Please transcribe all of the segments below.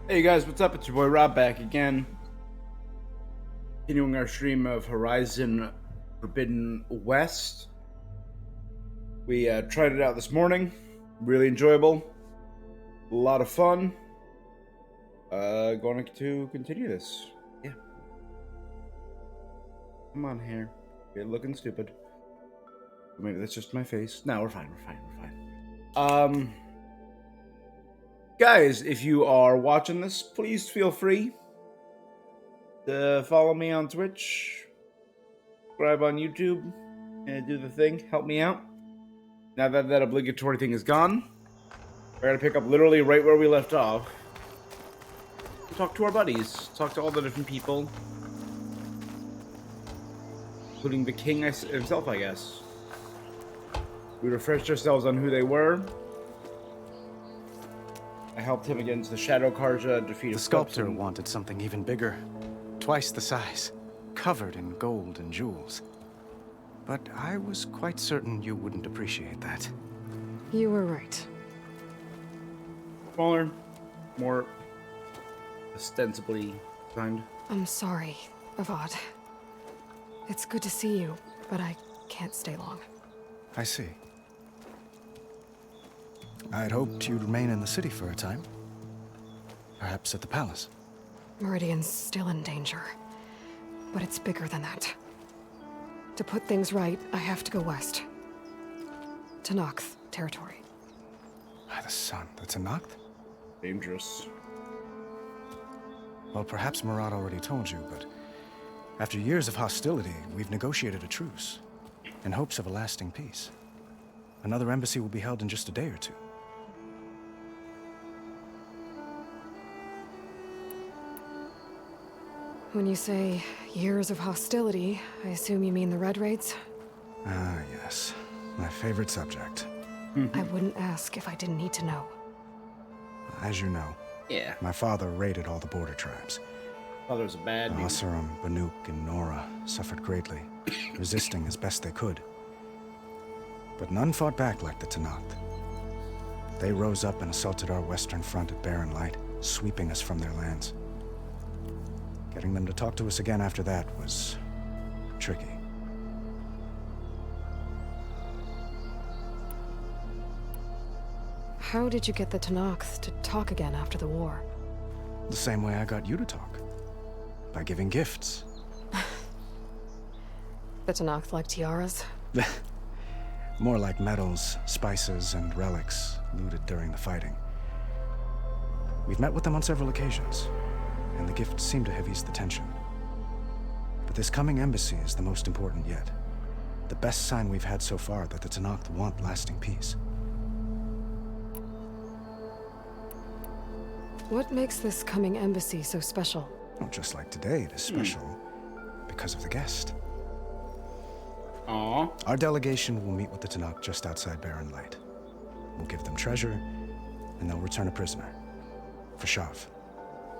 Hey guys, what's up? It's your boy Rob back again. Continuing our stream of Horizon Forbidden West. We tried it out this morning. Really enjoyable. A lot of fun. Going to continue this. Yeah. Come on here. You're looking stupid. Maybe that's just my face. No, we're fine. We're fine. Guys, if you are watching this, please feel free to follow me on Twitch, subscribe on YouTube, and do the thing. Help me out. Now that that obligatory thing is gone, we're going to pick up literally right where we left off. Talk to our buddies. Talk to all the different people. Including the king himself, I guess. We refreshed ourselves on who they were. I helped him against the Shadow Karja, defeat the sculptor wanted something even bigger. Twice the size. Covered in gold and jewels. But I was quite certain you wouldn't appreciate that. You were right. Smaller, more ostensibly designed. I'm sorry, Avad. It's good to see you, but I can't stay long. I see. I'd hoped you'd remain in the city for a time. Perhaps at the palace. Meridian's still in danger, but it's bigger than that. To put things right, I have to go west. To Nox territory. By the sun, that's a Noct? Dangerous. Well, perhaps Murad already told you, but after years of hostility, we've negotiated a truce, in hopes of a lasting peace. Another embassy will be held in just a day or two. When you say years of hostility, I assume you mean the Red Raids? Ah, yes. My favorite subject. I wouldn't ask if I didn't need to know. As you know, Yeah. my father raided all the border tribes. Father's a bad dude. Asurum, Banuk, and Nora suffered greatly, resisting as best they could. But none fought back like the Tenakth. They rose up and assaulted our western front at Barren Light, sweeping us from their lands. Getting them to talk to us again after that was tricky. How did you get the Tenakth to talk again after the war? The same way I got you to talk. By giving gifts. The Tenakth like tiaras? More like medals, spices, and relics looted during the fighting. We've met with them on several occasions, and the gifts seem to have eased the tension. But this coming embassy is the most important yet. The best sign we've had so far that the Tenakth want lasting peace. What makes this coming embassy so special? Well, just like today, it is special because of the guest. Aww. Our delegation will meet with the Tenakth just outside Barren Light. We'll give them treasure, and they'll return a prisoner. Fashav,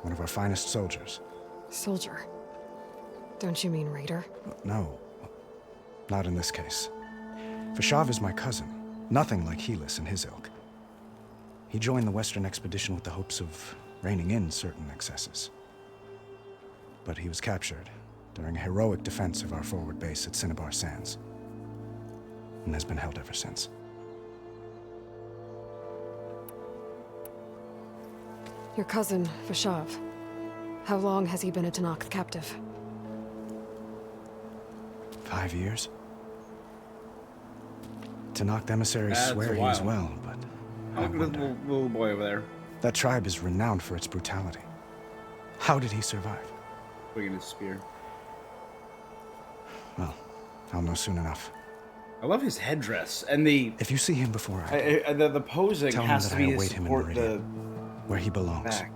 one of our finest soldiers. Soldier. Don't you mean raider? No, not in this case. Fashav is my cousin, nothing like Helis and his ilk. He joined the Western expedition with the hopes of reining in certain excesses. But he was captured during a heroic defense of our forward base at Cinnabar Sands, and has been held ever since. Your cousin, Fashav. How long has he been a Tenakth captive? 5 years? Tenakth emissaries That's swear a he is while. well, but Look at this little boy over there. that tribe is renowned for its brutality. How did he survive? Swinging his spear. Well, I'll know soon enough. I love his headdress and the If you see him before I do, the posing tell him has that to I be to await him in support the Meridian, where he belongs. back.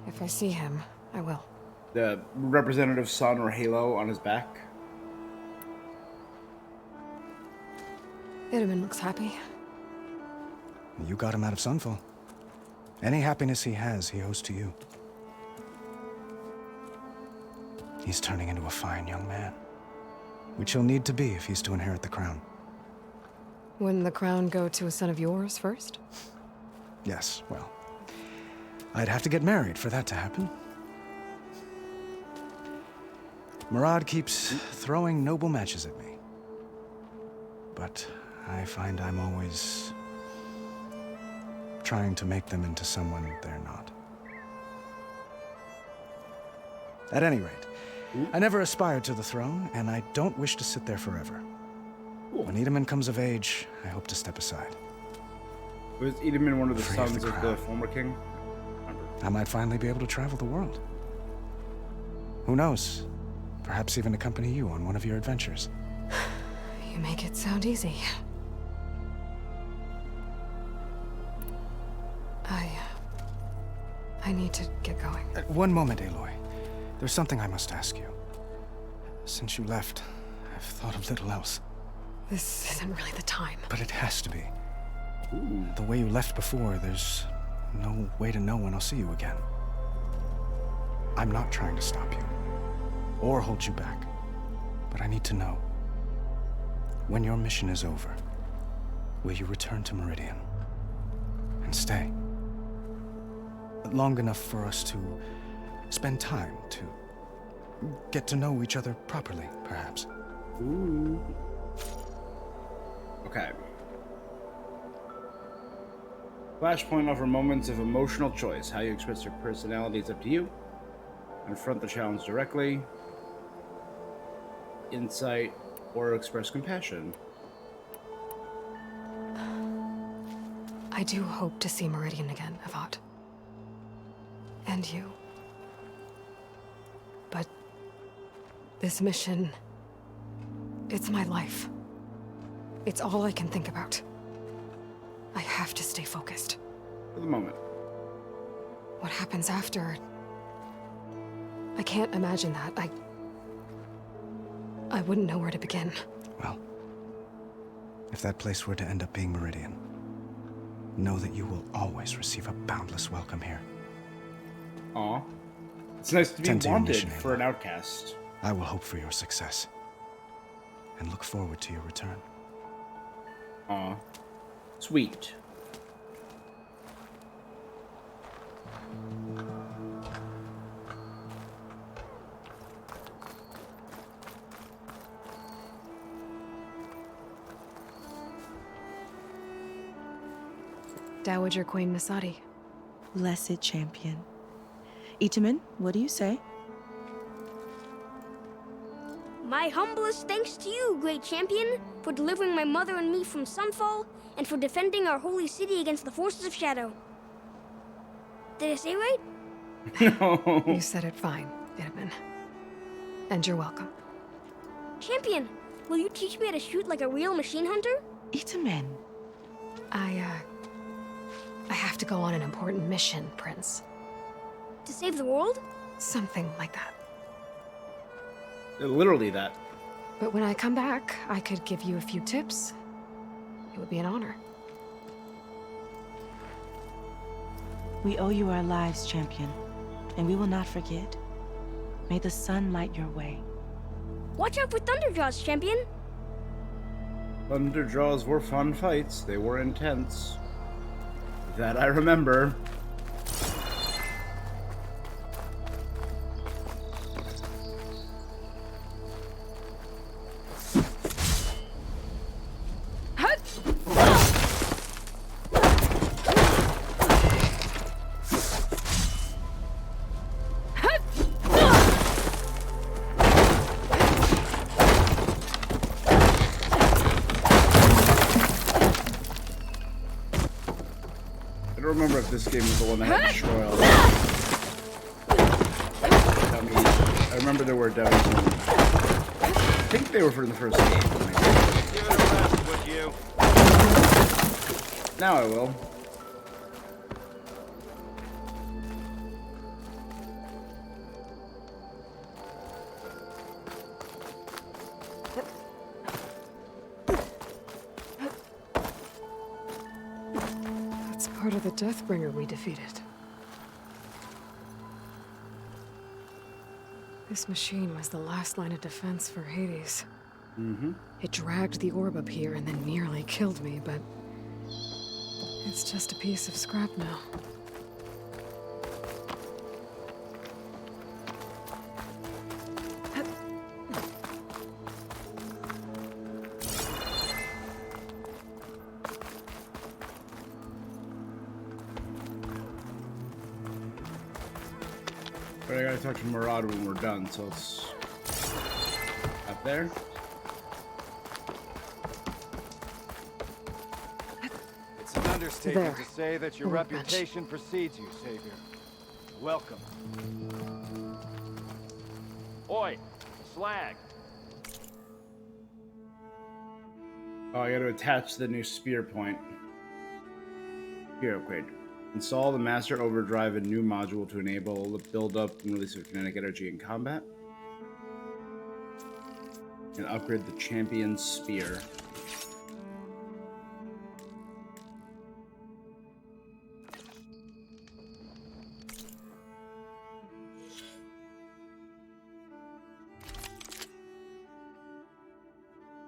If I see him, I will. The representative sun or halo on his back. Itamen looks happy. You got him out of Sunfall. Any happiness he has, he owes to you. He's turning into a fine young man. which he'll need to be if he's to inherit the crown. Wouldn't the crown go to a son of yours first? Yes, well, I'd have to get married for that to happen. Murad keeps throwing noble matches at me. But I find I'm always trying to make them into someone they're not. At any rate, I never aspired to the throne, and I don't wish to sit there forever. When Edaman comes of age, I hope to step aside. Was Edaman one of the Free of sons the of the crown. former king? I might finally be able to travel the world. Who knows? Perhaps even accompany you on one of your adventures. You make it sound easy. I need to get going. One moment, Aloy. There's something I must ask you. Since you left, I've thought of little else. This isn't really the time. But it has to be. The way you left before, there's no way to know when I'll see you again. I'm not trying to stop you, or hold you back. But I need to know, when your mission is over, will you return to Meridian? And stay? Long enough for us to spend time, to get to know each other properly, perhaps. Ooh. Okay. Flashpoint offer moments of emotional choice. How you express your personality is up to you. Confront the challenge directly. Insight or express compassion. I do hope to see Meridian again, Avat. And you. But this mission, it's my life. It's all I can think about. I have to stay focused. For the moment. What happens after? I can't imagine that. I wouldn't know where to begin. Well, if that place were to end up being Meridian, know that you will always receive a boundless welcome here. Aw. It's nice to be Tend to your wanted mission, for an Aloy. outcast. I will hope for your success, and look forward to your return. Aw. Sweet. Dowager Queen Masadi. Blessed champion. Itamen, what do you say? My humblest thanks to you, great champion, for delivering my mother and me from Sunfall, and for defending our holy city against the forces of Shadow. Did I say right? No. You said it fine, Edaman. And you're welcome. Champion, will you teach me how to shoot like a real machine hunter? Itamen. I have to go on an important mission, Prince. To save the world? Something like that. Literally that. But when I come back, I could give you a few tips. It would be an honor. We owe you our lives, champion, and we will not forget. May the sun light your way. Watch out for Thunderjaws, champion. Thunderjaws were fun fights. They were intense. That I remember. I don't remember if this game was the one that had to destroy all the dummies. I remember there were dummies. I think they were from the first game. Give it a rest, would you? Now I will. That's part of the Deathbringer we defeated. This machine was the last line of defense for Hades. It dragged the orb up here and then nearly killed me, but it's just a piece of scrap now. But I gotta talk to Murad when we're done, so it's up there. It's an understatement There. to say that your On the bench. reputation precedes you, Savior. Welcome. Oi, slag. Oh, I gotta attach the new spear point. Spear upgrade. Install the Master Overdrive, a new module to enable the build-up and release of kinetic energy in combat. And upgrade the Champion's Spear.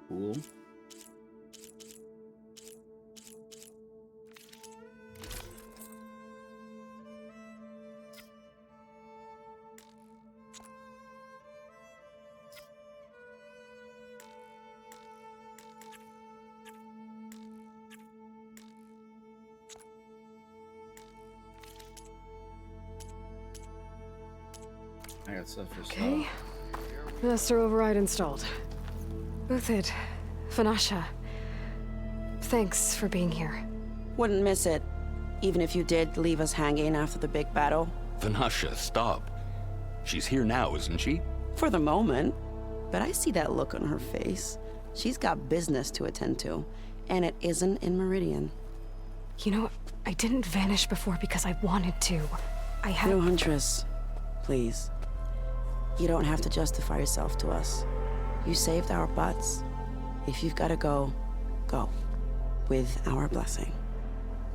Cool. I got stuff for Okay. stuff. Master override installed. Uthid, Vanasha, thanks for being here. Wouldn't miss it, even if you did leave us hanging after the big battle. Vanasha, stop. She's here now, isn't she? For the moment. But I see that look on her face. She's got business to attend to, and it isn't in Meridian. You know, I didn't vanish before because I wanted to. I had... No, Huntress. Please. You don't have to justify yourself to us. You saved our butts. If you've got to go, go. With our blessing.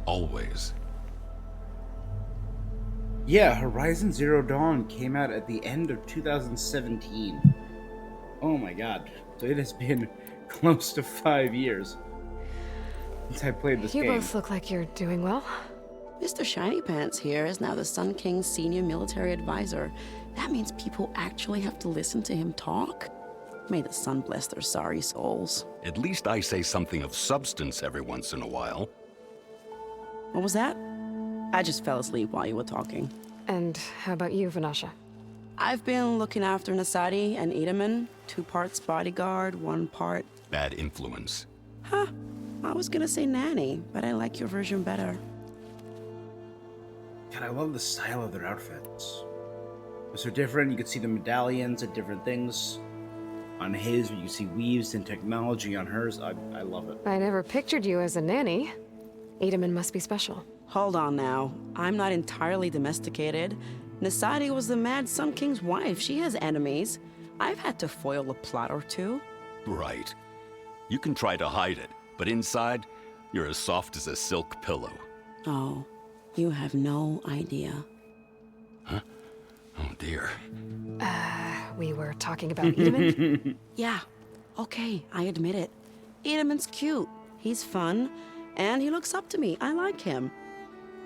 Always. Yeah, Horizon Zero Dawn came out at the end of 2017. Oh my god. So it has been close to 5 years since I played this You game. both look like you're doing well. Mr. Shiny Pants here is now the Sun King's senior military advisor. That means people actually have to listen to him talk? May the sun bless their sorry souls. At least I say something of substance every once in a while. What was that? I just fell asleep while you were talking. And how about you, Vanasha? I've been looking after Nasadi and Edaman. 2 parts bodyguard, 1 part... Bad influence. Huh. I was gonna say nanny, but I like your version better. God, I love the style of their outfits. They're so different. You can see the medallions and different things. On his, you can see weaves and technology. On hers, I love it. I never pictured you as a nanny. Edaman must be special. Hold on now. I'm not entirely domesticated. Nasadi was the Mad Sun King's wife. She has enemies. I've had to foil a plot or 2. Right. You can try to hide it, but inside, you're as soft as a silk pillow. Oh, you have no idea. Huh? Oh dear. We were talking about Edaman? Yeah, okay, I admit it. Edaman's cute. He's fun, and he looks up to me. I like him.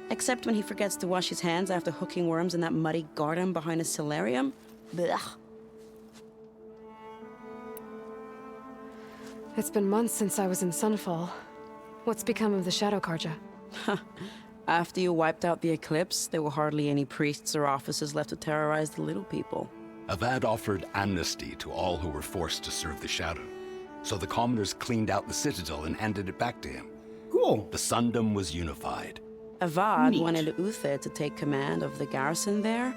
Except when he forgets to wash his hands after hooking worms in that muddy garden behind a solarium. Blech. It's been months since I was in Sunfall. What's become of the Shadow Karja? After you wiped out the eclipse, there were hardly any priests or officers left to terrorize the little people. Avad offered amnesty to all who were forced to serve the Shadow. So the commoners cleaned out the citadel and handed it back to him. Cool. The Sundom was unified. Avad Neat. wanted Uthed to take command of the garrison there,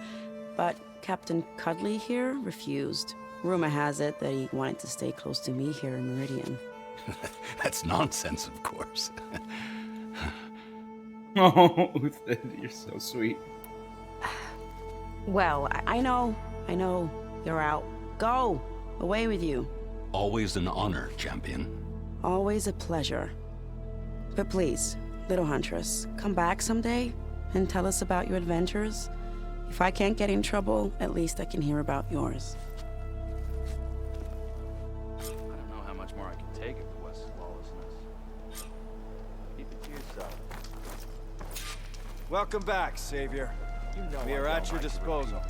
but Captain Cudley here refused. Rumor has it that he wanted to stay close to me here in Meridian. That's nonsense, of course. Oh, you're so sweet. Well, I know, you're out. Go! Away with you. Always an honor, champion. Always a pleasure. But please, little Huntress, come back someday and tell us about your adventures. If I can't get in trouble, at least I can hear about yours. I don't know Welcome back, Savior. We are at your disposal.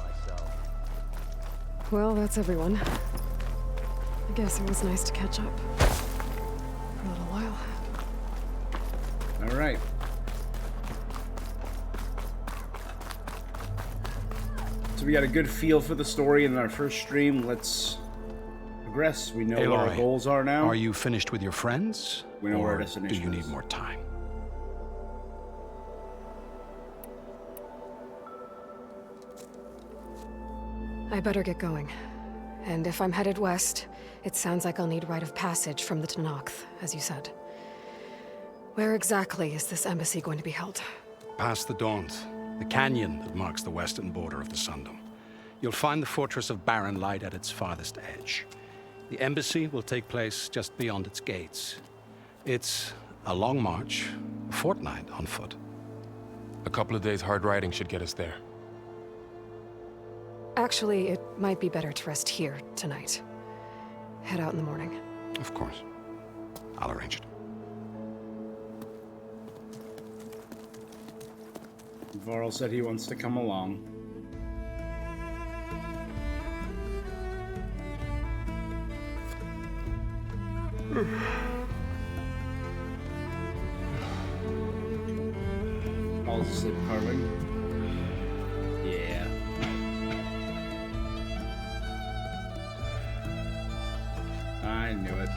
Well, that's everyone. I guess it was nice to catch up. For a little while. All right. So we got a good feel for the story in our first stream. Let's progress. We know what our goals are now. Are you finished with your friends? We know where our or destination do you need is. more time? I better get going. And if I'm headed west, it sounds like I'll need rite of passage from the Tenakth, as you said. Where exactly is this embassy going to be held? Past the Daunt, the canyon that marks the western border of the Sundom. You'll find the fortress of Barren Light at its farthest edge. The embassy will take place just beyond its gates. It's a long march, a fortnight on foot. A couple of days hard riding should get us there. Actually, it might be better to rest here tonight. Head out in the morning. Of course. I'll arrange it. Varl said he wants to come along. All asleep carving. Yeah. I knew it.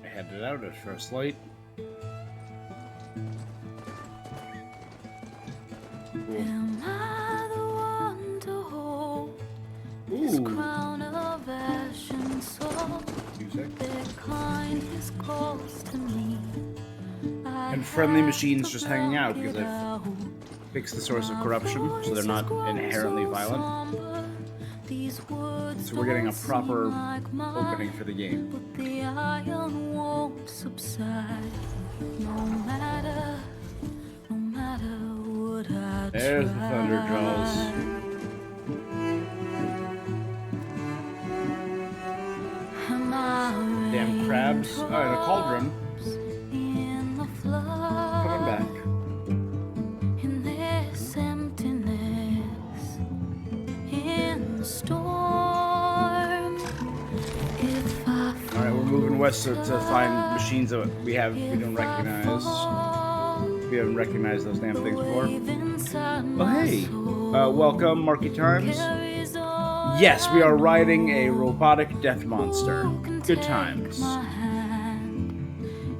I headed out at first light. Am I the one to hold this crown of ash and soul? Their kindness calls to me. And friendly machines just hanging out because I've fixed the source of corruption, so they're not inherently violent. So we're getting a proper opening for the game. But the iron won't subside. No matter what I There's the thunder jaws. Damn crabs. Oh, and a cauldron. Coming back. In this emptiness, in the storm. If I Alright, we're moving west to find machines that we don't recognize. We haven't recognized those damn things before. Well, hey. Welcome, Marky Times. Yes, we are riding a robotic death monster. Good times.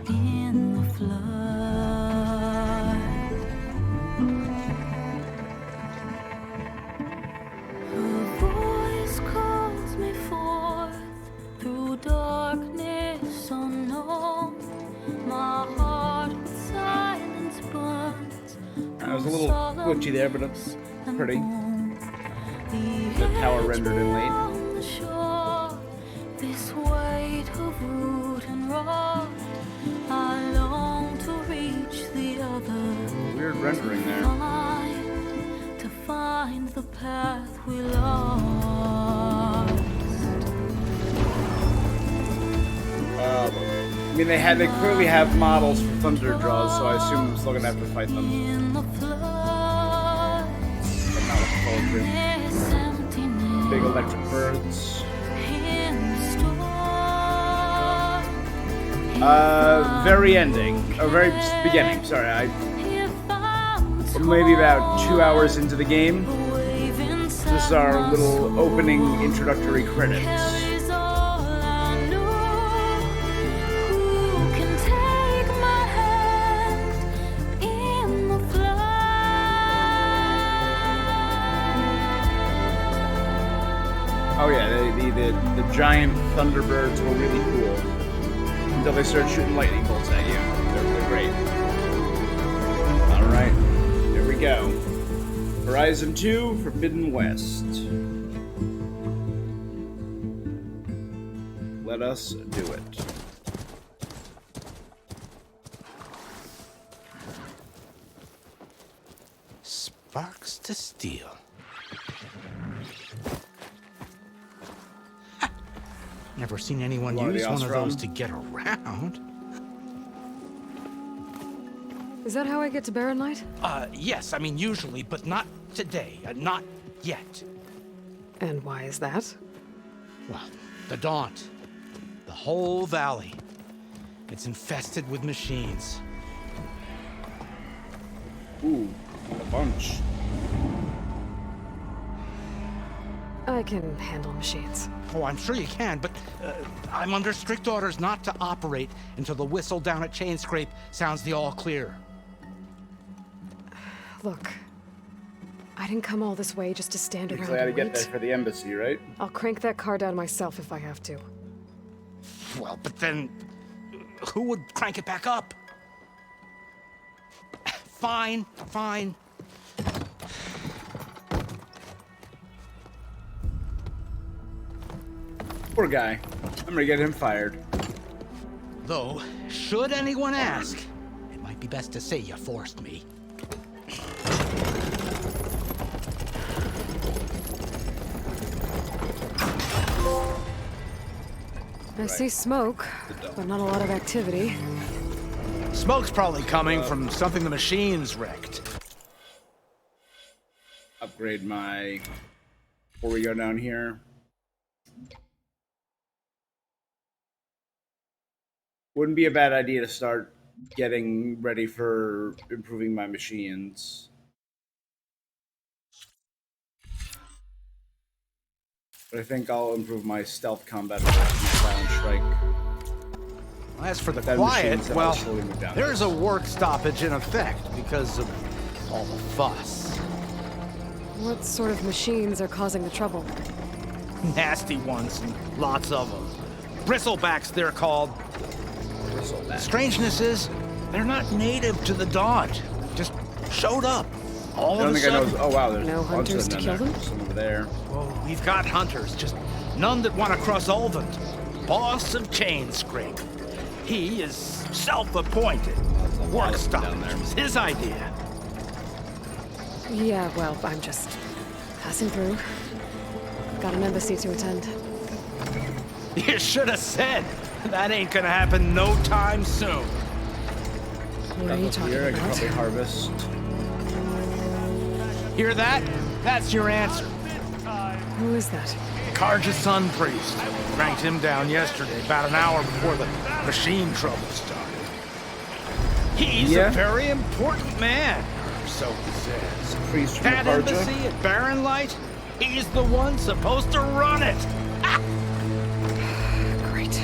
in the flood. Her voice calls me forth through darkness unknown. My heart with silence burns. I was a little glitchy there, but it's pretty. The tower rendered in late. This weight of root and rock, I long to reach the other. Weird rendering there. To find the path we lost. I mean, they clearly have models for thunder draws, so I assume I'm still gonna have to fight them. In the flood, But not with poetry. this emptiness. Big electric birds. In the storm. Very ending. Or very beginning, sorry. If I'm Maybe about 2 hours into the game. wave inside This is our little opening introductory credits. is all I know. Who can take my hand in the flood? Oh yeah, the giant thunderbirds were really cool. Until they started shooting lightning bolts at you. They're great. Alright, here we go. Horizon 2, Forbidden West. Let us do it. Sparks to steel. Never seen anyone use one of those to get around. Is that how I get to Barren Light? Yes, I mean usually, but not today. Not yet. And why is that? Well, the Daunt. The whole valley. It's infested with machines. Ooh, a bunch. I can handle machines. Oh, I'm sure you can, but I'm under strict orders not to operate until the whistle down at Chainscrape sounds the all clear. Look, I didn't come all this way just to stand around I had to and get wait. there for the embassy, right? I'll crank that car down myself if I have to. Well, but then who would crank it back up? Fine, fine. Poor guy. I'm gonna get him fired. Though, should anyone ask, it might be best to say you forced me. I see smoke, but not a lot of activity. Smoke's probably coming from something the machines wrecked. Upgrade my... Before we go down here. Wouldn't be a bad idea to start getting ready for improving my machines. But I think I'll improve my stealth combat versus silent strike. As for the That quiet, machine's well, slowly move down. there's a work stoppage in effect because of all the fuss. What sort of machines are causing the trouble? Nasty ones, and lots of them. Bristlebacks, they're called. Bristleback. Strangeness is, they're not native to the Daunt. Just showed up. All I of don't a think I sudden. know. Oh wow, there's No a bunch hunters of to them kill there. them? Some over there. Oh, we've got hunters, just none that want to cross Ulvund. Boss of Chainscrape. He is self-appointed. Work stoppage was his idea. Yeah, well, I'm just passing through. Got an embassy to attend. You should have said. That ain't gonna happen no time soon. What are you talking Here, I can about? probably harvest. Hear that? That's your answer. Who is that? Karja's son priest. Cranked him down yesterday, about an hour before the machine trouble started. He's a very important man, or so he says. Priest from That Karja? embassy at Barren Light, he's the one supposed to run it. Great.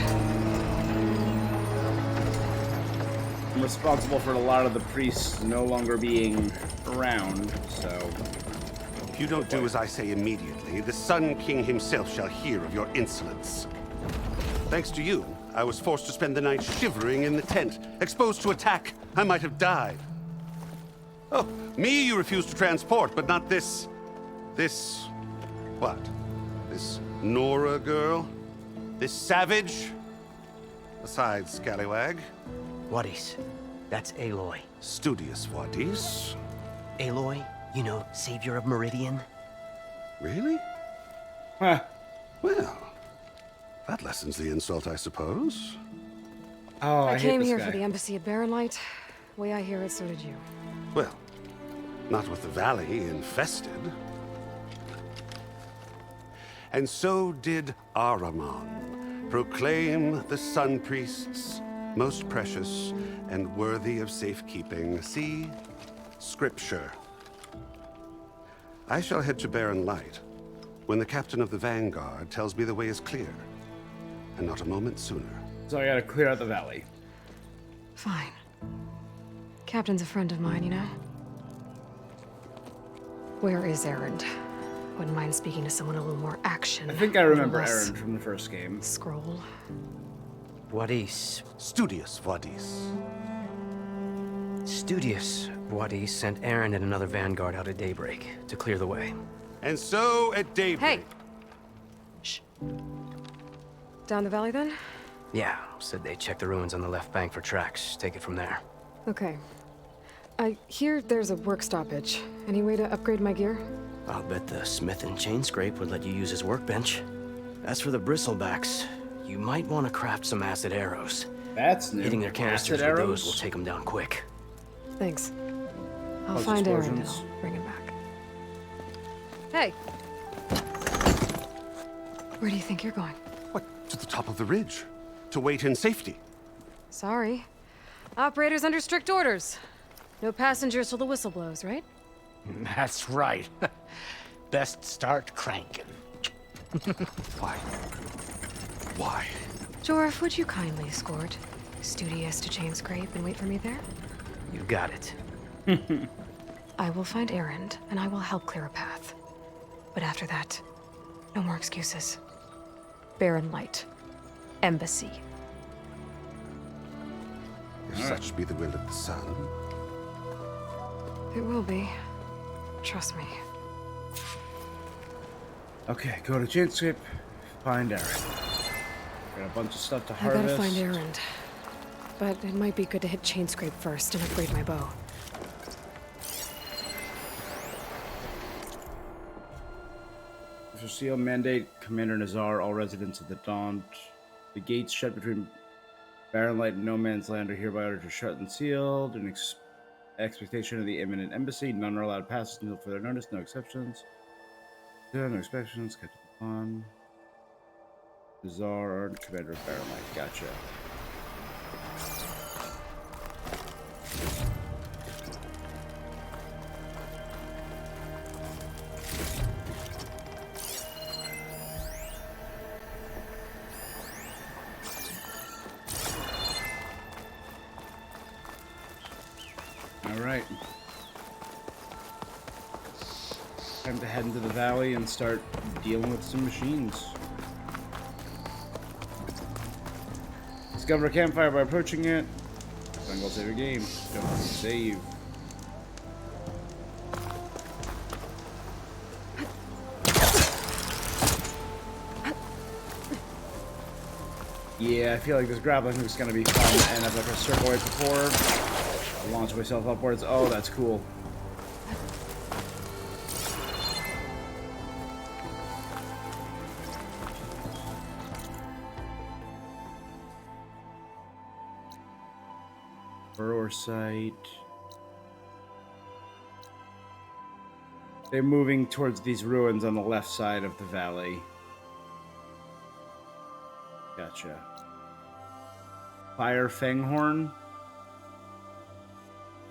I'm responsible for a lot of the priests no longer being around, so... If you don't do as I say immediately, the Sun King himself shall hear of your insolence. Thanks to you, I was forced to spend the night shivering in the tent, exposed to attack. I might have died. Oh, me you refuse to transport, but not this... what? This Nora girl? This savage? Besides, scallywag. Wadis. That's Aloy. Studious Wadis. Aloy, you know, savior of Meridian. Really? Huh. Well, that lessens the insult, I suppose. Oh, I came here for the embassy at Barren Light. Way I hear it, so did you. Well, not with the valley infested. And so did Ahriman proclaim the Sun Priests most precious and worthy of safekeeping. See? Scripture. I shall head to Barren Light when the captain of the Vanguard tells me the way is clear, and not a moment sooner. So I gotta clear out the valley. Fine. Captain's a friend of mine, you know? Where is Erend? Wouldn't mind speaking to someone a little more action. I think I remember less Erend from the first game. Scroll. Wadis. Studious Wadis. Studious Wadis sent Aaron and another vanguard out at daybreak to clear the way. And so at daybreak... Hey! Shh. Down the valley, then? Yeah, said they checked the ruins on the left bank for tracks. Take it from there. Okay. I hear there's a work stoppage. Any way to upgrade my gear? I'll bet the smith in Chainscrape would let you use his workbench. As for the bristlebacks, you might want to craft some acid arrows. That's new. Hitting their canisters Acid with arrows? those will take them down quick. Thanks. I'll Cause find Aaron and explosions. I'll bring him back. Hey! Where do you think you're going? What? To the top of the ridge. To wait in safety. Sorry. Operator's under strict orders. No passengers till the whistle blows, right? That's right. Best start cranking. Why? Why? Jorf, would you kindly escort Studious to Chainscrape and wait for me there? You got it. I will find Erend, and I will help clear a path. But after that, no more excuses. Barren Light. Embassy. If such be the will of the sun. It will be. Trust me. Okay, go to Chainscrape, find Aaron. Got a bunch of stuff to I harvest. gotta find Erend. But it might be good to hit Chainscrape first and upgrade my bow. For seal mandate, Commander Nazar, all residents of the Daunt. The gates shut between Barren Light and No Man's Land are hereby ordered to shut and sealed. In expectation of the imminent embassy, none are allowed passes until further notice. No exceptions. Yeah, no exceptions. Cut to the pawn. Nazar, Commander of Barren Light. Gotcha. Alright. Time to head into the valley and start dealing with some machines. Discover a campfire by approaching it. Then go save your game. Don't forget to save. Yeah, I feel like this grappling hook is going to be fun, and if I press circle right before, I'll launch myself upwards. Oh, that's cool. Burrower site. They're moving towards these ruins on the left side of the valley. Gotcha. Fire Fanghorn.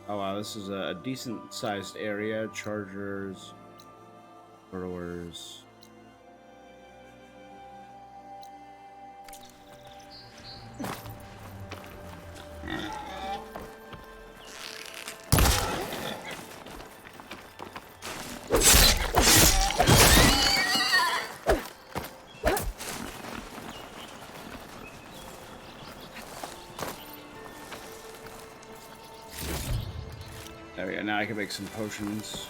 Oh wow, this is a decent sized area. Chargers, burrowers. There we go, now I can make some potions.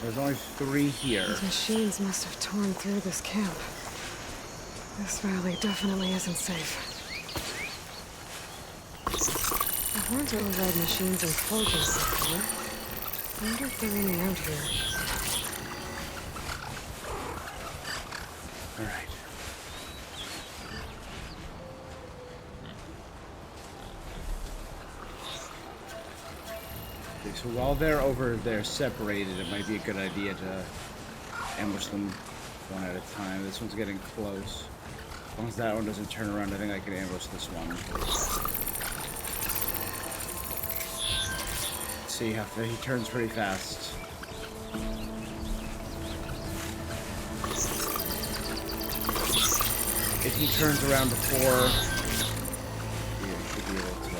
There's only 3 here. These machines must have torn through this camp. This valley definitely isn't safe. I've learned to override machines and forges before. I wonder if they're any out here. Alright. Okay, so while they're over there separated, it might be a good idea to ambush them one at a time. This one's getting close. As long as that one doesn't turn around, I think I can ambush this one. See how he turns pretty fast. if he turns around before, yeah, he should be able to.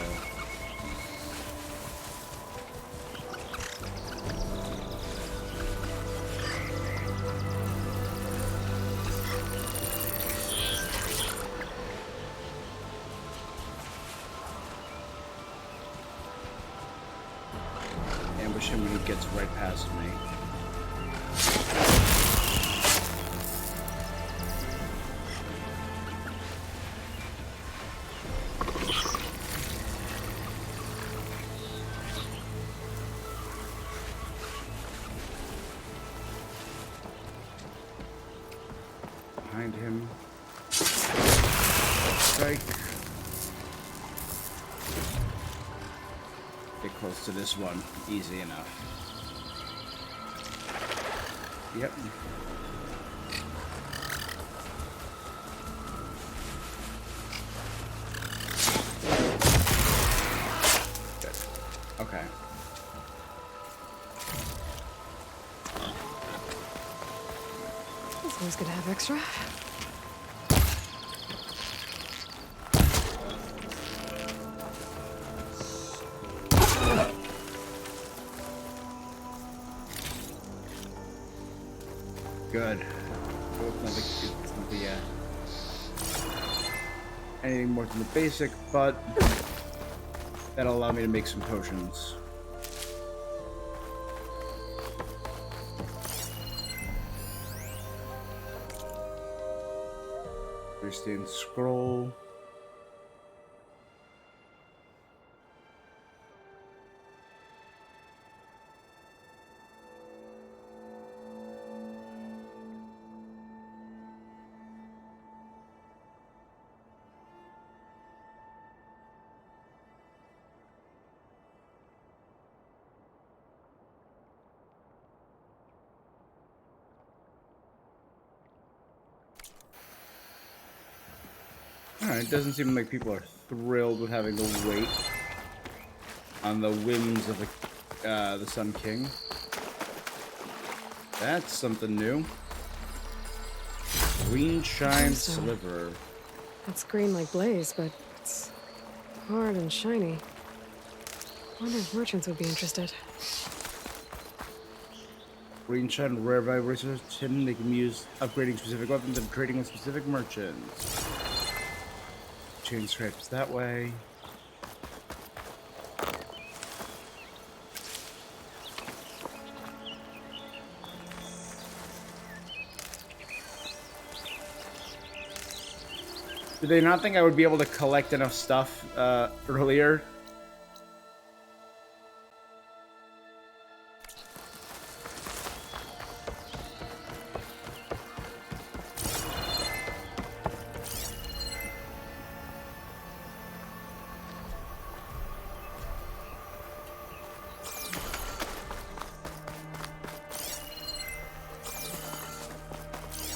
Ambush him when he gets right past me. Behind him. Strike. Get close to this one. Easy enough. Yep. Good. Okay. It's always good to have extra. Good. It's not the, anything more than the basic, but that'll allow me to make some potions. Freestanding scroll. Alright, it doesn't seem like people are thrilled with having to wait on the whims of the Sun King. That's something new. Green shine sliver. It's green like blaze, but it's hard and shiny. Wonder if merchants would be interested. Green shine rare vibrators, tin, they can be used upgrading specific weapons and trading with specific merchants. Chainscrape's that way. Did they not think I would be able to collect enough stuff earlier?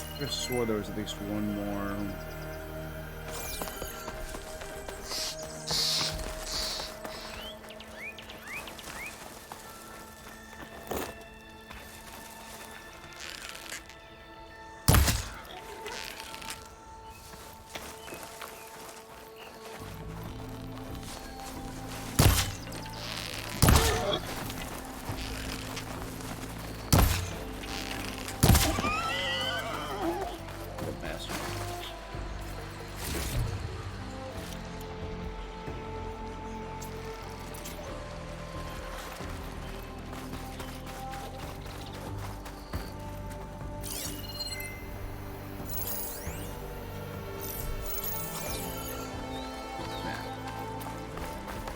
I just swore there was at least one more.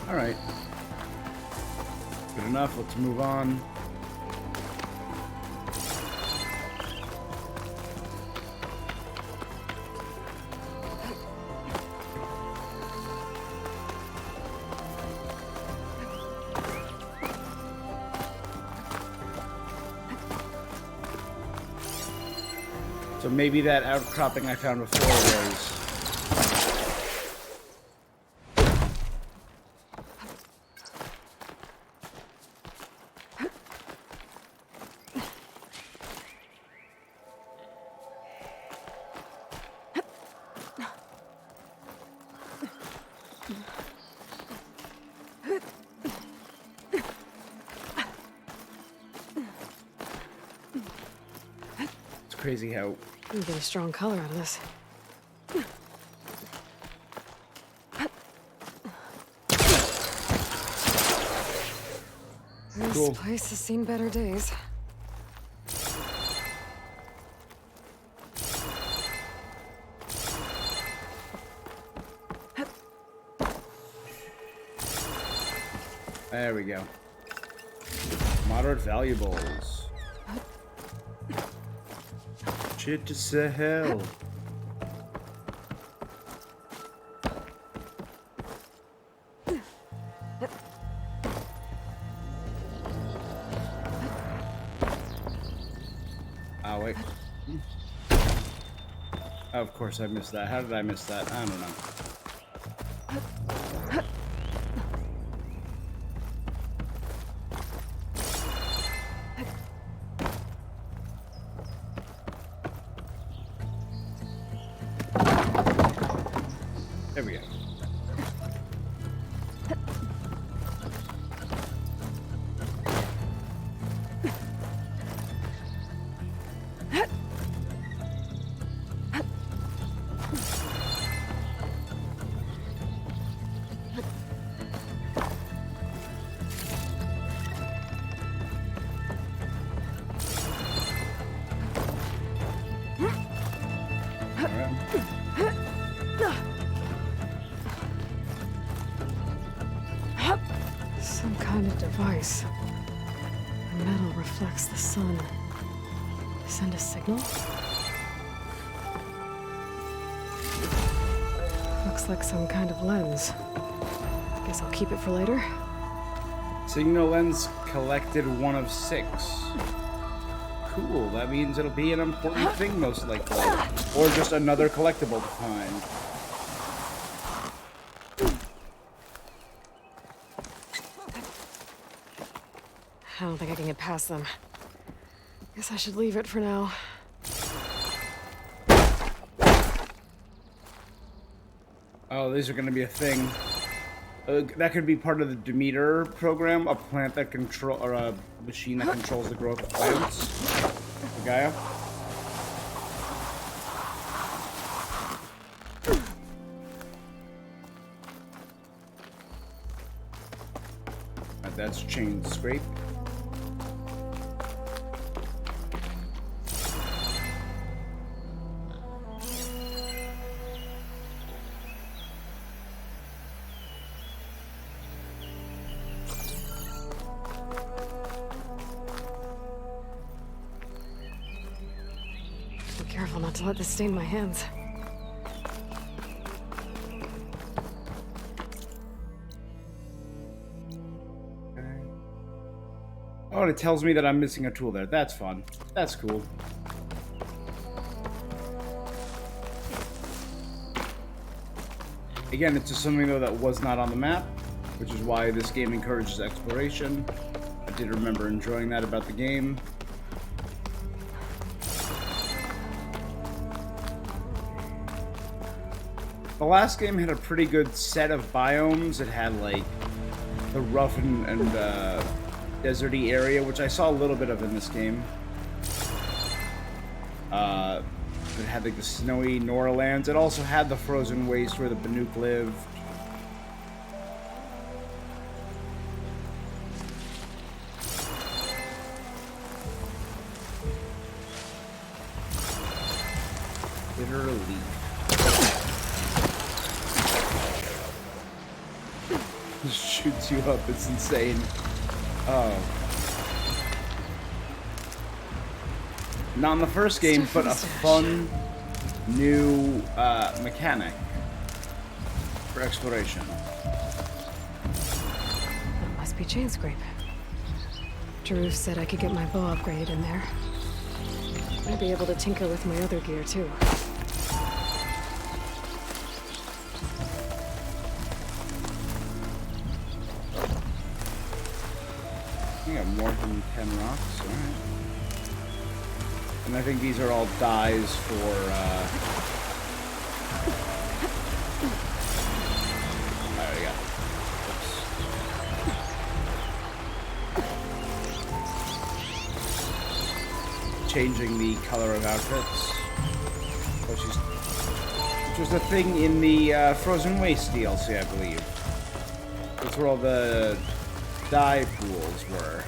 Alright. Good enough, let's move on. So maybe that outcropping I found before was... Crazy how... You get a strong color out of this. This place has seen better days. There we go. Moderate valuables. Shit to hell. Oh, wait. Of course I missed that. How did I miss that? I don't know. There we go. Some kind of device. The metal reflects the sun. Send a signal? Looks like some kind of lens. Guess I'll keep it for later. Signal lens collected 1 of 6. Cool, that means it'll be an important thing most likely. Or just another collectible to find. I don't think I can get past them. Guess I should leave it for now. Oh, these are going to be a thing. That could be part of the Demeter program, a plant that or a machine that controls the growth of plants. The Gaia. That's Chainscrape. Be careful not to let this stain my hands. Oh, and it tells me that I'm missing a tool there. That's fun. That's cool. Again, it's just something, though, that was not on the map, which is why this game encourages exploration. I did remember enjoying that about the game. The last game had a pretty good set of biomes. It had, like, the rough and deserty area, which I saw a little bit of in this game. It had like the snowy Norlands. It also had the frozen waste where the Banuk lived. Literally. Just shoots you up. It's insane. Oh. Not in the first game, but a fun new mechanic for exploration. That must be Chainscrape. Drew said I could get my bow upgrade in there. I'd be able to tinker with my other gear too. I got more than 10 rocks, alright. And I think these are all dyes for, there we go. Oops. changing the color of outfits. Which was a thing in the Frozen Waste DLC, I believe. That's where all the dye pools were.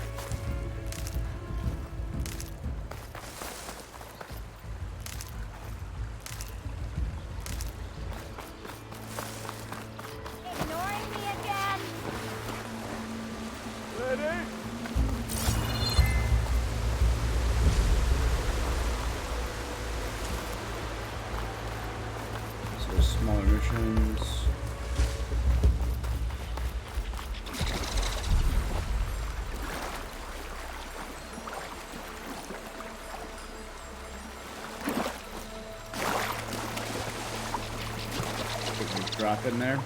Ignoring me again? Ready? So smaller missions. Drop in there.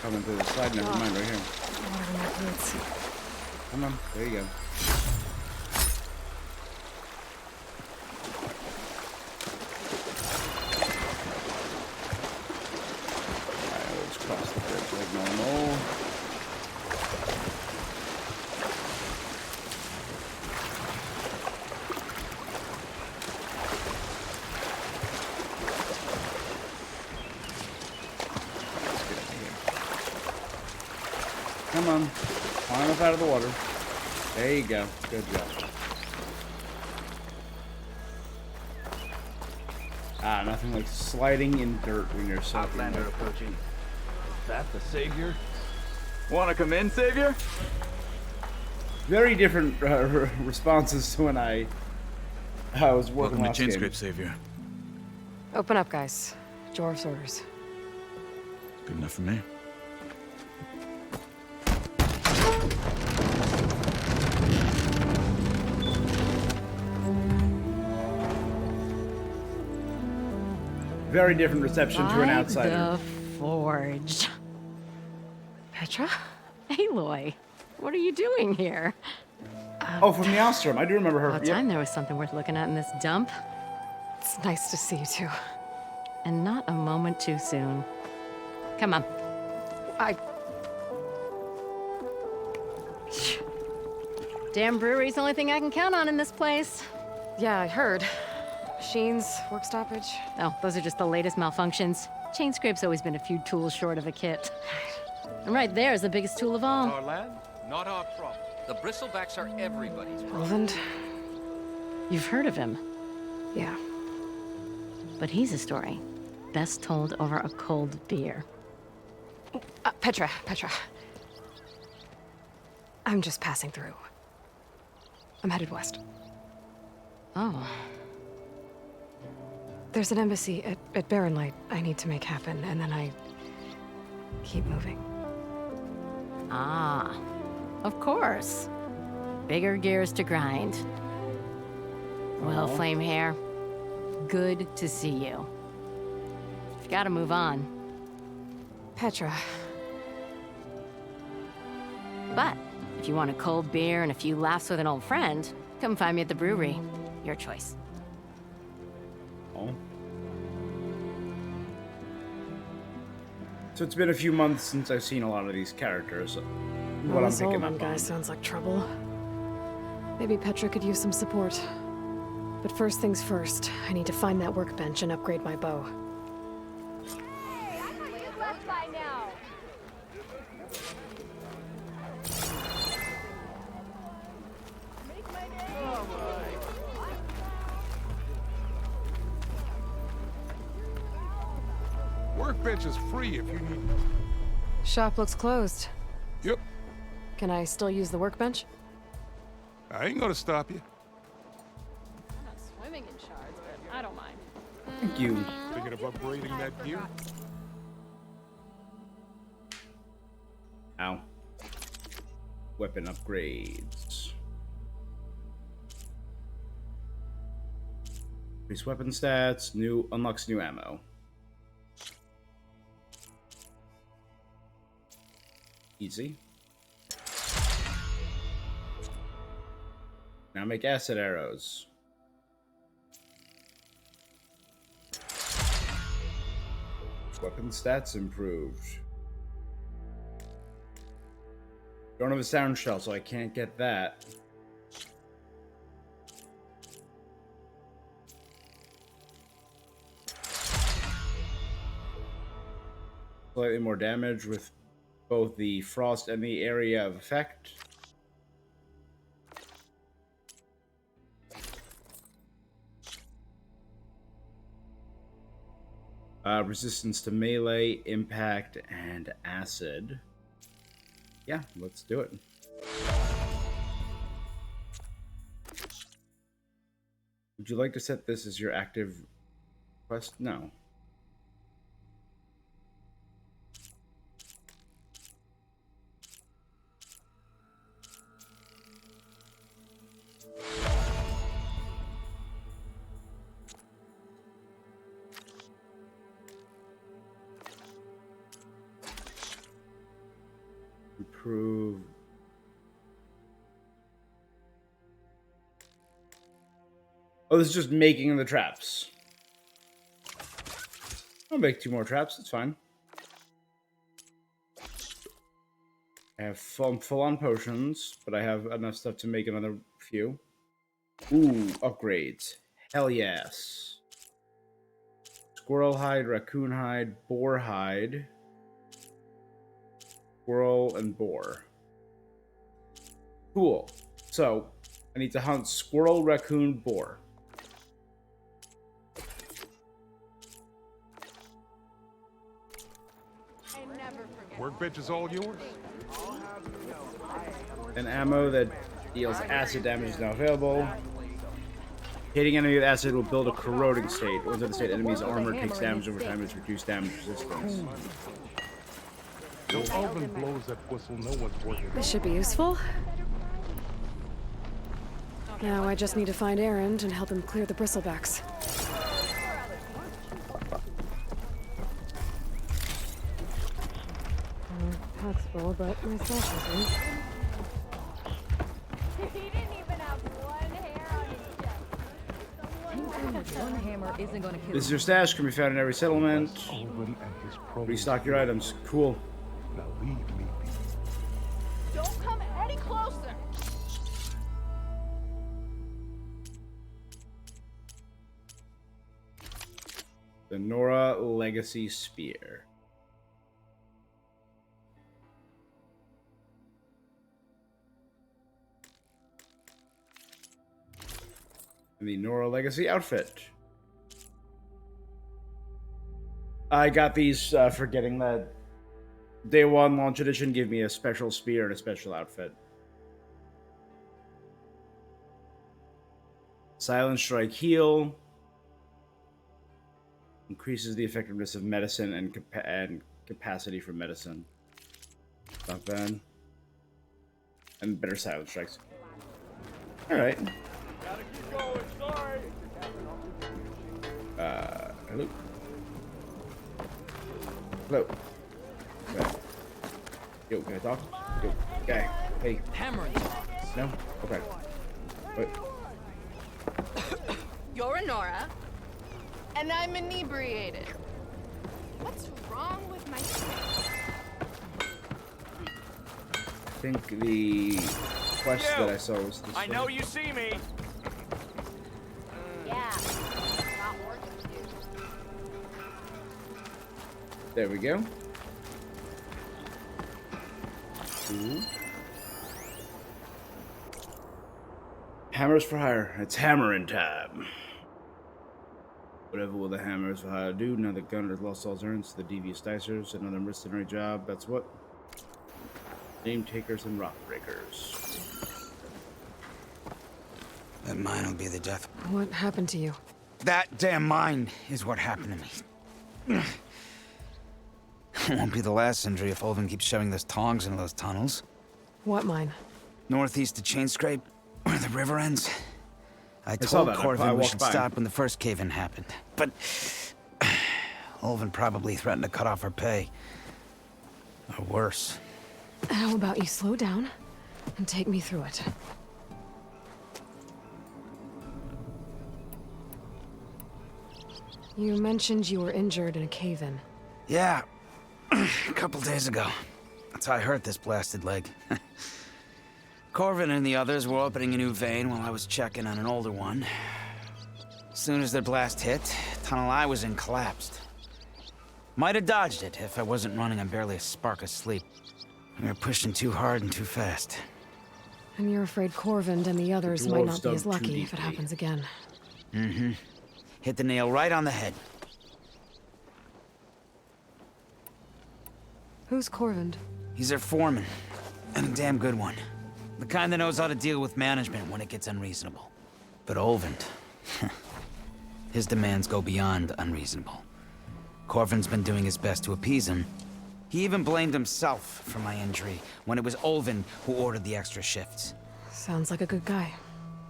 Coming to the side, never mind, right here. Whatever my boots. Come on, there you go. Alright, let's cross the bridge like normal. Come on. Climb up out of the water. There you go. Good job. Ah, nothing like sliding in dirt when you're soaking wet. Outlander approaching. Is that the savior? Wanna come in, savior? Very different responses to when I was working last game. Chainscrape, savior. Open up, guys. Jor's orders. Good enough for me. Very different reception to an outsider. The Forge. Petra? Aloy, what are you doing here? Oh, from the Alstrom. I do remember her. About time there was something worth looking at in this dump. It's nice to see you too. And not a moment too soon. Come on. Damn brewery's the only thing I can count on in this place. Yeah, I heard. Machines, work stoppage. Oh, those are just the latest malfunctions. Chainscrape's always been a few tools short of a kit. And right there is the biggest tool of all. Our land, not our problem. The bristlebacks are everybody's problem. Roland? You've heard of him. Yeah. But he's a story best told over a cold beer. Petra. I'm just passing through. I'm headed west. Oh. There's an embassy at Barren Light I need to make happen, and then I keep moving. Ah, of course. Bigger gears to grind. Well, Flame Hair, good to see you. You've got to move on. Petra. But if you want a cold beer and a few laughs with an old friend, come find me at the brewery. Your choice. Oh. So it's been a few months since I've seen a lot of these characters. What I'm This picking Olin up guy on. sounds like trouble. Maybe Petra could use some support. But first things first, I need to find that workbench and upgrade my bow. Left by now. Workbench is free if you need. Shop looks closed. Yep. Can I still use the workbench? I ain't gonna stop you. I'm not swimming in shards, but I don't mind. Thank you. Thinking of upgrading that gear? Ow. Weapon upgrades. Increase weapon stats. Unlocks new ammo. Easy. Now make acid arrows. Weapon stats improved. Don't have a sound shell, so I can't get that. Slightly more damage with both the frost and the area of effect. Resistance to melee, impact, and acid. Yeah, let's do it. Would you like to set this as your active quest? No. Improve. Oh, this is just making the traps. I'll make 2 more traps. It's fine. I have full on potions, but I have enough stuff to make another few. Ooh, upgrades. Hell yes. Squirrel hide, raccoon hide, boar hide. Squirrel and boar. Cool. So, I need to hunt squirrel, raccoon, boar. Workbench is all yours? An ammo that deals acid damage is now available. Hitting enemy with acid will build a corroding state. Once in the state, enemy's armor takes damage over time. It's reduced damage resistance. No oven blows that whistle. No one's working. This should be useful. Now I just need to find Erend and help him clear the bristlebacks. Pack's full, but my stash isn't. He didn't even have one hair on his chest. One hammer isn't going to kill. This is your stash. Can be found in every settlement. Restock your items. Cool. Now leave me be. Don't come any closer. The Nora Legacy Spear. And the Nora Legacy outfit. I got these for getting that Day 1 launch edition. Give me a special spear and a special outfit. Silent Strike Heal. Increases the effectiveness of medicine and capacity for medicine. Not bad. And better silent strikes. Alright. Hello. Hello. Okay. Yo, can I talk? Yo, guy. Hey. Hammering. No? Okay. Wait. You're a Nora, and I'm inebriated. What's wrong with my face? I think the quest that I saw was this I know you see me. Yeah. Not working with you. There we go. Ooh. Hammers for hire. It's hammering time. Whatever will the hammers for hire do? Now the gunners lost all turns to the devious dicers. Another mercenary job. That's what? Name takers and rock breakers. That mine will be the death. What happened to you? That damn mine is what happened to me. It won't be the last injury if Olvin keeps shoving those tongs into those tunnels. What mine? Northeast of Chainscrape, where the river ends. I saw told that. Corvin I we walked should by. stop when the first cave-in happened. But Olvin probably threatened to cut off our pay. Or worse. How about you slow down and take me through it? You mentioned you were injured in a cave-in. Yeah, a couple days ago. That's how I hurt this blasted leg. Corvin and the others were opening a new vein while I was checking on an older one. As soon as their blast hit, the tunnel I was in collapsed. Might have dodged it if I wasn't running on barely a spark of sleep. We were pushing too hard and too fast. And you're afraid Corvind and the others The might dwarves not be dug as too lucky if it deeply. happens again. Mm-hmm. Hit the nail right on the head. Who's Corvind? He's their foreman, and a damn good one. The kind that knows how to deal with management when it gets unreasonable. But Olvind, his demands go beyond unreasonable. Corvin's been doing his best to appease him. He even blamed himself for my injury when it was Olvind who ordered the extra shifts. Sounds like a good guy.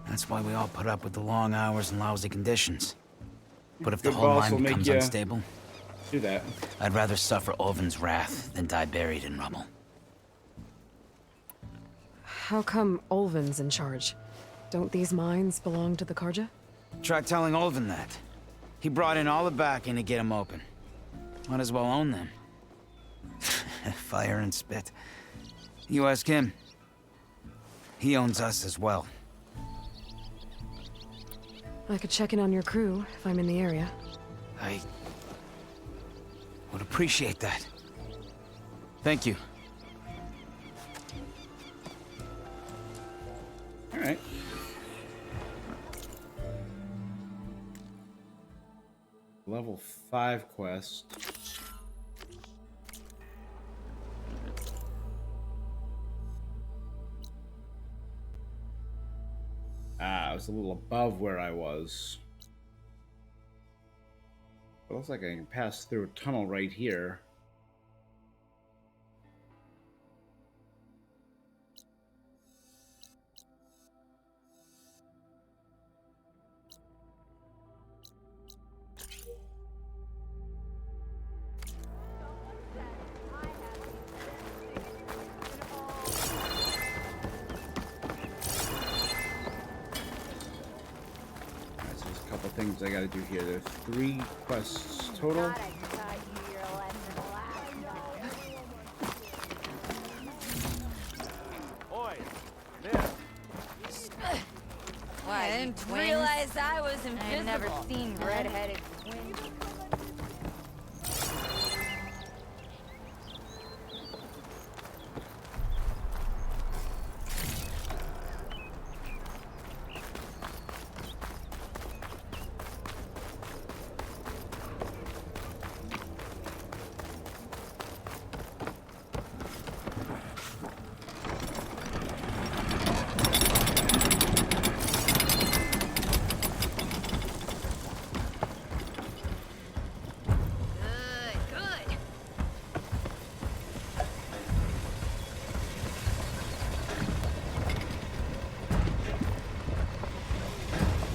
That's why we all put up with the long hours and lousy conditions. But if the Good whole boss will line make becomes ya unstable, do that. I'd rather suffer Olvin's wrath than die buried in rubble. How come Olvin's in charge? Don't these mines belong to the Karja? Try telling Olvin that. He brought in all the backing to get them open. Might as well own them. Fire and spit. You ask him. He owns us as well. I could check in on your crew if I'm in the area. I would appreciate that. Thank you. All right. Level 5 quest. Ah, I was a little above where I was. It looks like I can pass through a tunnel right here. Things I gotta do here. There's 3 quests total. Oi, there. I didn't realize I was invisible. I've never seen red-headed twins.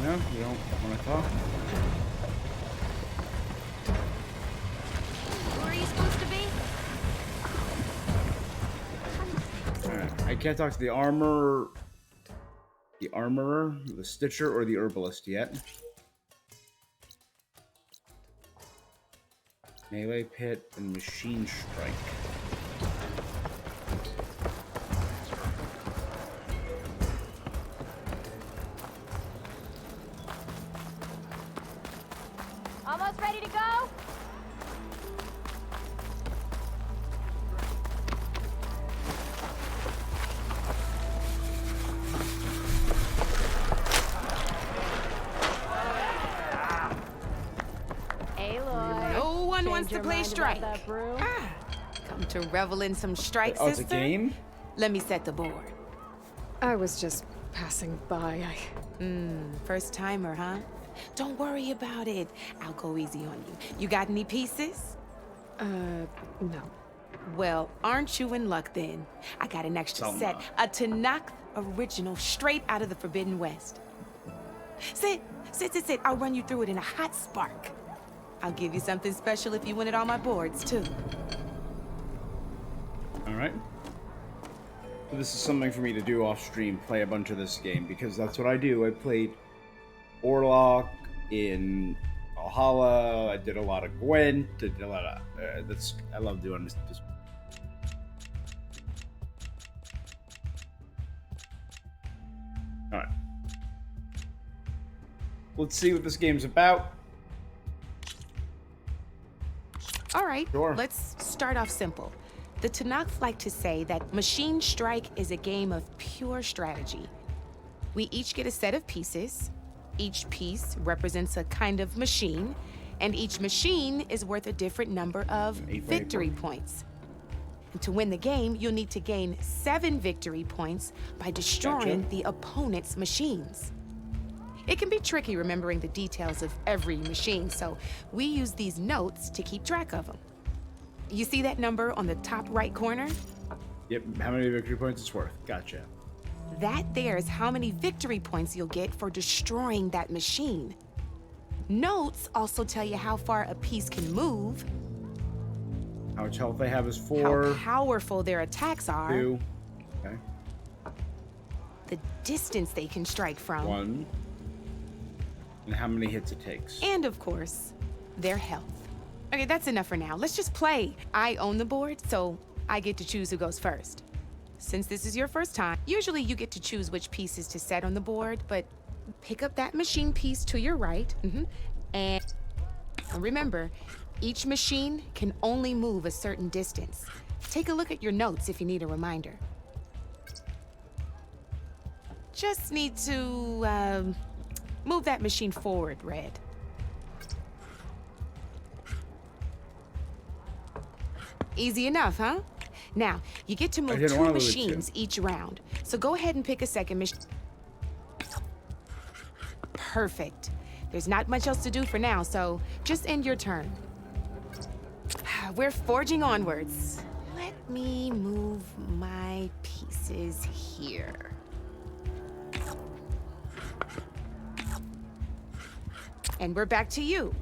No, you don't want to talk? Who are you supposed to be? Alright, I can't talk to the armorer, the stitcher, or the herbalist yet. Melee pit and machine strike. Almost ready to go? Aloy. No one wants to your play mind strike. about that brew? Come to revel in some strike, Oh, it's a sister? game? Let me set the board. I was just passing by. First timer, huh? Don't worry about it. I'll go easy on you. You got any pieces? No. Well, aren't you in luck then? I got an extra Selma. set, a Tanakh original, straight out of the Forbidden West. Sit. I'll run you through it in a hot spark. I'll give you something special if you win it on my boards, too. Alright. So this is something for me to do off stream, play a bunch of this game, because that's what I do. I played Orlok in Valhalla, I did a lot of Gwent, I did a lot of... I love doing this. Alright. Let's see what this game's about. All right, Sure. let's start off simple. The Tanakh like to say that Machine Strike is a game of pure strategy. We each get a set of pieces. Each piece represents a kind of machine, and each machine is worth a different number of victory points. And to win the game, you'll need to gain 7 victory points by destroying the opponent's machines. It can be tricky remembering the details of every machine, so we use these notes to keep track of them. You see that number on the top right corner? Yep, how many victory points it's worth. Gotcha. That there is how many victory points you'll get for destroying that machine. Notes also tell you how far a piece can move, How much health they have is 4. how powerful their attacks are, 2. Okay. the distance they can strike from, 1. And how many hits it takes. and of course, their health. Okay, that's enough for now. Let's just play. I own the board, so I get to choose who goes first. Since this is your first time, usually you get to choose which pieces to set on the board, but pick up that machine piece to your right, and remember, each machine can only move a certain distance. Take a look at your notes if you need a reminder. Just need to, move that machine forward, Red. Easy enough, huh? Now, you get to move 2 machines each round. So go ahead and pick a second machine. Perfect. There's not much else to do for now, so just end your turn. We're forging onwards. Let me move my pieces here. And we're back to you.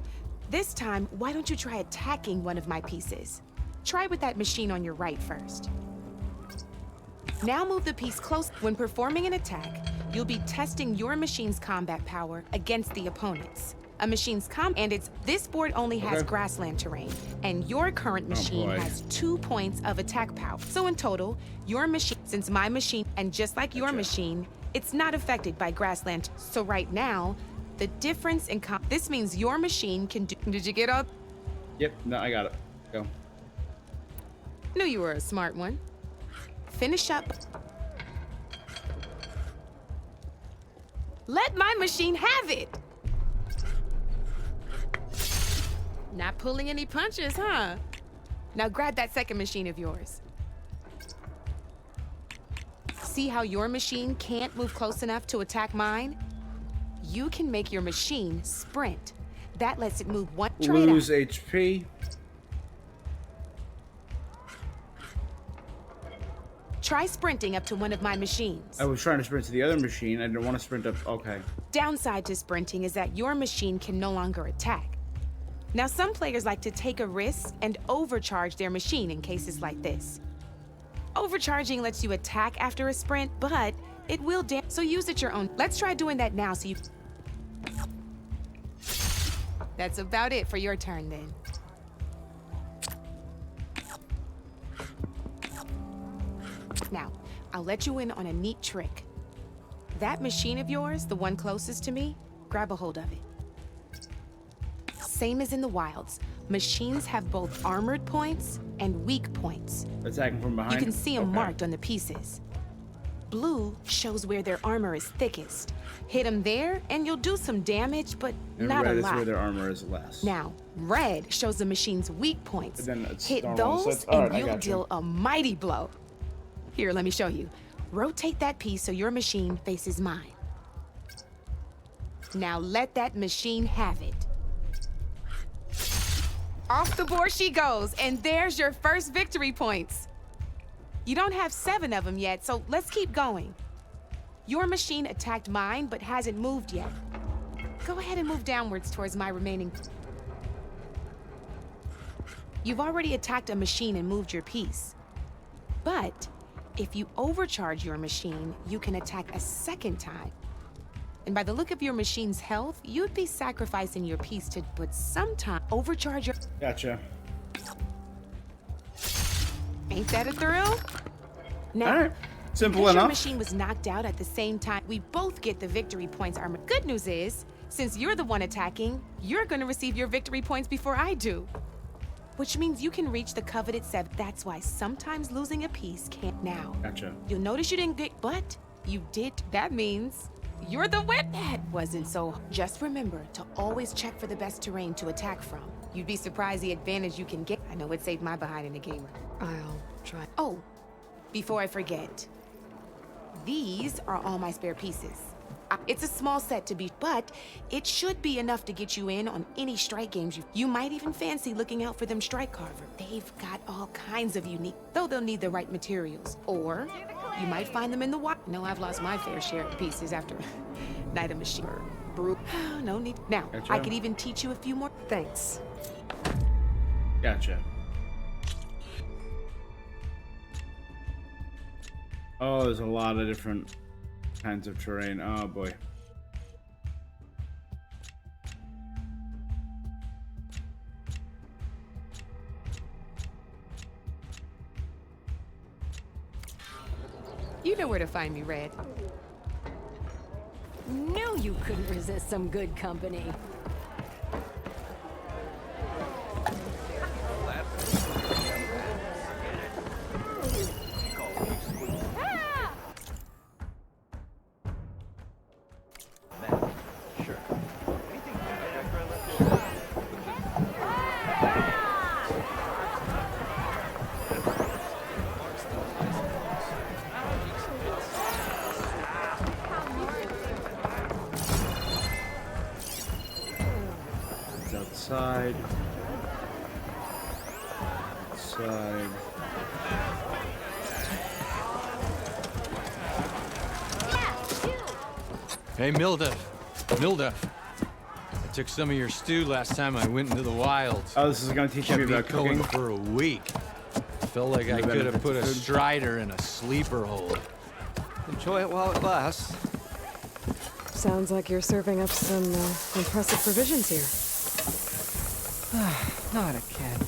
This time, why don't you try attacking one of my pieces? Try with that machine on your right first. Now move the piece close. When performing an attack, you'll be testing your machine's combat power against the opponent's. A machine's this board only has grassland terrain, and your current machine has 2 points of attack power. So in total, your machine, since my machine, and just like your machine, it's not affected by grassland. So right now, the difference in this means your machine can do. Did you get up? Yep, no, I got it. Go. Knew you were a smart one. Finish up. Let my machine have it! Not pulling any punches, huh? Now grab that second machine of yours. See how your machine can't move close enough to attack mine? You can make your machine sprint. That lets it move one. Try it out. Lose HP. Try sprinting up to one of my machines. I was trying to sprint to the other machine. I didn't want to sprint up. Okay. Downside to sprinting is that your machine can no longer attack. Now, some players like to take a risk and overcharge their machine in cases like this. Overcharging lets you attack after a sprint, but it will so use it your own. Let's try doing that now so you... That's about it for your turn then. Now, I'll let you in on a neat trick. That machine of yours, the one closest to me, grab a hold of it. Same as in the wilds, machines have both armored points and weak points. Attacking from behind? You can see them marked on the pieces. Blue shows where their armor is thickest. Hit them there, and you'll do some damage, but not a lot. Red is where their armor is less. Now, red shows the machine's weak points. Hit normal, those, and you'll deal a mighty blow. Here, let me show you. Rotate that piece so your machine faces mine. Now let that machine have it. Off the board she goes, and there's your first victory points. You don't have 7 of them yet, so let's keep going. Your machine attacked mine, but hasn't moved yet. Go ahead and move downwards towards my remaining... You've already attacked a machine and moved your piece. But if you overcharge your machine, you can attack a second time. And by the look of your machine's health, you'd be sacrificing your piece to, but sometime overcharge your... Gotcha. Ain't that a thrill? Now, all right. Simple because enough. Your machine was knocked out at the same time, we both get the victory points. Our good news is, since you're the one attacking, you're gonna receive your victory points before I do. which means you can reach the coveted 7. That's why sometimes losing a piece can't now. Gotcha. You'll notice you didn't get, but you did. That means you're the whip. That wasn't so. Just remember to always check for the best terrain to attack from. You'd be surprised the advantage you can get. I know it saved my behind in the gamer. I'll try. Oh, before I forget, these are all my spare pieces. It's a small set to be, but it should be enough to get you in on any strike games. You might even fancy looking out for them strike carver. They've got all kinds of unique, though they'll need the right materials. Or you might find them in the wild. No, I've lost my fair share of pieces after Night of Machine or Brute. No need. Now, Gotcha. I could even teach you a few more. Thanks. Gotcha. Oh, there's a lot of different kinds of terrain. Oh boy. You know where to find me, Red. Knew you couldn't resist some good company. Outside. Outside. Hey, Mildev. Mildev. I took some of your stew last time I went into the wilds. Oh, this is gonna teach me about going cooking for a week. Felt like I could have put a strider in a sleeper hold. Enjoy it while it lasts. Sounds like you're serving up some impressive provisions here. Not again.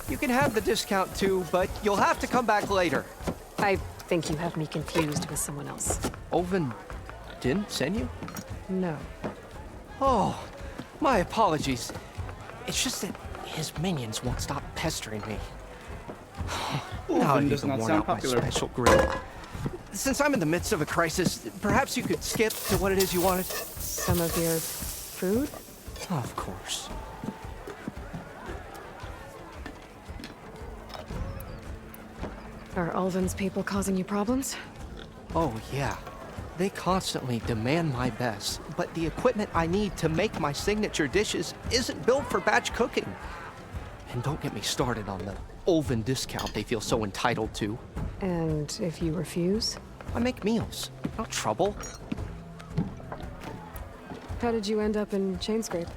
You can have the discount too, but you'll have to come back later. I think you have me confused with someone else. Oven didn't send you? No. Oh, my apologies. It's just that his minions won't stop pestering me. Now I've does even not worn sound out popular. my special grill. Since I'm in the midst of a crisis, perhaps you could skip to what it is you wanted? Some of your food? Of course. Are Ulvin's people causing you problems? Oh, yeah. They constantly demand my best, but the equipment I need to make my signature dishes isn't built for batch cooking. And don't get me started on the Ulvin discount they feel so entitled to. And if you refuse? I make meals, not trouble. How did you end up in Chainscrape?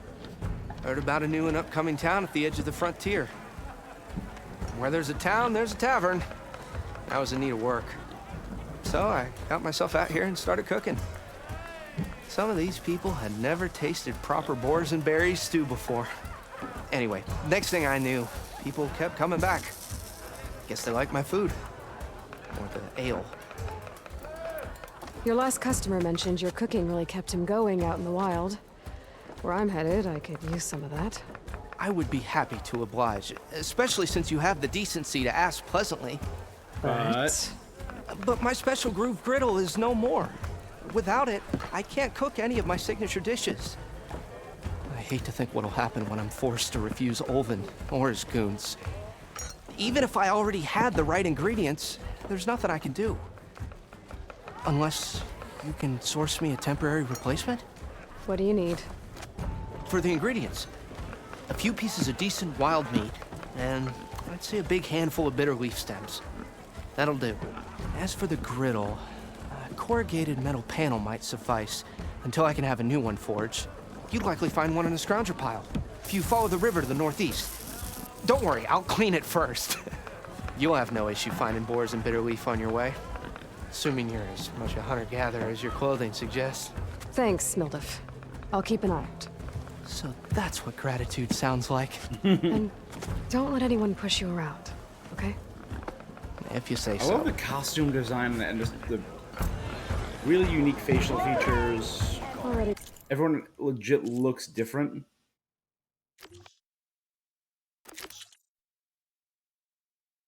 Heard about a new and upcoming town at the edge of the frontier. Where there's a town, there's a tavern. I was in need of work. So I got myself out here and started cooking. Some of these people had never tasted proper boars and berries stew before. Anyway, next thing I knew, people kept coming back. Guess they like my food. Or the ale. Your last customer mentioned your cooking really kept him going out in the wild. Where I'm headed, I could use some of that. I would be happy to oblige, especially since you have the decency to ask pleasantly. But my special groove griddle is no more. Without it, I can't cook any of my signature dishes. I hate to think what'll happen when I'm forced to refuse Ulvin or his goons. Even if I already had the right ingredients, there's nothing I can do. Unless you can source me a temporary replacement? What do you need? For the ingredients, a few pieces of decent wild meat, and I'd say a big handful of bitter leaf stems. That'll do. As for the griddle, a corrugated metal panel might suffice until I can have a new one forged. You'd likely find one in a scrounger pile if you follow the river to the northeast. Don't worry, I'll clean it first. You'll have no issue finding boars and bitter leaf on your way. Assuming you're as much a hunter-gatherer as your clothing suggests. Thanks, Mildev. I'll keep an eye out. So that's what gratitude sounds like. And don't let anyone push you around, okay? If you say I so. love the costume design and just the really unique facial features. Already. Everyone legit looks different.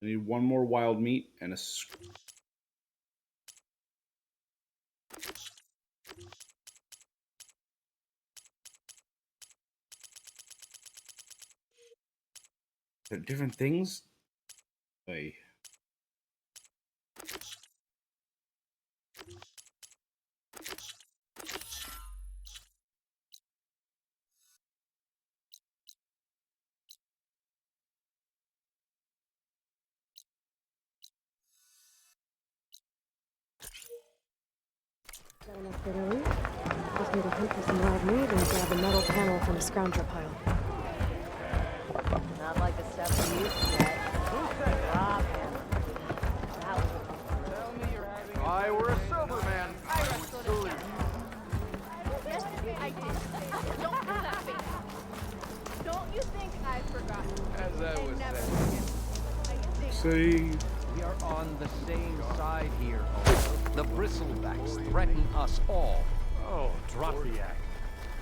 I need one more wild meat and a... They're different things? Wait. Just need to hunt for some wild meat and grab a metal panel from a scrounger pile. Not like the stuff we used to get. Rob him. If I were a sober man, I would salute. Yesterday I did. Don't do that face. Don't you think I've forgotten? As I was saying. See? We are on the same side here. The bristlebacks threaten us all. Oh, drop the act.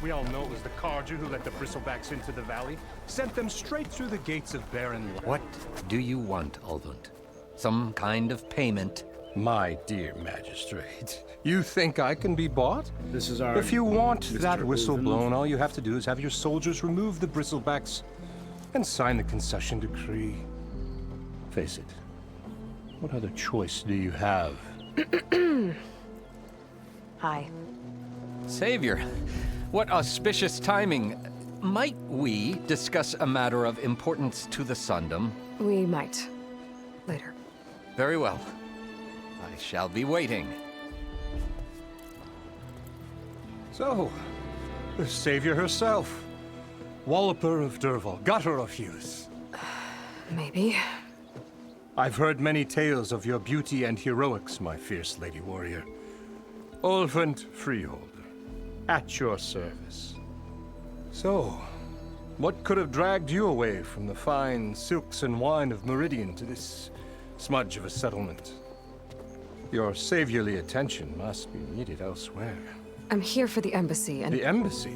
We all know it was the Carja who let the bristlebacks into the valley, sent them straight through the gates of Barren. What do you want, Ulvund? Some kind of payment? My dear magistrate, you think I can be bought? This is our... If you want Mr. that whistle Ulvund. blown, all you have to do is have your soldiers remove the bristlebacks and sign the concession decree. Face it, what other choice do you have? Hi. Savior, what auspicious timing. Might we discuss a matter of importance to the Sundom? We might. Later. Very well. I shall be waiting. So, the savior herself. Walloper of Derval, gutter of Hughes. Maybe. I've heard many tales of your beauty and heroics, my fierce lady warrior. Ulvund Freeholder, at your service. So, what could have dragged you away from the fine silks and wine of Meridian to this smudge of a settlement? Your saviorly attention must be needed elsewhere. I'm here for the embassy and... The embassy?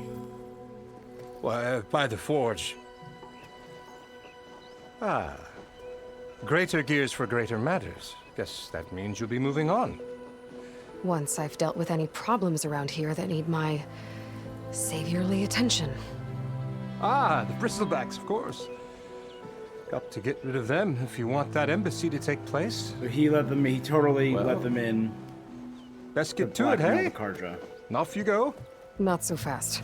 Why, by the forge. Ah. Greater gears for greater matters. Guess that means you'll be moving on. Once I've dealt with any problems around here that need my saviorly attention. Ah, the bristlebacks, of course. Got to get rid of them if you want that embassy to take place. So he totally let them in. Let's get to it, hey? Karja. And off you go. Not so fast.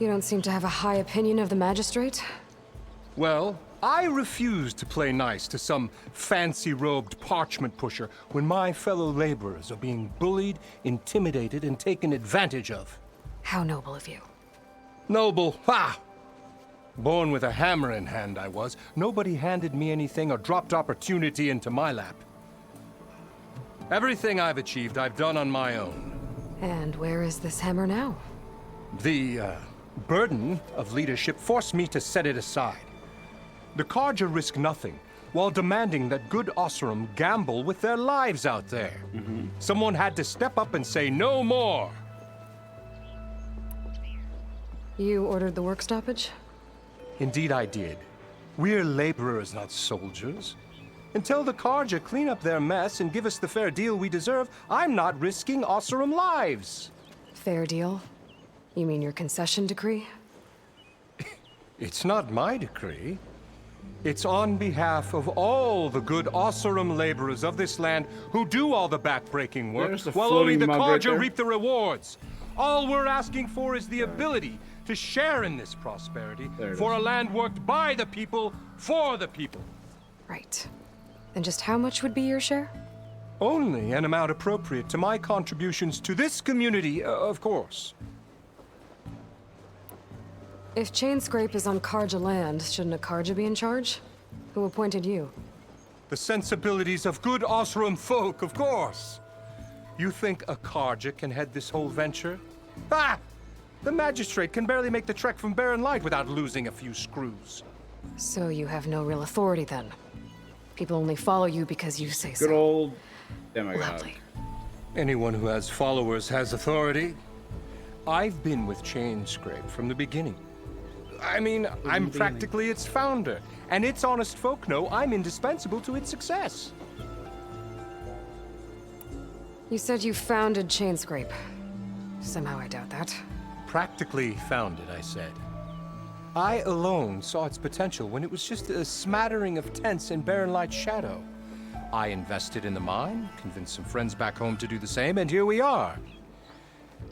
You don't seem to have a high opinion of the magistrate? Well, I refuse to play nice to some fancy-robed parchment pusher when my fellow laborers are being bullied, intimidated, and taken advantage of. How noble of you. Noble, ha! Born with a hammer in hand, I was. Nobody handed me anything or dropped opportunity into my lap. Everything I've achieved, I've done on my own. And where is this hammer now? The, burden of leadership forced me to set it aside. The Carja risk nothing, while demanding that good Osseram gamble with their lives out there. Someone had to step up and say no more. You ordered the work stoppage? Indeed I did. We're laborers, not soldiers. Until the Carja clean up their mess and give us the fair deal we deserve, I'm not risking Osseram lives. Fair deal? You mean your concession decree? It's not my decree. It's on behalf of all the good Osseram laborers of this land who do all the backbreaking work, while only the Carja reap the rewards. All we're asking for is the ability to share in this prosperity for a land worked by the people, for the people. Right. And just how much would be your share? Only an amount appropriate to my contributions to this community, of course. If Chainscrape is on Carja land, shouldn't a Carja be in charge? Who appointed you? The sensibilities of good Osseram folk, of course. You think a Carja can head this whole venture? Ah! The magistrate can barely make the trek from Barren Light without losing a few screws. So you have no real authority then? People only follow you because you say so. Good old demigod. Lovely. Anyone who has followers has authority. I've been with Chainscrape from the beginning. I mean, I'm practically its founder, and its honest folk know I'm indispensable to its success. You said you founded Chainscrape. Somehow I doubt that. Practically founded, I said. I alone saw its potential when it was just a smattering of tents in Barren Light's shadow. I invested in the mine, convinced some friends back home to do the same, and here we are.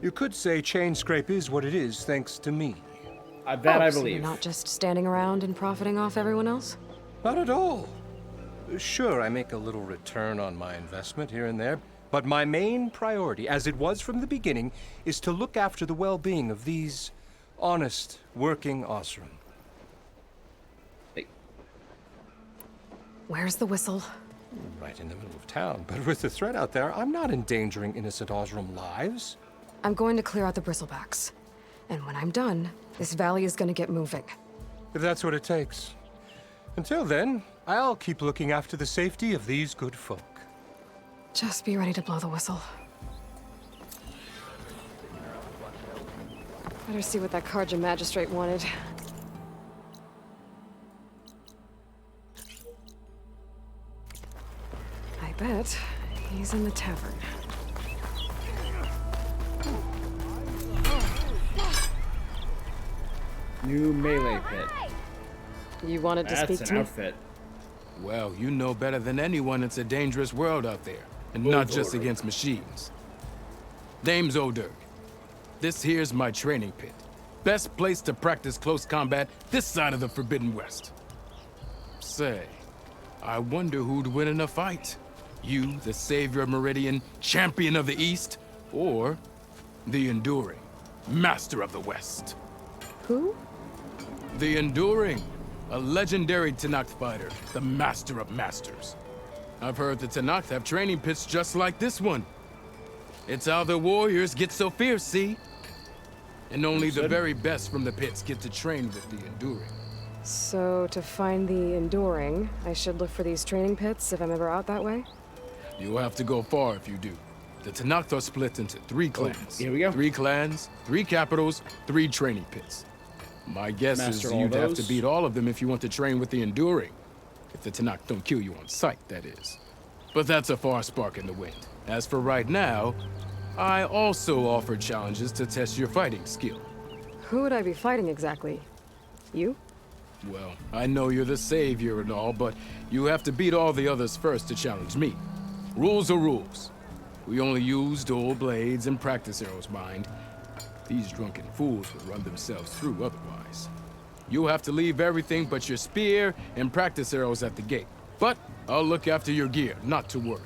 You could say Chainscrape is what it is thanks to me. I So believe. you're not just standing around and profiting off everyone else? Not at all. Sure, I make a little return on my investment here and there, but my main priority, as it was from the beginning, is to look after the well-being of these honest, working Osram. Hey. Where's the whistle? Right in the middle of town, but with the threat out there, I'm not endangering innocent Osram lives. I'm going to clear out the bristlebacks. And when I'm done, this valley is going to get moving. If that's what it takes. Until then, I'll keep looking after the safety of these good folk. Just be ready to blow the whistle. Better see what that Karja magistrate wanted. I bet he's in the tavern. New melee pit. You wanted to speak That's to an me? outfit. Well, you know better than anyone it's a dangerous world out there. And not just against machines. Name's O'Dirk. This here's my training pit. Best place to practice close combat this side of the Forbidden West. Say, I wonder who'd win in a fight. You, the savior of Meridian, champion of the East, or the Enduring, master of the West. Who? The Enduring, a legendary Tenakth fighter, the master of masters. I've heard the Tenakth have training pits just like this one. It's how the warriors get so fierce, see? And only the very best from the pits get to train with the Enduring. So, to find the Enduring, I should look for these training pits if I'm ever out that way? You'll have to go far if you do. The Tenakth are split into 3 clans. Here we go. 3 clans, 3 capitals, 3 training pits. My guess Master is all you'd have to those. beat all of them if you want to train with the Enduring. If the Tenakth don't kill you on sight, that is. But that's a far spark in the wind. As for right now, I also offer challenges to test your fighting skill. Who would I be fighting exactly? You? Well, I know you're the savior and all, but you have to beat all the others first to challenge me. Rules are rules. We only use dual blades and practice arrows, mind. These drunken fools would run themselves through otherwise. You'll have to leave everything but your spear and practice arrows at the gate. But I'll look after your gear, not to worry.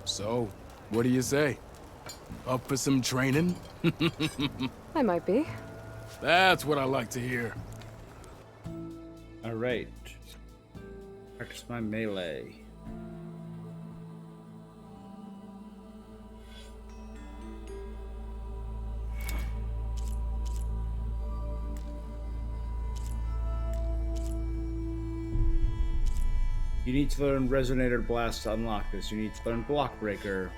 So, what do you say? Up for some training? I might be. That's what I like to hear. All right. Practice my melee. You need to learn Resonator Blast to unlock this. You need to learn Block Breaker.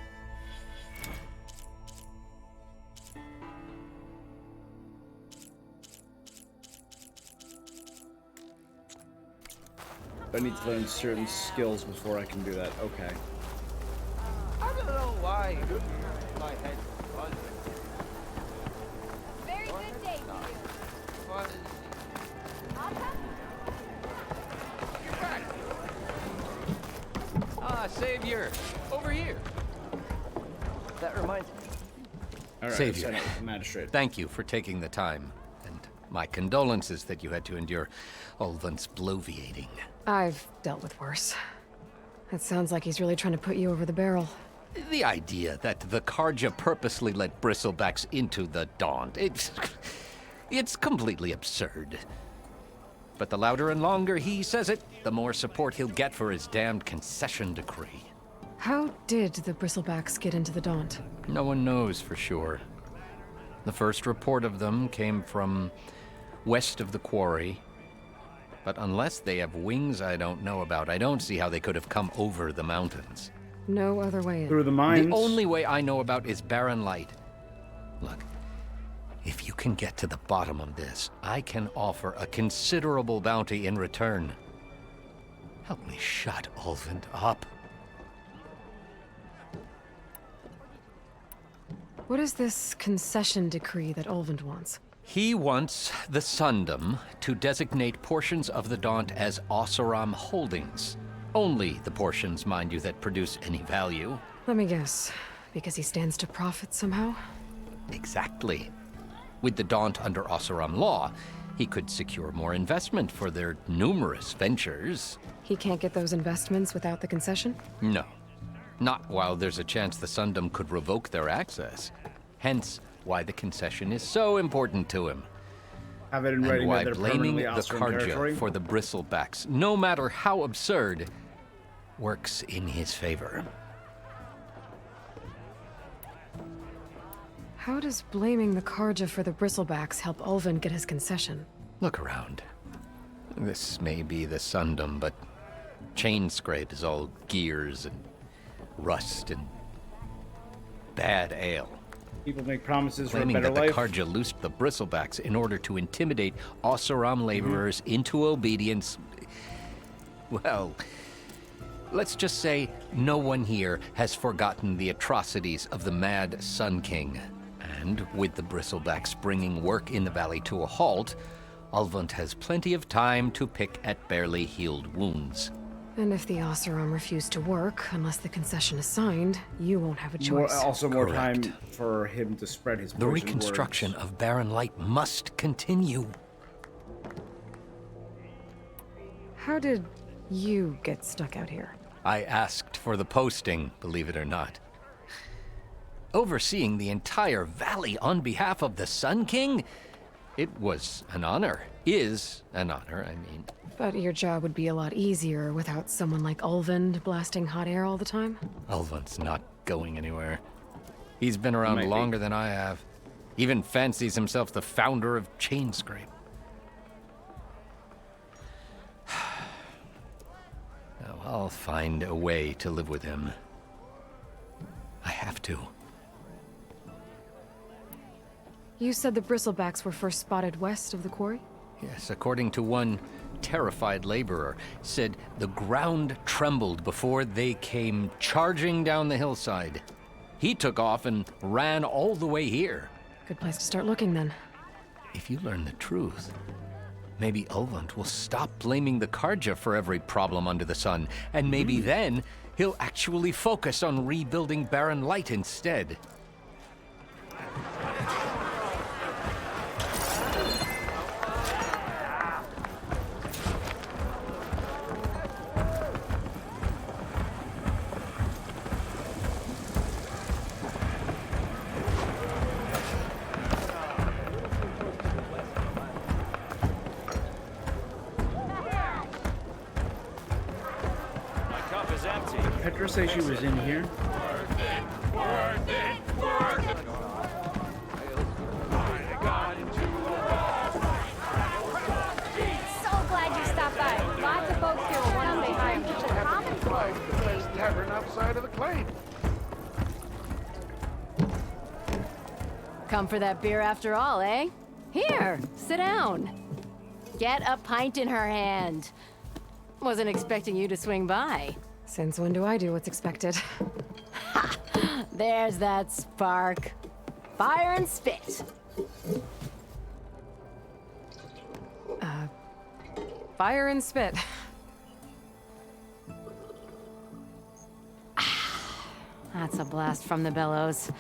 I need to learn certain skills before I can do that. Okay. I don't know why my head buzzing. Very good day to you. What is Ah, Savior! Over here! that reminds me. All right, Savior, send it with the magistrate. thank you for taking the time. And my condolences that you had to endure Ulvund's bloviating. I've dealt with worse. It sounds like he's really trying to put you over the barrel. The idea that the Karja purposely let bristlebacks into the Daunt, it's completely absurd. But the louder and longer he says it, the more support he'll get for his damned concession decree. How did the bristlebacks get into the Daunt? No one knows for sure. The first report of them came from west of the quarry. But unless they have wings I don't know about, I don't see how they could have come over the mountains. No other way in. Through the mines. The only way I know about is barren light. Look, if you can get to the bottom of this, I can offer a considerable bounty in return. Help me shut Ulvund up. What is this concession decree that Ulvund wants? He wants the Sundom to designate portions of the Daunt as Oseram holdings. Only the portions, mind you, that produce any value. Let me guess. Because he stands to profit somehow? Exactly. With the Daunt under Oseram law, he could secure more investment for their numerous ventures. He can't get those investments without the concession? No. Not while there's a chance the Sundom could revoke their access. Hence, why the concession is so important to him. Have it in and writing why that they're blaming the permanently Oseram Karja territory? for the bristlebacks, no matter how absurd, works in his favor. How does blaming the Karja for the bristlebacks help Ulvund get his concession? Look around. This may be the Sundom, but Chainscrape is all gears and rust and bad ale. People make promises for a Claiming better that the life. Karja loosed the bristlebacks in order to intimidate Oseram laborers into obedience. Well, let's just say no one here has forgotten the atrocities of the Mad Sun King. And with the bristlebacks bringing work in the valley to a halt, Ulvund has plenty of time to pick at barely healed wounds. And if the Oseram refuse to work, unless the concession is signed, you won't have a choice. More Correct. time for him to spread his The poisoned reconstruction words. of Barren Light must continue. How did you get stuck out here? I asked for the posting, believe it or not. Overseeing the entire valley on behalf of the Sun King? It was an honor. Is an honor, I mean. But your job would be a lot easier without someone like Ulvund blasting hot air all the time? Ulvund's not going anywhere. He's been around Might be. longer than I have. Even fancies himself the founder of Chainscrape. Now, I'll find a way to live with him. I have to. You said the bristlebacks were first spotted west of the quarry? Yes, according to one terrified laborer, said the ground trembled before they came charging down the hillside. He took off and ran all the way here. Good place to start looking, then. If you learn the truth, maybe Ulvund will stop blaming the Karja for every problem under the sun, and maybe then he'll actually focus on rebuilding Barren Light instead. Petra say she was in here? So glad you stopped by. Lots of folks here will want to say hi. I'm just a common cold. The best tavern outside of the claim. Come for that beer after all, eh? Here, sit down. Get a pint in her hand. Wasn't expecting you to swing by. Since when do I do what's expected? Ha! There's that spark. Fire and spit. Fire and spit. That's a blast from the bellows.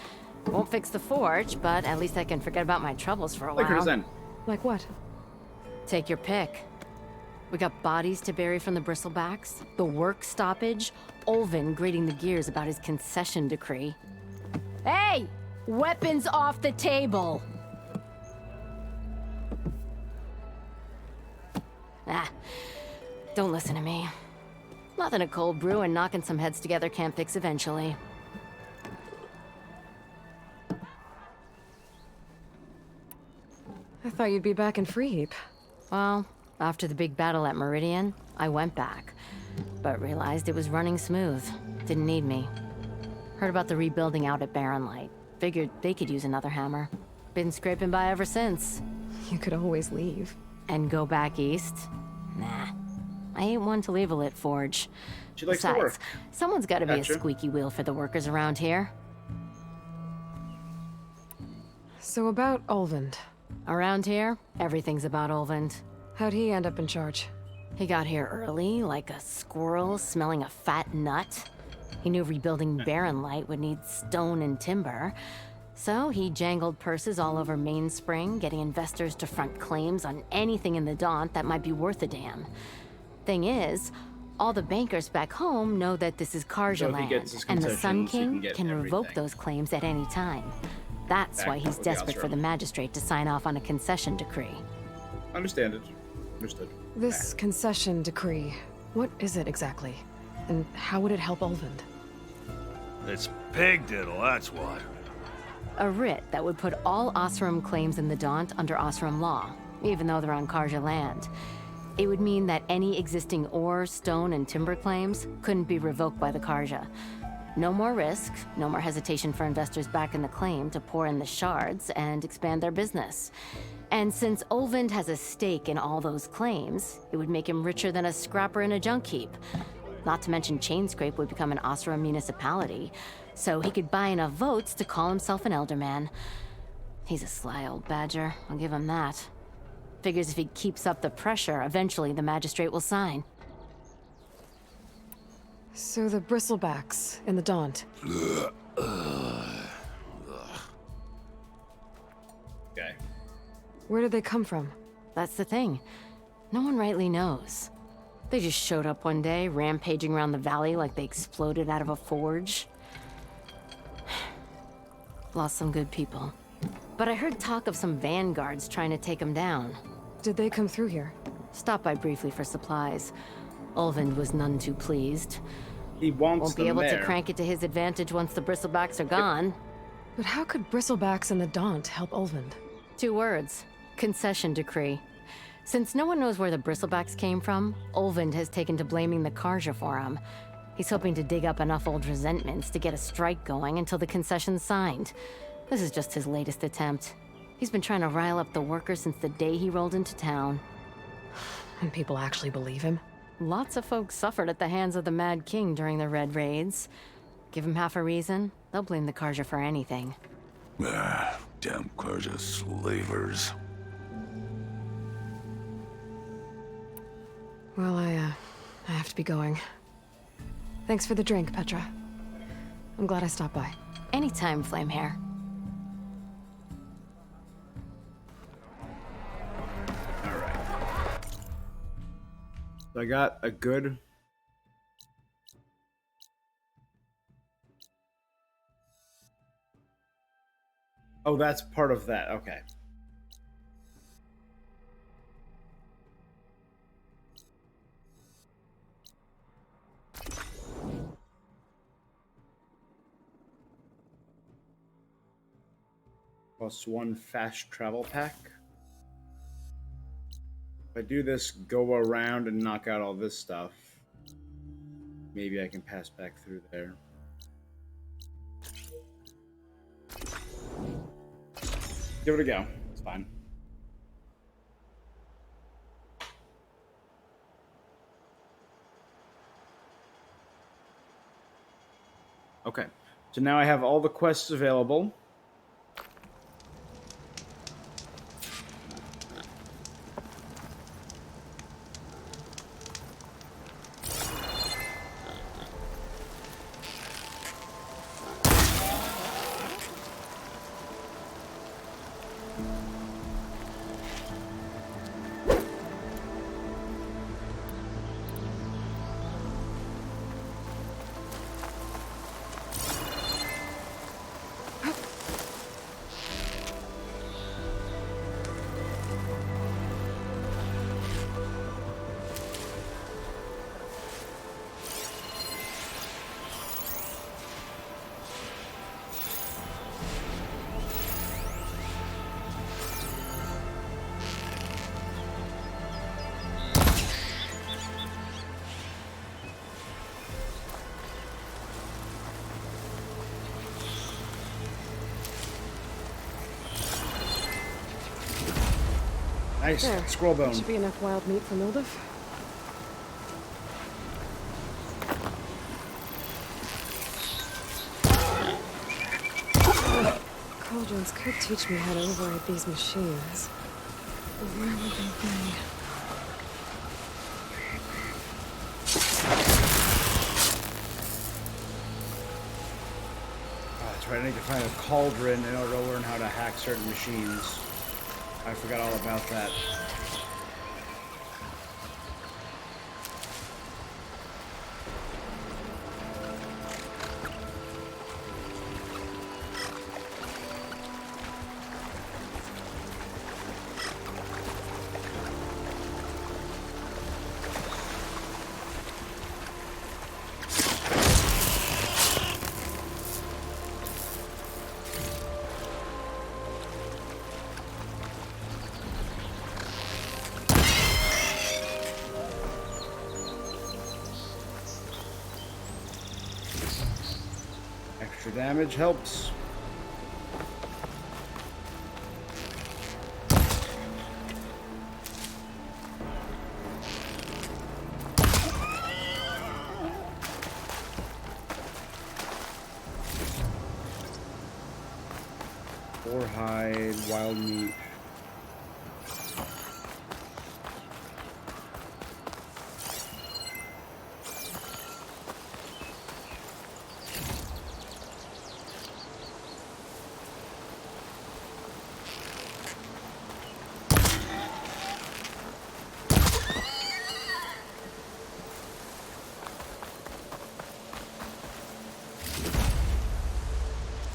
Won't fix the forge, but at least I can forget about my troubles for a while. Like her then. Like what? Take your pick. We got bodies to bury from the bristlebacks, the work stoppage, Ulvund grating the gears about his concession decree. Hey! Weapons off the table! Ah, don't listen to me. Nothing a cold brew and knocking some heads together can't fix eventually. I thought you'd be back in Freeheap. Well, after the big battle at Meridian, I went back, but realized it was running smooth. Didn't need me. Heard about the rebuilding out at Barren Light. Figured they could use another hammer. Been scraping by ever since. You could always leave. And go back east? Nah. I ain't one to leave a lit forge. She likes to Besides, work. someone's gotta be a Gotcha. squeaky wheel for the workers around here. So about Olvend. Around here, everything's about Olvend. How'd he end up in charge? He got here early, like a squirrel smelling a fat nut. He knew rebuilding Barren Light would need stone and timber. So he jangled purses all over Mainspring, getting investors to front claims on anything in the Daunt that might be worth a damn. Thing is, all the bankers back home know that this is Karja So if he land, gets his and the Sun concessions, he can King get can revoke everything. those claims at any time. That's Back why he's with the desperate for Osram. the magistrate to sign off on a concession decree. Understand it. Understood. This concession decree, what is it exactly? And how would it help Olvend? It's pig diddle, that's what. A writ that would put all Osram claims in the Daunt under Osram law, even though they're on Karja land. It would mean that any existing ore, stone, and timber claims couldn't be revoked by the Karja. No more risk, no more hesitation for investors back in the claim to pour in the shards and expand their business. And since Olvend has a stake in all those claims, it would make him richer than a scrapper in a junk heap. Not to mention Chainscrape would become an Osram municipality, so he could buy enough votes to call himself an elderman. He's a sly old badger, I'll give him that. Figures if he keeps up the pressure, eventually the magistrate will sign. So the bristlebacks in the Daunt. Okay. Where did they come from? That's the thing. No one rightly knows. They just showed up one day, rampaging around the valley like they exploded out of a forge. Lost some good people. But I heard talk of some vanguards trying to take them down. Did they come through here? Stopped by briefly for supplies. Olvend was none too pleased. He won't be able to crank it to his advantage once the bristlebacks are gone. But how could bristlebacks in the Daunt help Olvend? 2 words. Concession decree. Since no one knows where the bristlebacks came from, Olvend has taken to blaming the Karja for them. He's hoping to dig up enough old resentments to get a strike going until the concession's signed. This is just his latest attempt. He's been trying to rile up the workers since the day he rolled into town. And people actually believe him? Lots of folks suffered at the hands of the Mad King during the Red Raids. Give him half a reason, they'll blame the Karja for anything. Ah, damn Karja slavers. Well, I have to be going. Thanks for the drink, Petra. I'm glad I stopped by. Anytime, Flamehair. So I got a good... Oh, that's part of that. Okay. +1 fast travel pack. If I do this, go around and knock out all this stuff, maybe I can pass back through there. Give it a go. It's fine. Okay, so now I have all the quests available. Nice. There. Scroll bone. Should be enough wild meat for Mildef. Cauldrons could teach me how to override these machines. But where would they be? That's right, I need to find a cauldron in order to learn how to hack certain machines. I forgot all about that. Extra damage helps. Boar hide, wild meat.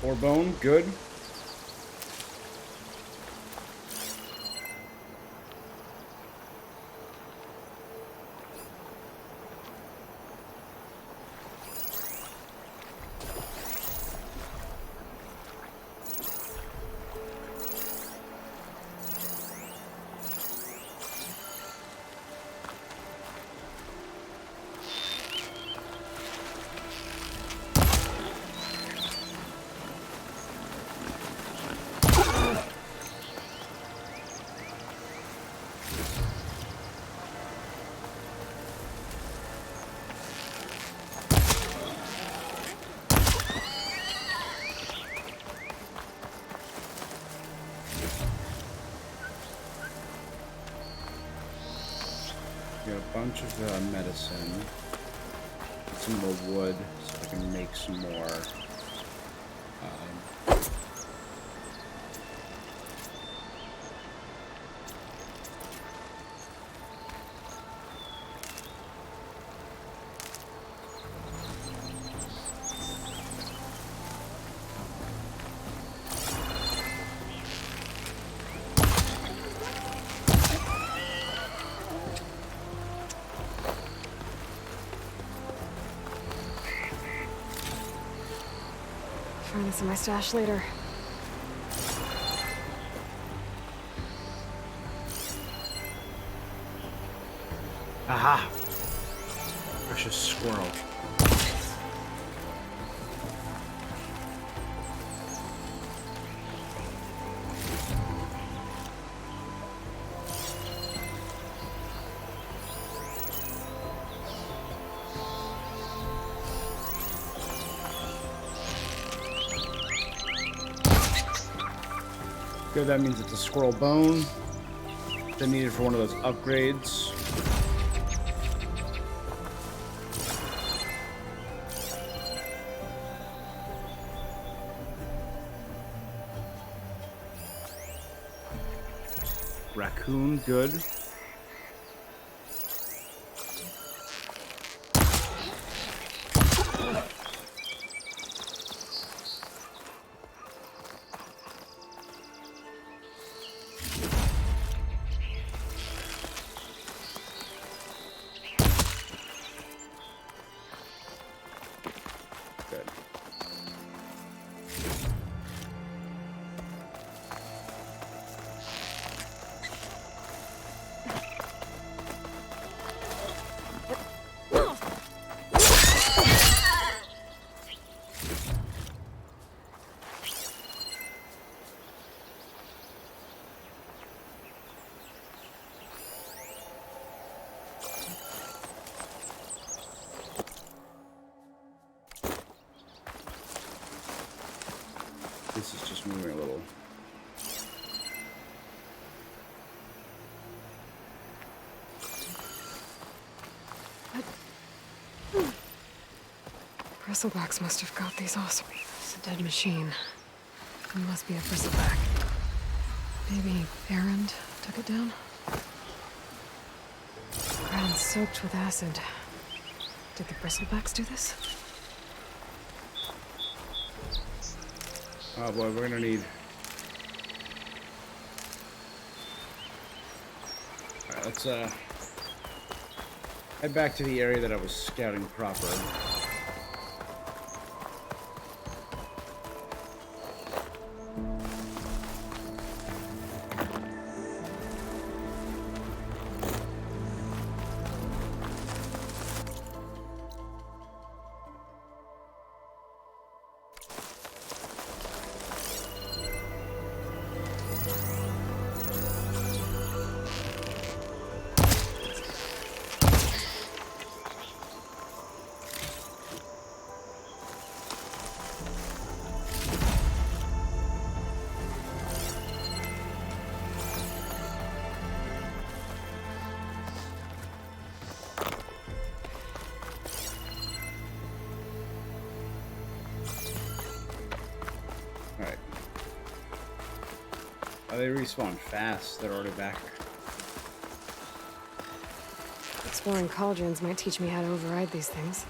Or bone, good. Got a bunch of medicine, some more wood, so I can make some more. Find this in my stash later. Aha! Precious squirrel. Good, that means it's a squirrel bone. They needed for one of those upgrades. Raccoon, good. Bristlebacks must have got these also. It's a dead machine. It must be a bristleback. Maybe Errand took it down? Ground soaked with acid. Did the bristlebacks do this? Oh boy, we're gonna need... Alright, let's head back to the area that I was scouting proper. Alright. Oh, they respawn fast. They're already back. Exploring cauldrons might teach me how to override these things.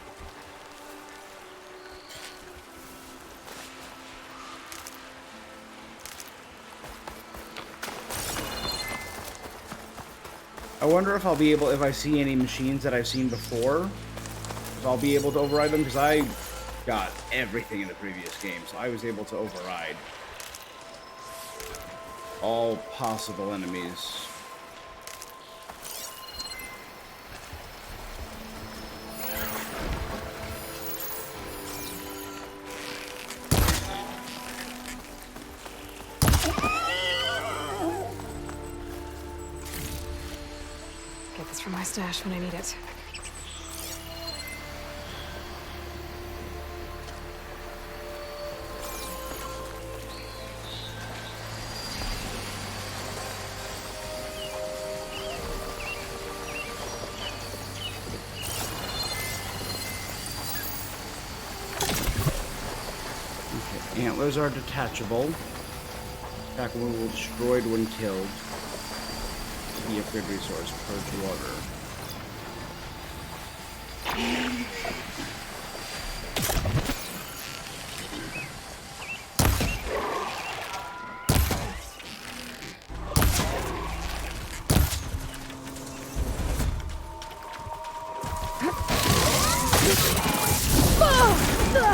I wonder if I'll be able, if I see any machines that I've seen before, if I'll be able to override them, because I got everything in the previous game, so I was able to override all possible enemies. Get this from my stash when I need it. Antlers are detachable. Attack wound will destroyed when killed. Be a good resource. Purge water.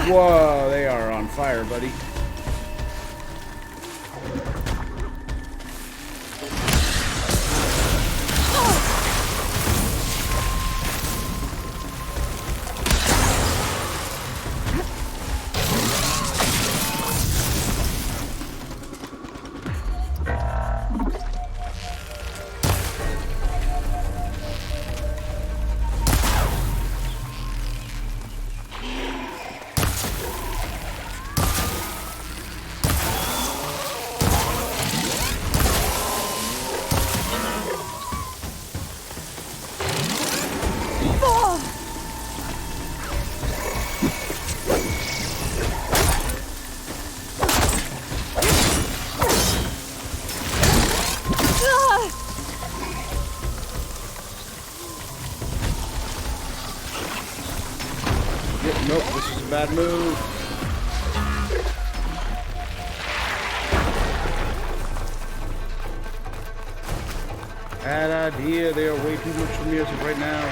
Whoa, they are on fire, buddy. Nope, this is a bad move. Bad idea. They are way too much for me as of right now.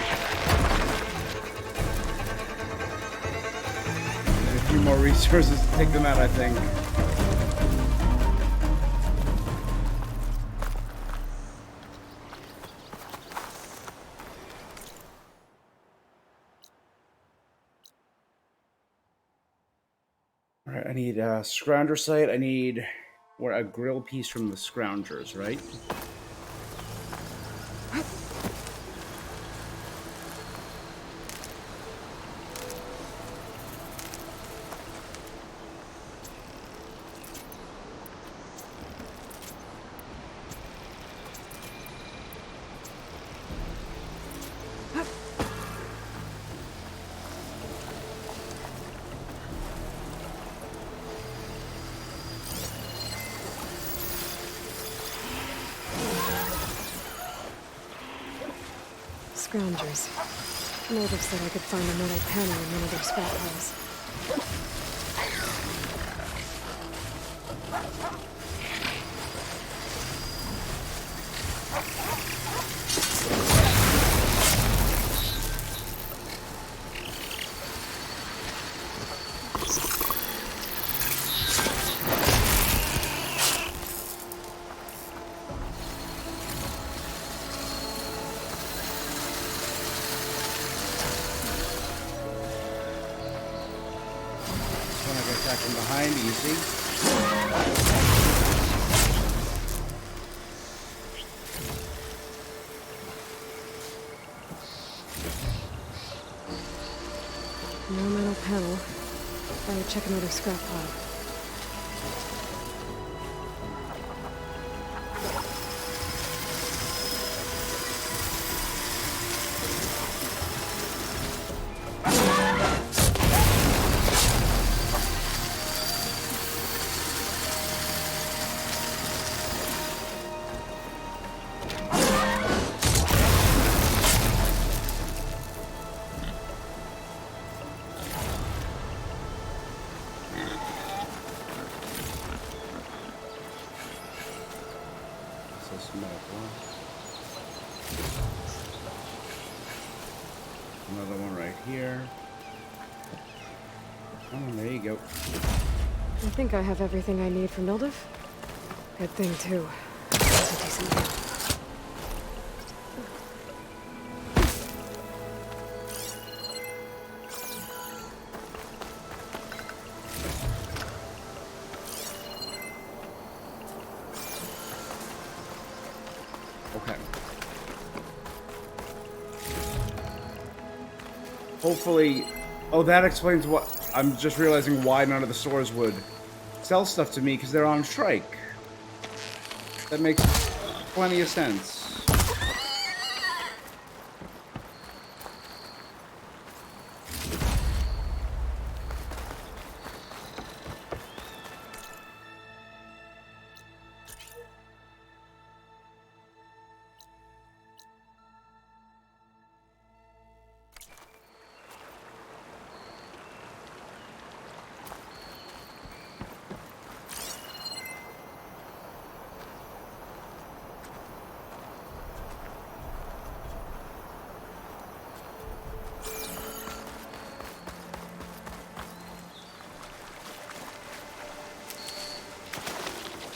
And a few more resources to take them out, I think. Alright, I need a scrounger site. I need a grill piece from the scroungers, right? scroungers. Natives said I could find a metal panel in one of their scrap piles. From behind, easy. No metal panel. I would check another scrap pile. Another one right here. Oh, there you go. I think I have everything I need for Mildev. Good thing, too. That's a decent deal. Okay. Hopefully... Oh, that explains what... I'm just realizing why none of the stores would sell stuff to me, because they're on strike. That makes plenty of sense.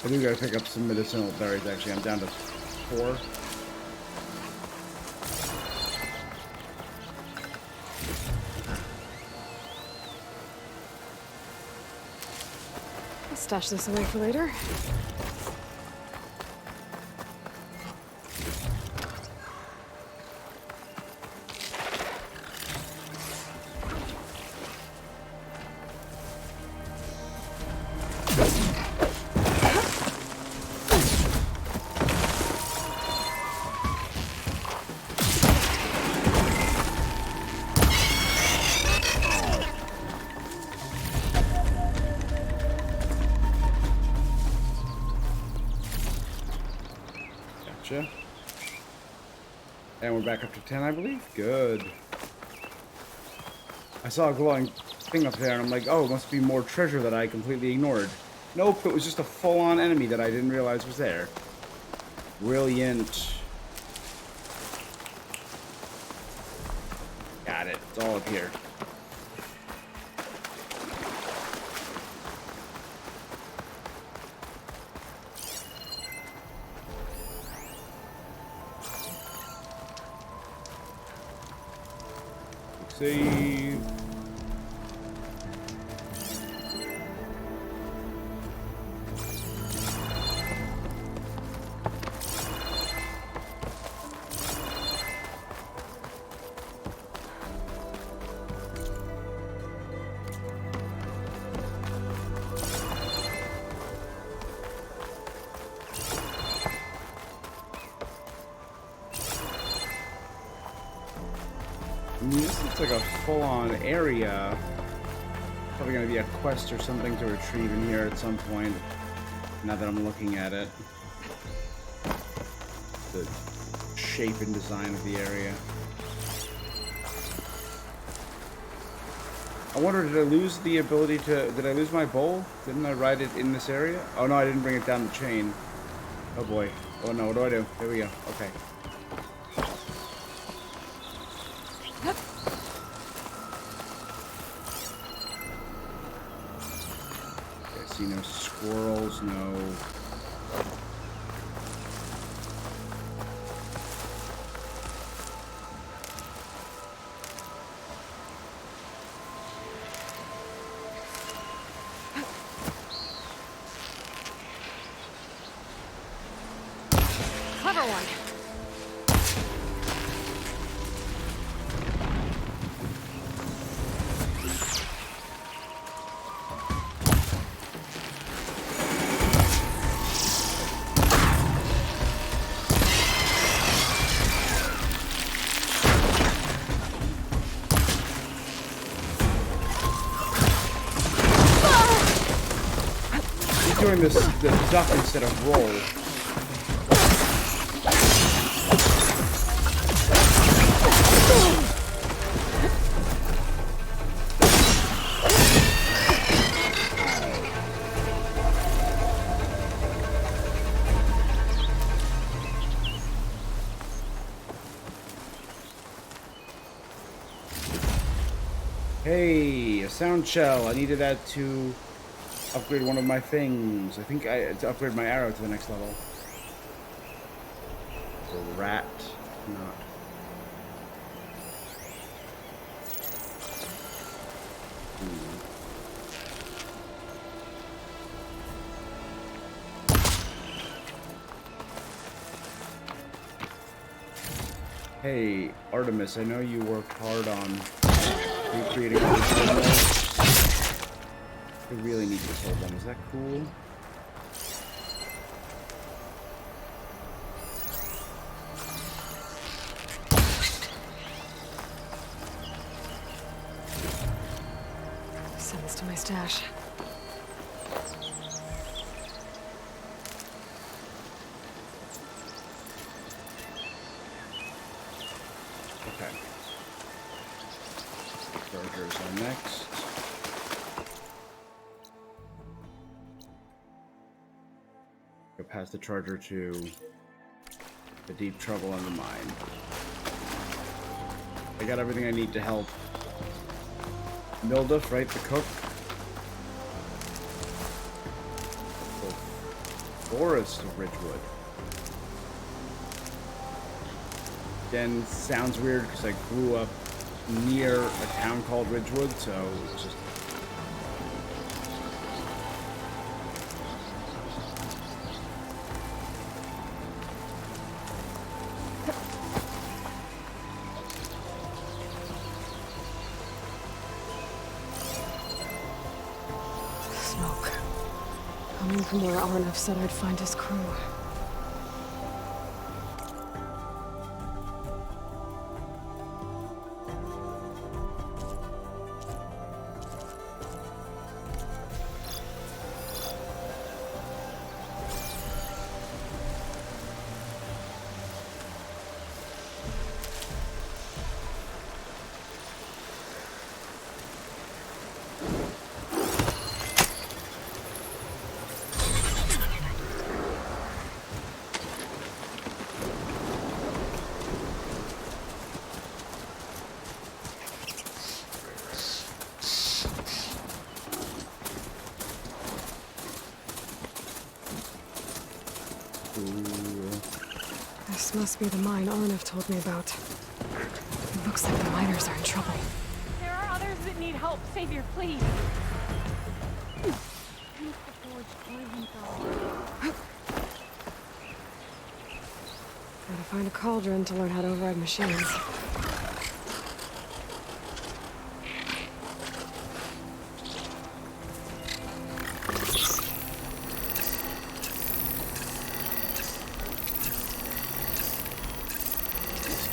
I do gotta pick up some medicinal berries, actually. I'm down to 4. I'll stash this away for later. And we're back up to 10, I believe. Good. I saw a glowing thing up there, and I'm like, oh, it must be more treasure that I completely ignored. Nope, it was just a full-on enemy that I didn't realize was there. Brilliant. Got it. It's all up here. Save. This looks like a full-on area. Probably gonna be a quest or something to retrieve in here at some point. Now that I'm looking at it. The shape and design of the area. I wonder, did I lose the ability to... Did I lose my bowl? Didn't I ride it in this area? Oh, no, I didn't bring it down the chain. Oh, boy. Oh, no, what do I do? There we go. Okay. Okay, I see no squirrels, no... Clever one. He's doing this the duck instead of roll. Hey, a sound shell. I needed that to upgrade one of my things. I think to upgrade my arrow to the next level. The rat, not. Hey, Artemis, I know you worked hard on recreating all these animals. I really need to hold them. Is that cool? Send this to my stash. Okay. Chargers are next. Go past the charger to the deep trouble in the mine. I got everything I need to help Milduff, right? The cook. The forest of Ridgewood. Again, sounds weird because I grew up near a town called Ridgewood, so it's just... Smoke. Coming from where Arnav said I'd find his crew. This must be the mine Arnav told me about. It looks like the miners are in trouble. There are others that need help. Savior, please. Gotta find a cauldron to learn how to override machines.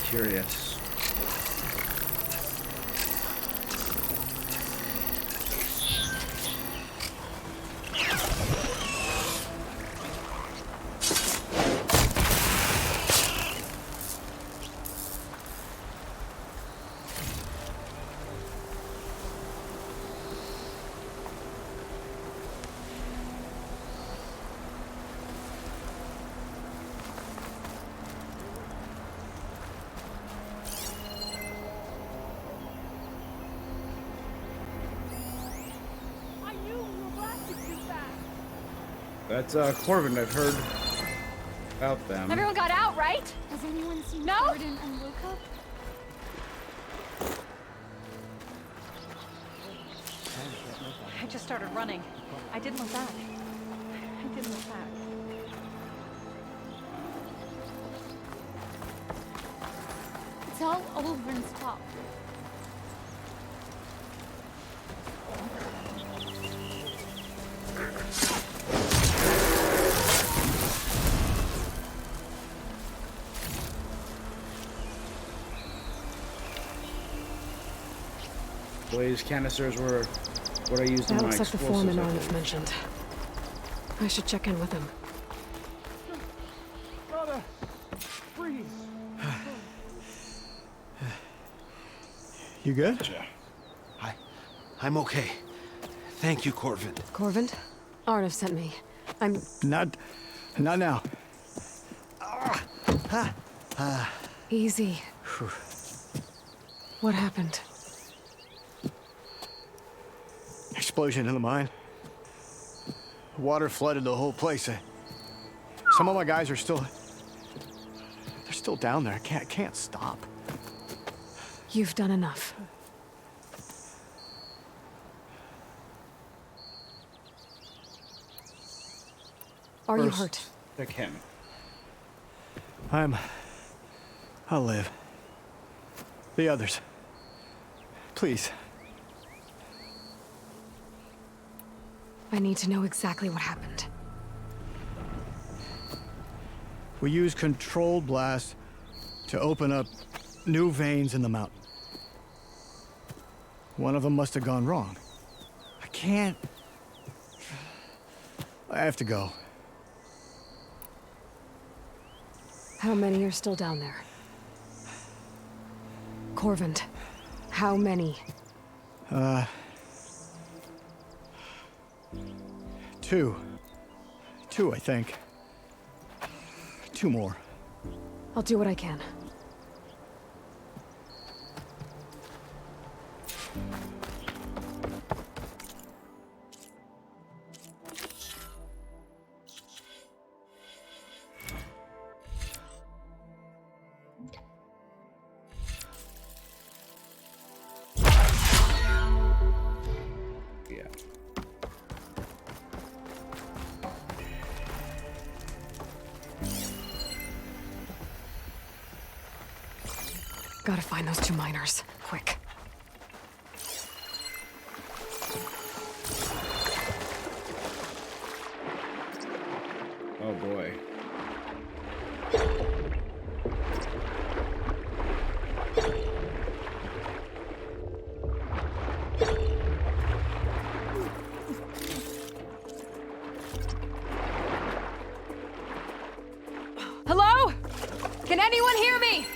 Curious. That's Corbin. I've heard about them. Everyone got out, right? Has anyone seen No? Gordon and Luca? I just started running. I didn't look back. It's all Olven's fault. Blaze canisters were what I used in That my looks like the explosives, foreman I Arnold think. mentioned. I should check in with him. Brother, freeze. You good? I'm okay. Thank you, Corvin. Corvin? Arnav sent me. I'm... Not now. Easy. What happened? Explosion in the mine. Water flooded the whole place. Some of my guys are still... They're still down there. I can't stop. You've done enough. Are you hurt? Pick him. I'll live. The others. Please. I need to know exactly what happened. We used controlled blast to open up new veins in the mountain. One of them must have gone wrong. I have to go. How many are still down there? Corvin, how many? Two. Two, I think. Two more. I'll do what I can. Yeah. Gotta find those two miners. Quick. Oh boy. Hello? Can anyone hear me?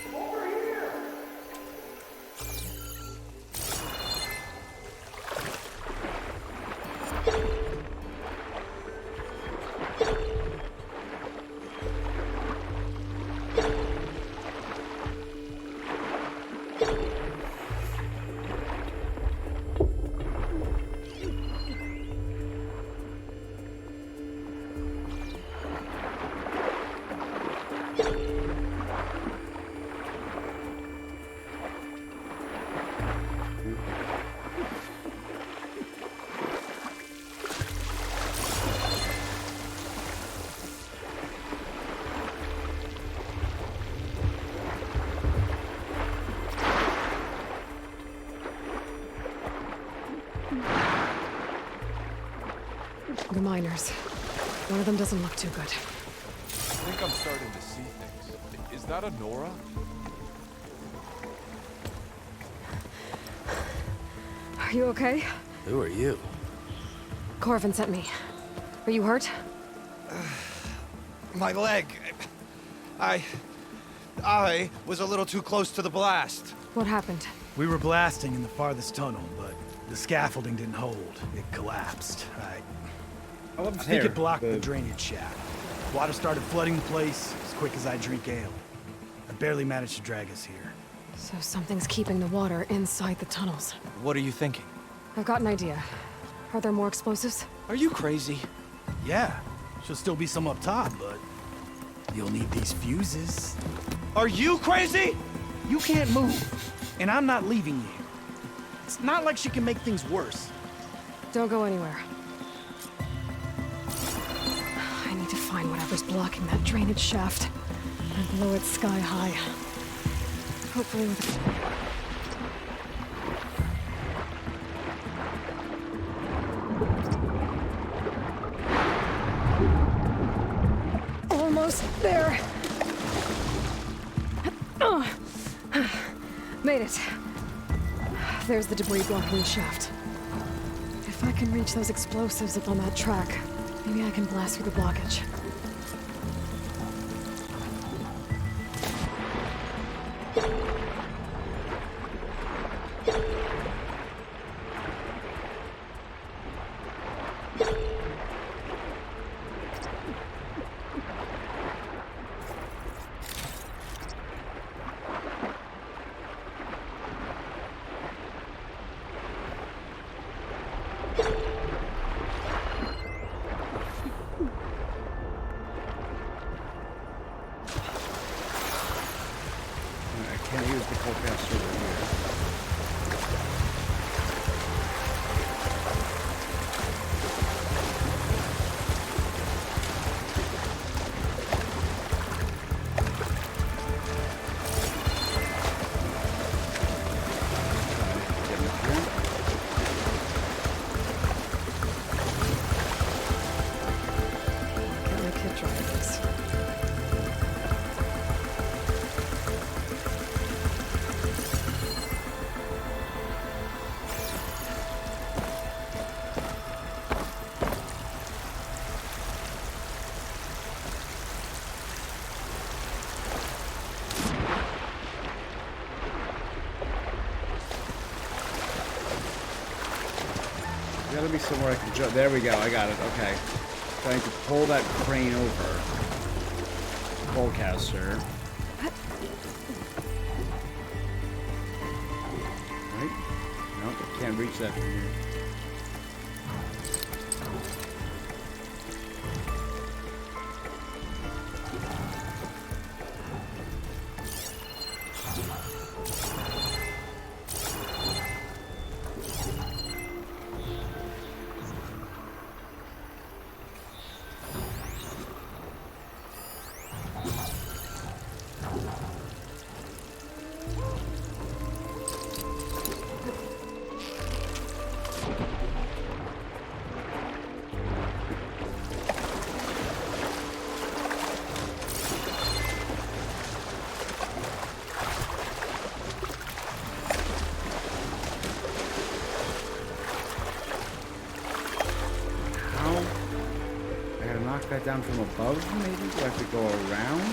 The miners. One of them doesn't look too good. I think I'm starting to see things. Is that a Nora? Are you okay? Who are you? Corvin sent me. Are you hurt? My leg. I was a little too close to the blast. What happened? We were blasting in the farthest tunnel, but the scaffolding didn't hold. It collapsed. I love I his think hair. it blocked the drainage shaft. Water started flooding the place as quick as I drink ale. I barely managed to drag us here. So something's keeping the water inside the tunnels. What are you thinking? I've got an idea. Are there more explosives? Are you crazy? Yeah, Should still be some up top, but you'll need these fuses. Are you crazy? You can't move, and I'm not leaving you. It's not like she can make things worse. Don't go anywhere. I need to find whatever's blocking that drainage shaft and blow it sky high. Hopefully with... Almost there. Made it. There's the debris blocking the shaft. If I can reach those explosives up on that track, maybe I can blast through the blockage. Gotta be somewhere I can jump. There we go. I got it. Okay. Trying to pull that crane over. Polecaster. Right? Nope. Can't reach that from here. That down from above, maybe? Do I have to go around?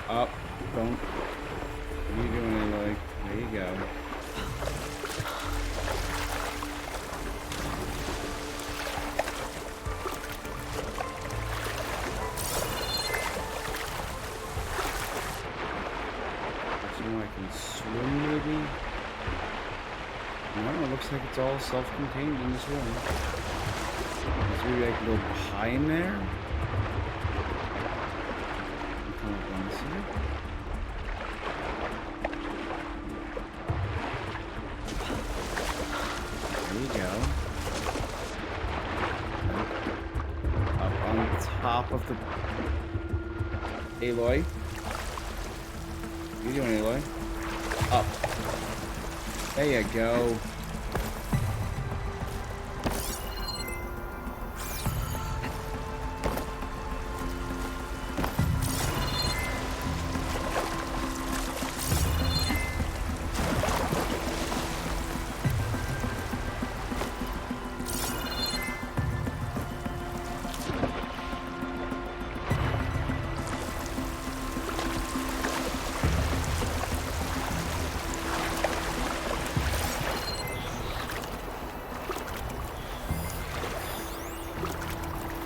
Up. Don't. What are you doing, Aloy? There you go. I can swim, maybe? No, it looks like it's all self-contained in this room. Maybe I can go behind there? Come up on this side. There you go. Up on top of the... Aloy? What are you doing, Aloy? Up. There you go.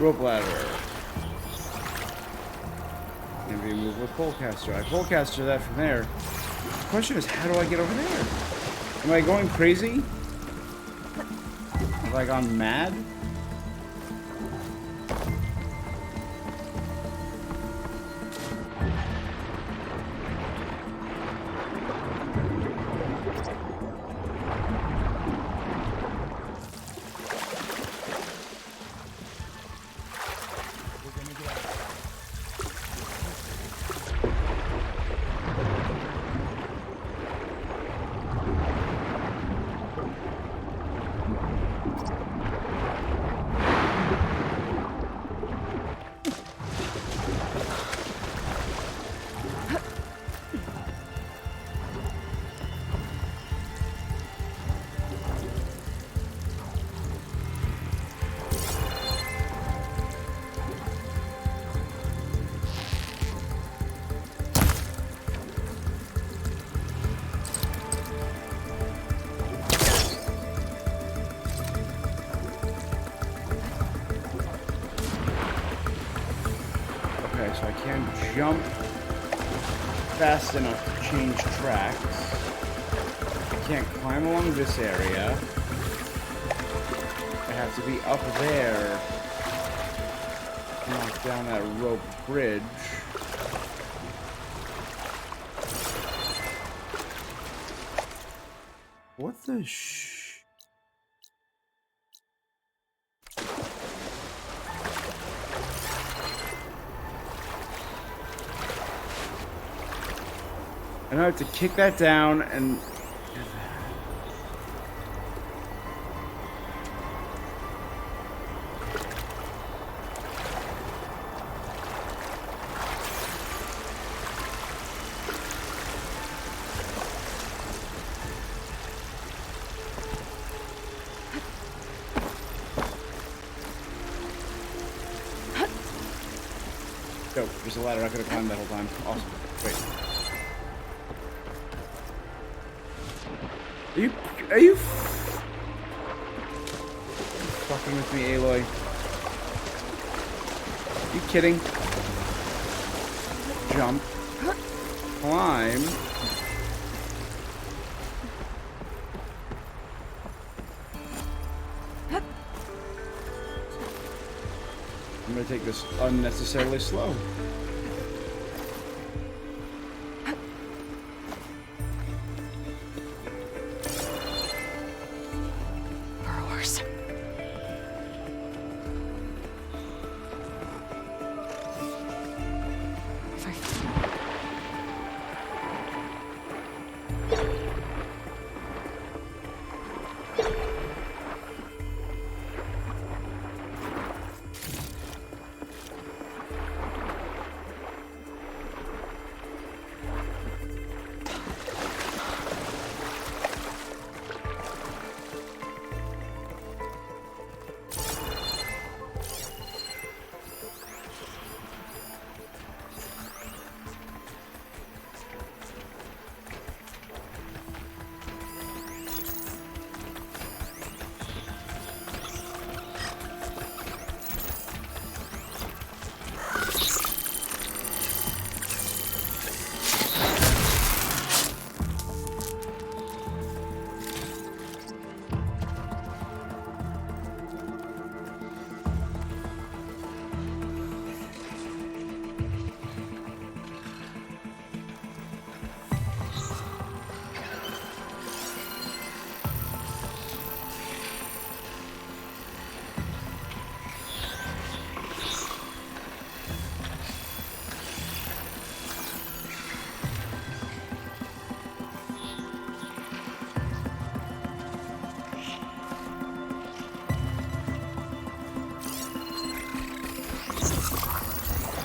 Rope ladder. Can be moved with polecaster. I polecaster that from there. The question is, how do I get over there? Am I going crazy? Have I gone mad? So I can't jump fast enough to change tracks. I can't climb along this area. I have to be up there to knock down that rope bridge. What the I know I have to kick that down and... Go, there's a ladder I could have climbed that whole time. Awesome. Wait. Are you fucking with me, Aloy? Are you kidding? Jump. Climb. I'm gonna take this unnecessarily slow.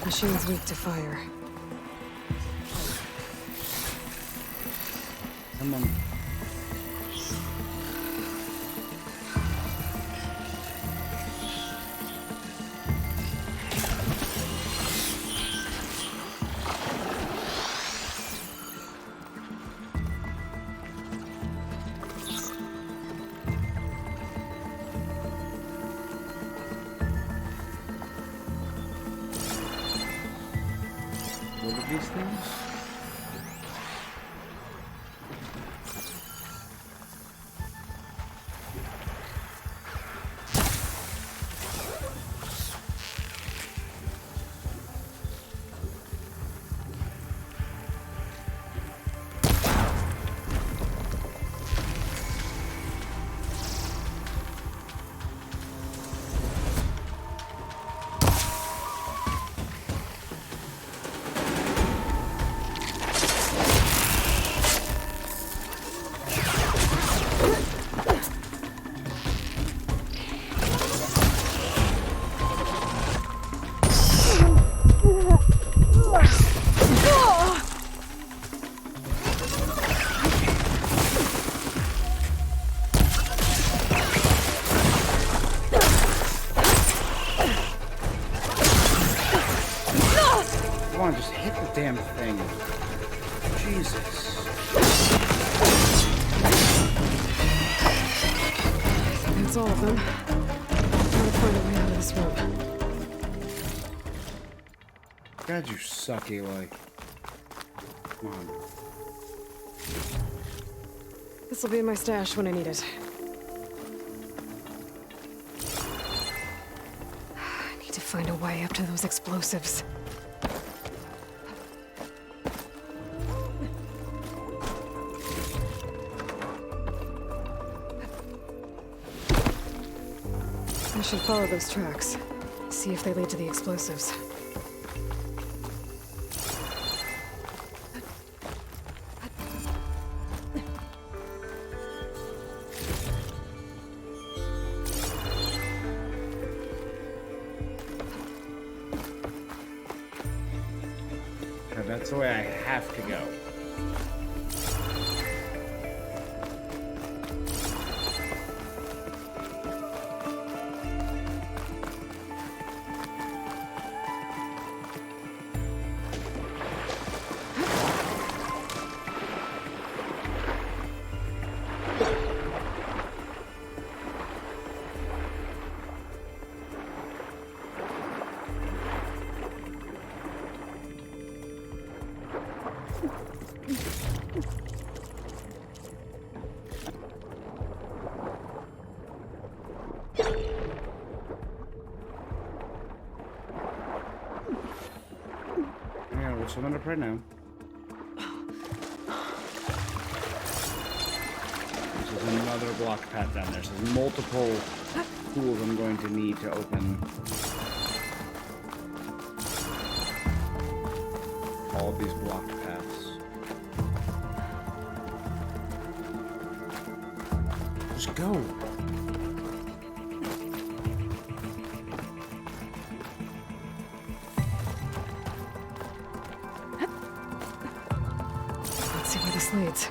Machine's weak to fire. Come on. What are these things? Come on, just hit the damn thing. Jesus. That's all of them. Trying to find a way out of this room. God, you suck, Eli. Come on. This'll be in my stash when I need it. I need to find a way up to those explosives. I should follow those tracks. See if they lead to the explosives. That's the way I have to go. So I'm up right now. There's another block path down there. So there's multiple tools I'm going to need to open all of these blocked paths. Just go. Leads.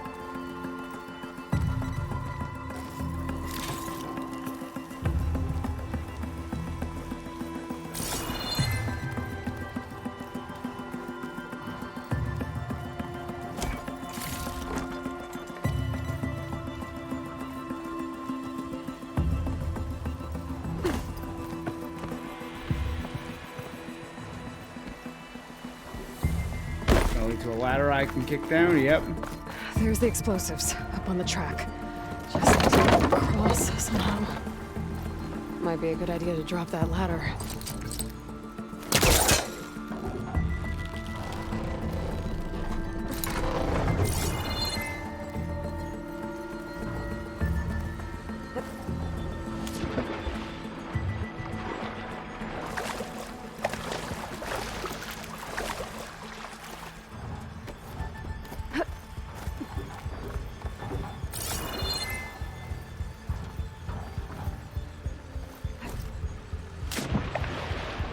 Going to a ladder I can kick down, yep. There's the explosives, up on the track. Just need to cross somehow. Might be a good idea to drop that ladder.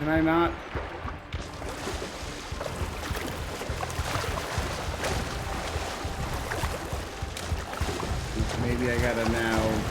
Can I not? Maybe I gotta now.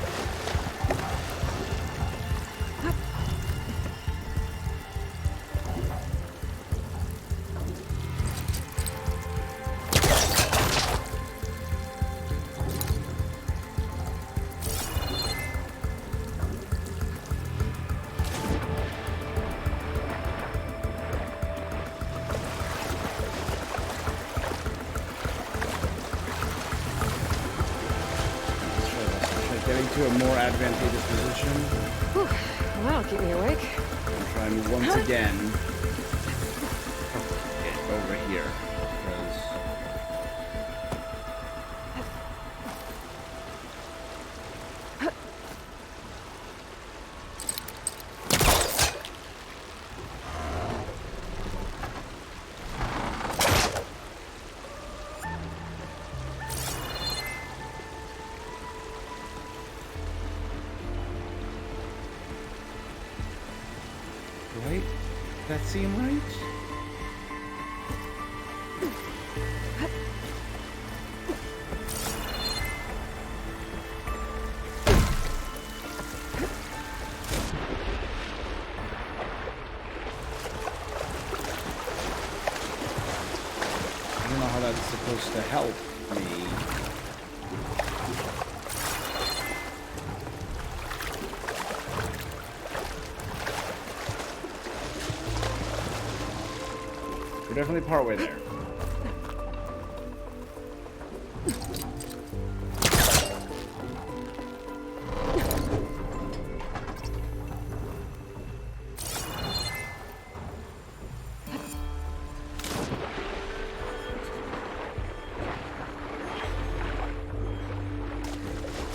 into a more advantageous position. Whew. Well, that'll keep me awake. I'm trying once again get over here. Right? That seem right? I don't know how that's supposed to help me. We're definitely partway there.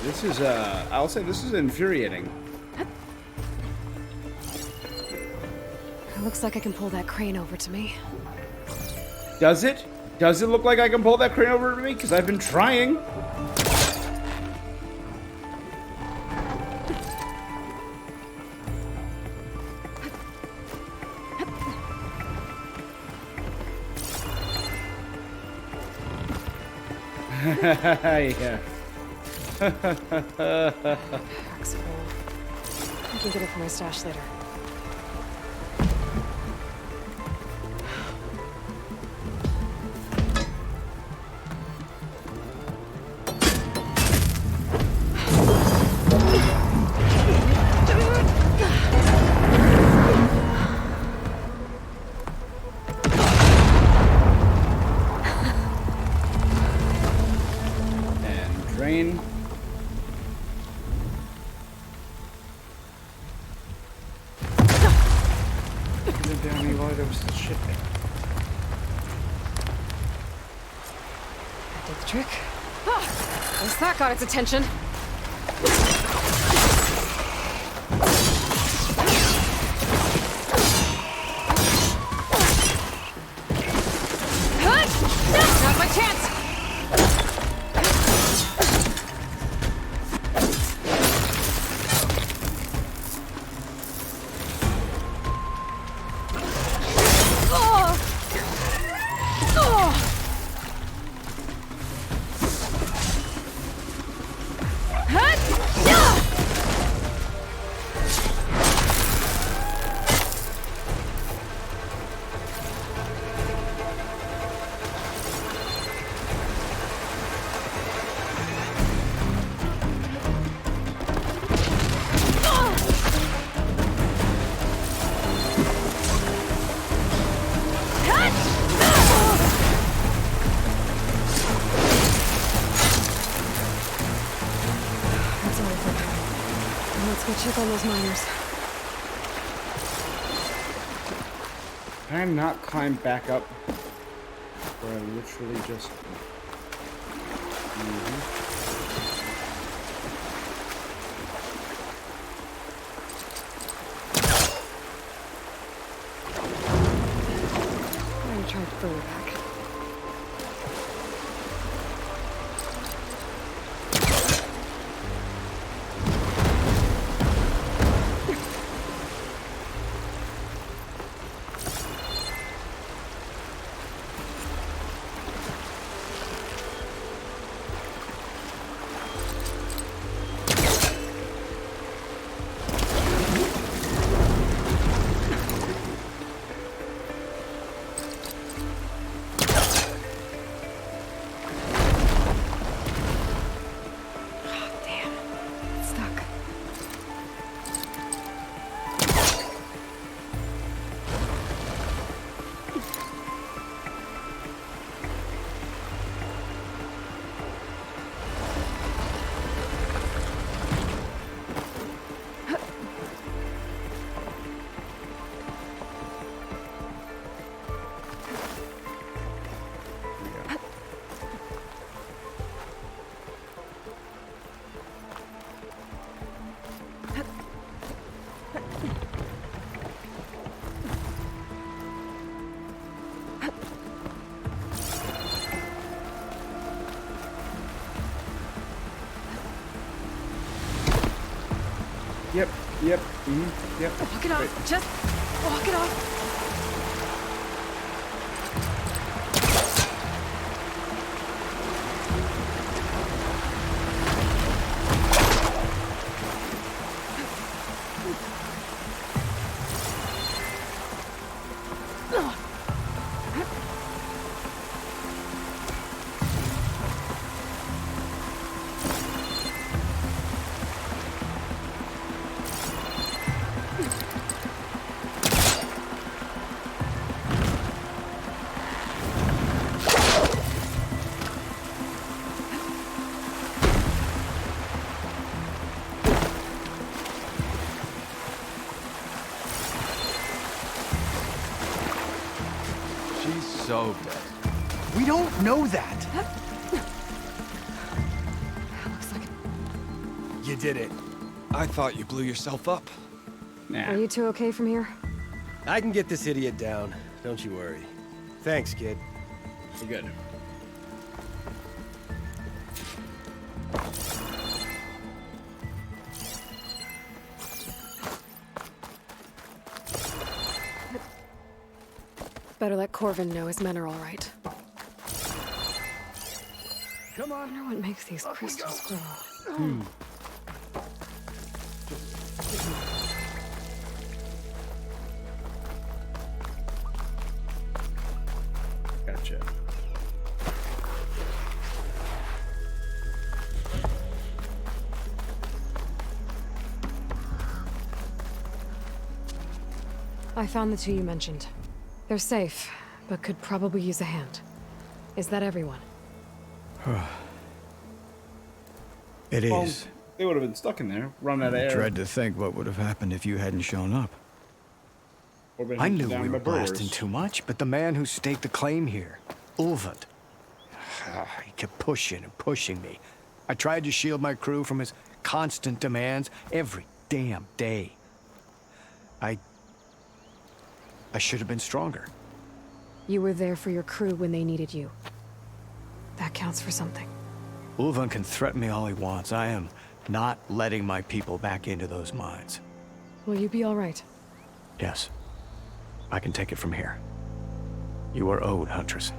This is, I'll say this is infuriating. It looks like I can pull that crane over to me. Does it? Does it look like I can pull that crane over to me? Because I've been trying. Yeah. Pack's full. I can get it for my stash later. Drain. Down me while there was still shit there. That did the trick. At least that got its attention. Now's my chance! Check on those miners. Can I not climb back up? Or I literally just... I'm trying further back. Yep. Yep. Walk it off. Just walk it off. So dead. We don't know that. Looks like You did it. I thought you blew yourself up. Nah. Are you two okay from here? I can get this idiot down. Don't you worry. Thanks, kid. We're good. Better let Corvin know his men are all right. Come on. I wonder what makes these crystals grow. Gotcha. I found the two you mentioned. They're safe, but could probably use a hand. Is that everyone? It Well, is. they would have been stuck in there, run out of air. Dread to think what would have happened if you hadn't shown up. Or been I hunted knew down we by were burglars. blasting too much, but the man who staked the claim here, Ulvund, he kept pushing and pushing me. I tried to shield my crew from his constant demands every damn day. I should have been stronger. You were there for your crew when they needed you. That counts for something. Ulvund can threaten me all he wants. I am not letting my people back into those mines. Will you be all right? Yes. I can take it from here. You are owed, Huntress.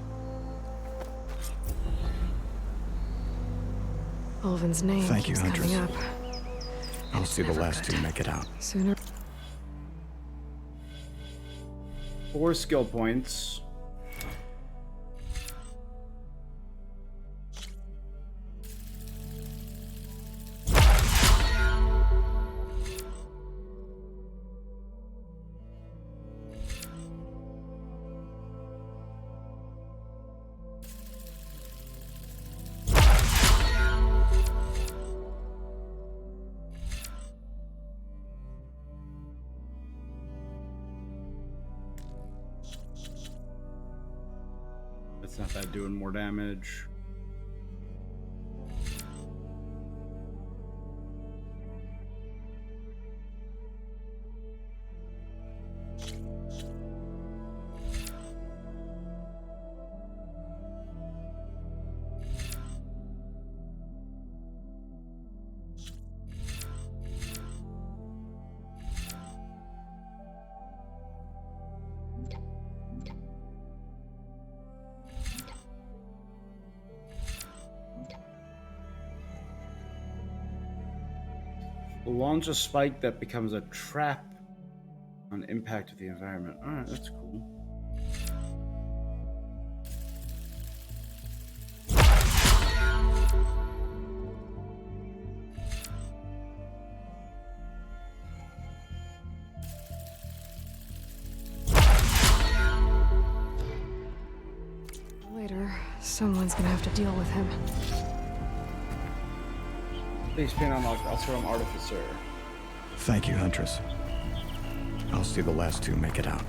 Ulvin's name Thank you, keeps coming up. Huntress. I'll see the last two make it out. Sooner. 4 skill points. It's not that doing more damage. Launch a spike that becomes a trap on impact with the environment. Alright, that's cool. Later, someone's gonna have to deal with him. Base paint unlocked. Ultram Artificer. Thank you, Huntress. I'll see the last two make it out.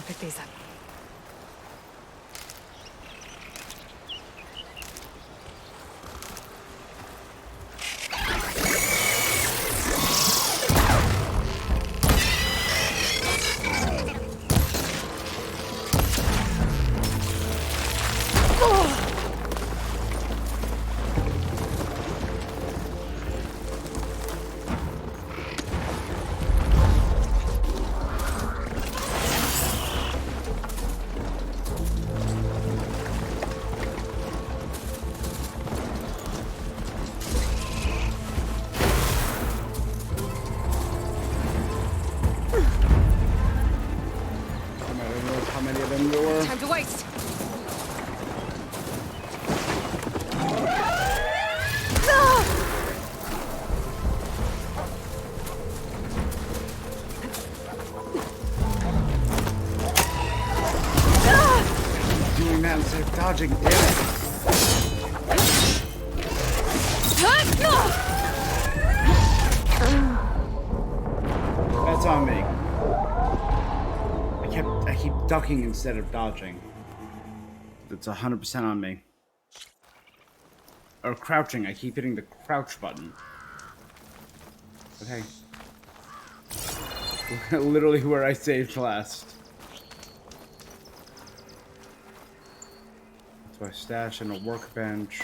I'll pick these up. How many of them there were? Time to waste. Doing that instead of dodging, damn it. That's on me. I keep ducking instead of dodging. That's 100% on me. Or crouching. I keep hitting the crouch button. But hey. Literally where I saved last. So I stash in a workbench.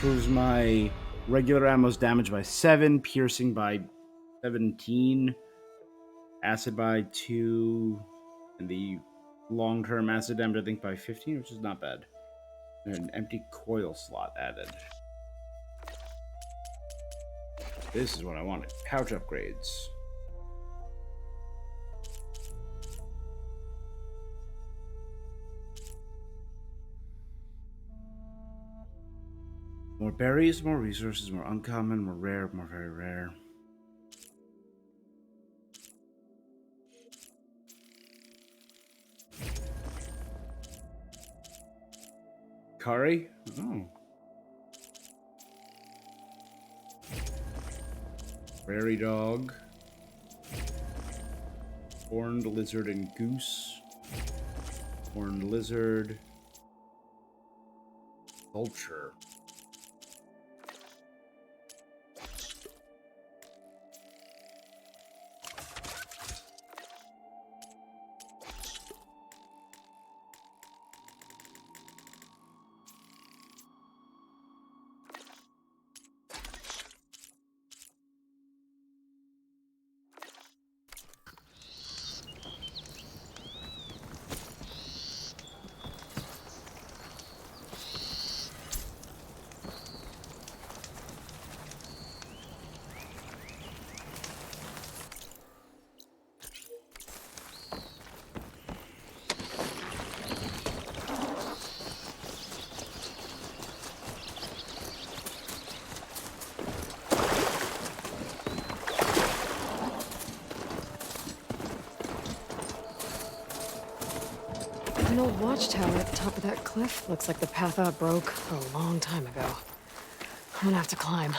Improves my regular ammo's damage by 7, piercing by 17, acid by 2, and the long-term acid damage I think by 15, which is not bad. And an empty coil slot added. This is what I wanted. Pouch upgrades. More berries, more resources, more uncommon, more rare, more very rare. Curry? Oh. Prairie dog. Horned lizard and goose. Horned lizard. Vulture. An old watchtower at the top of that cliff. Looks like the path out broke a long time ago. I'm gonna have to climb.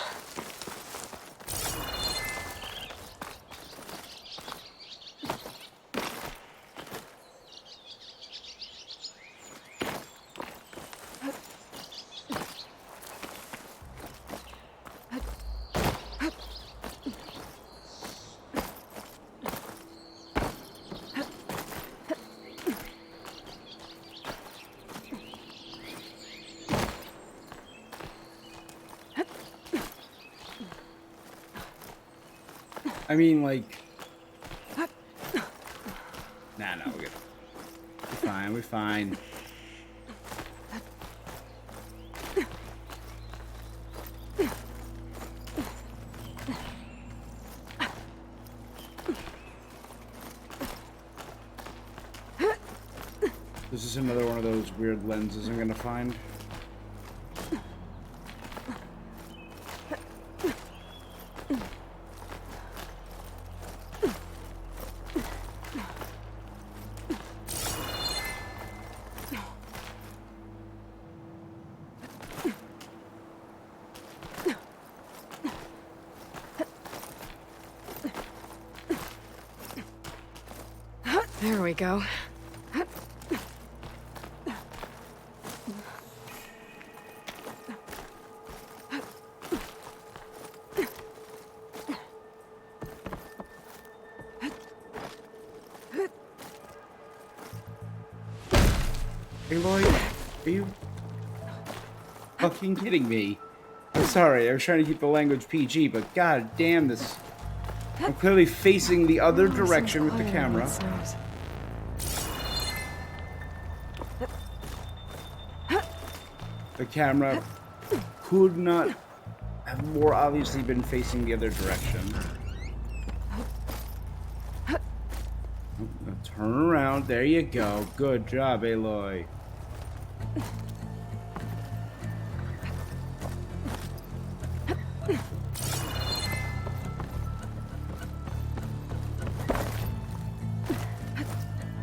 I mean, like... Nah, no, we're good. We're fine, we're fine. This is another one of those weird lenses I'm gonna find. There we go. Aloy, are you fucking kidding me? I'm sorry, I was trying to keep the language PG, but god damn this. I'm clearly facing the other direction with the camera. The camera could not have more obviously been facing the other direction. Now turn around. There you go. Good job, Aloy.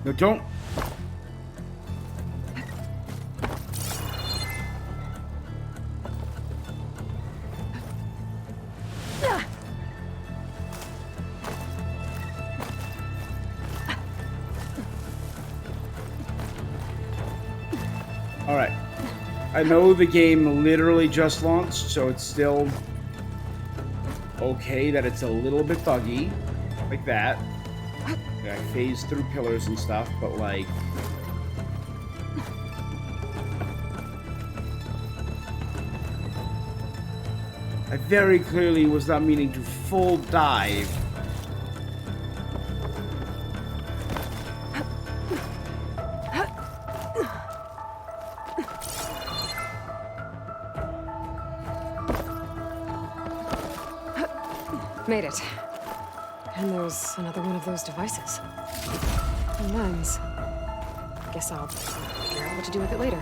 No, don't. Alright. I know the game literally just launched, so it's still okay that it's a little bit buggy. Like that. I phase through pillars and stuff, but like... I very clearly was not meaning to full dive. Made it. And there's another one of those devices. A lens. Guess I'll figure out what to do with it later.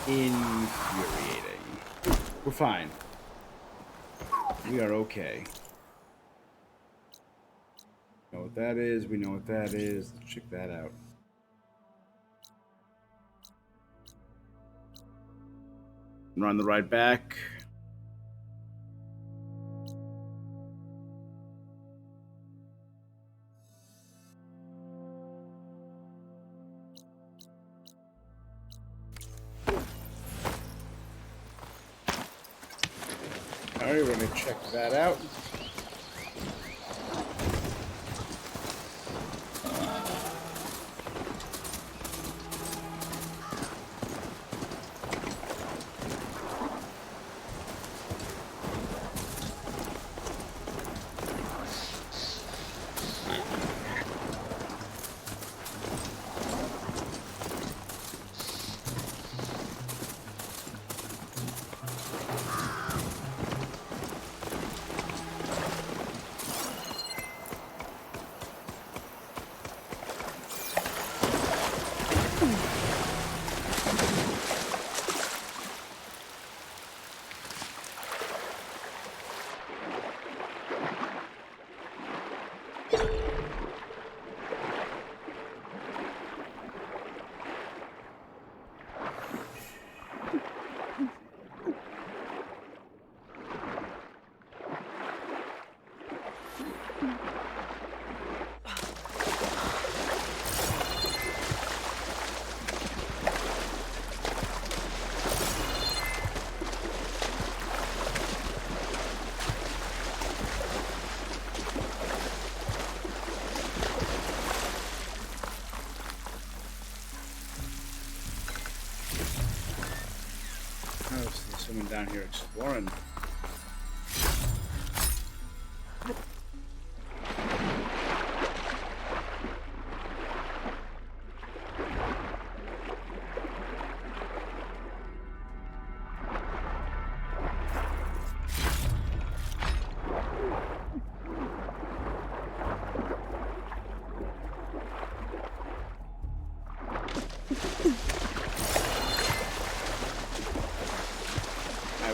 Infuriating. We're fine. We are okay. We know what that is. We know what that is. Let's check that out. Run the ride back. Alright, we're gonna check that out. down here exploring.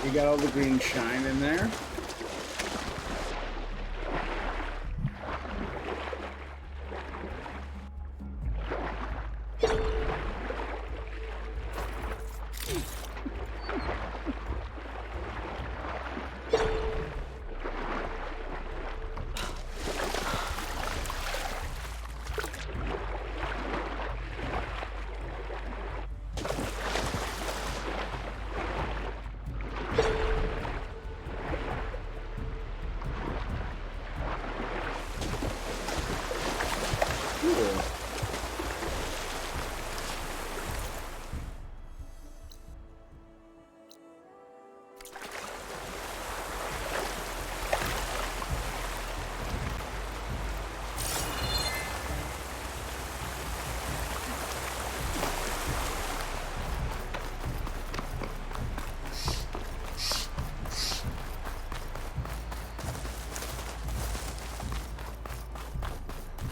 We got all the green shine in there.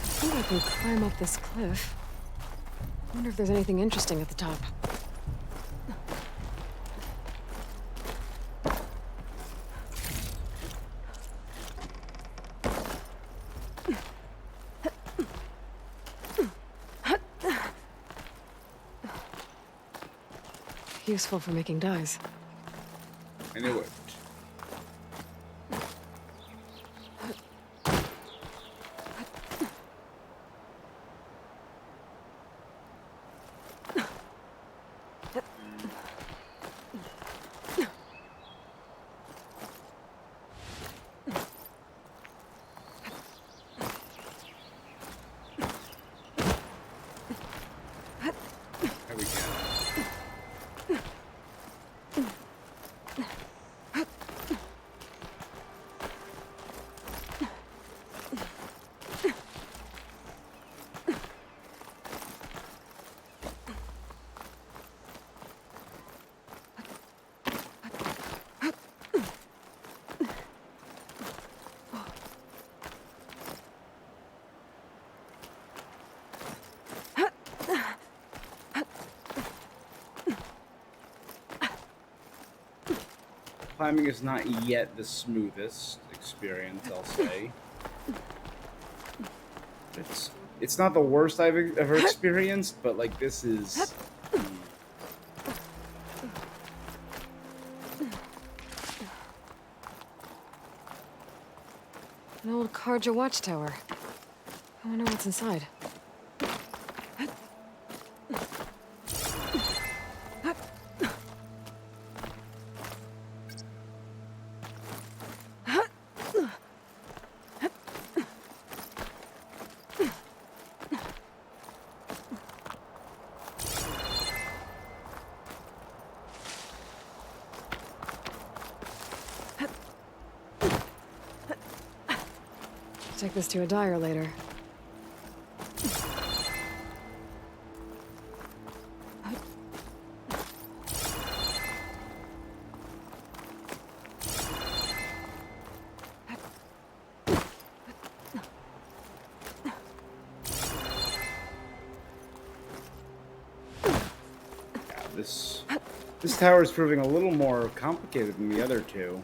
I think I can climb up this cliff. I wonder if there's anything interesting at the top. Useful for making dyes. I knew it. There we go. Climbing is not yet the smoothest experience, I'll say. It's not the worst I've ever experienced, but like this is. An old Karja watchtower. I wonder what's inside. Take this to a dyer later. This tower is proving a little more complicated than the other two.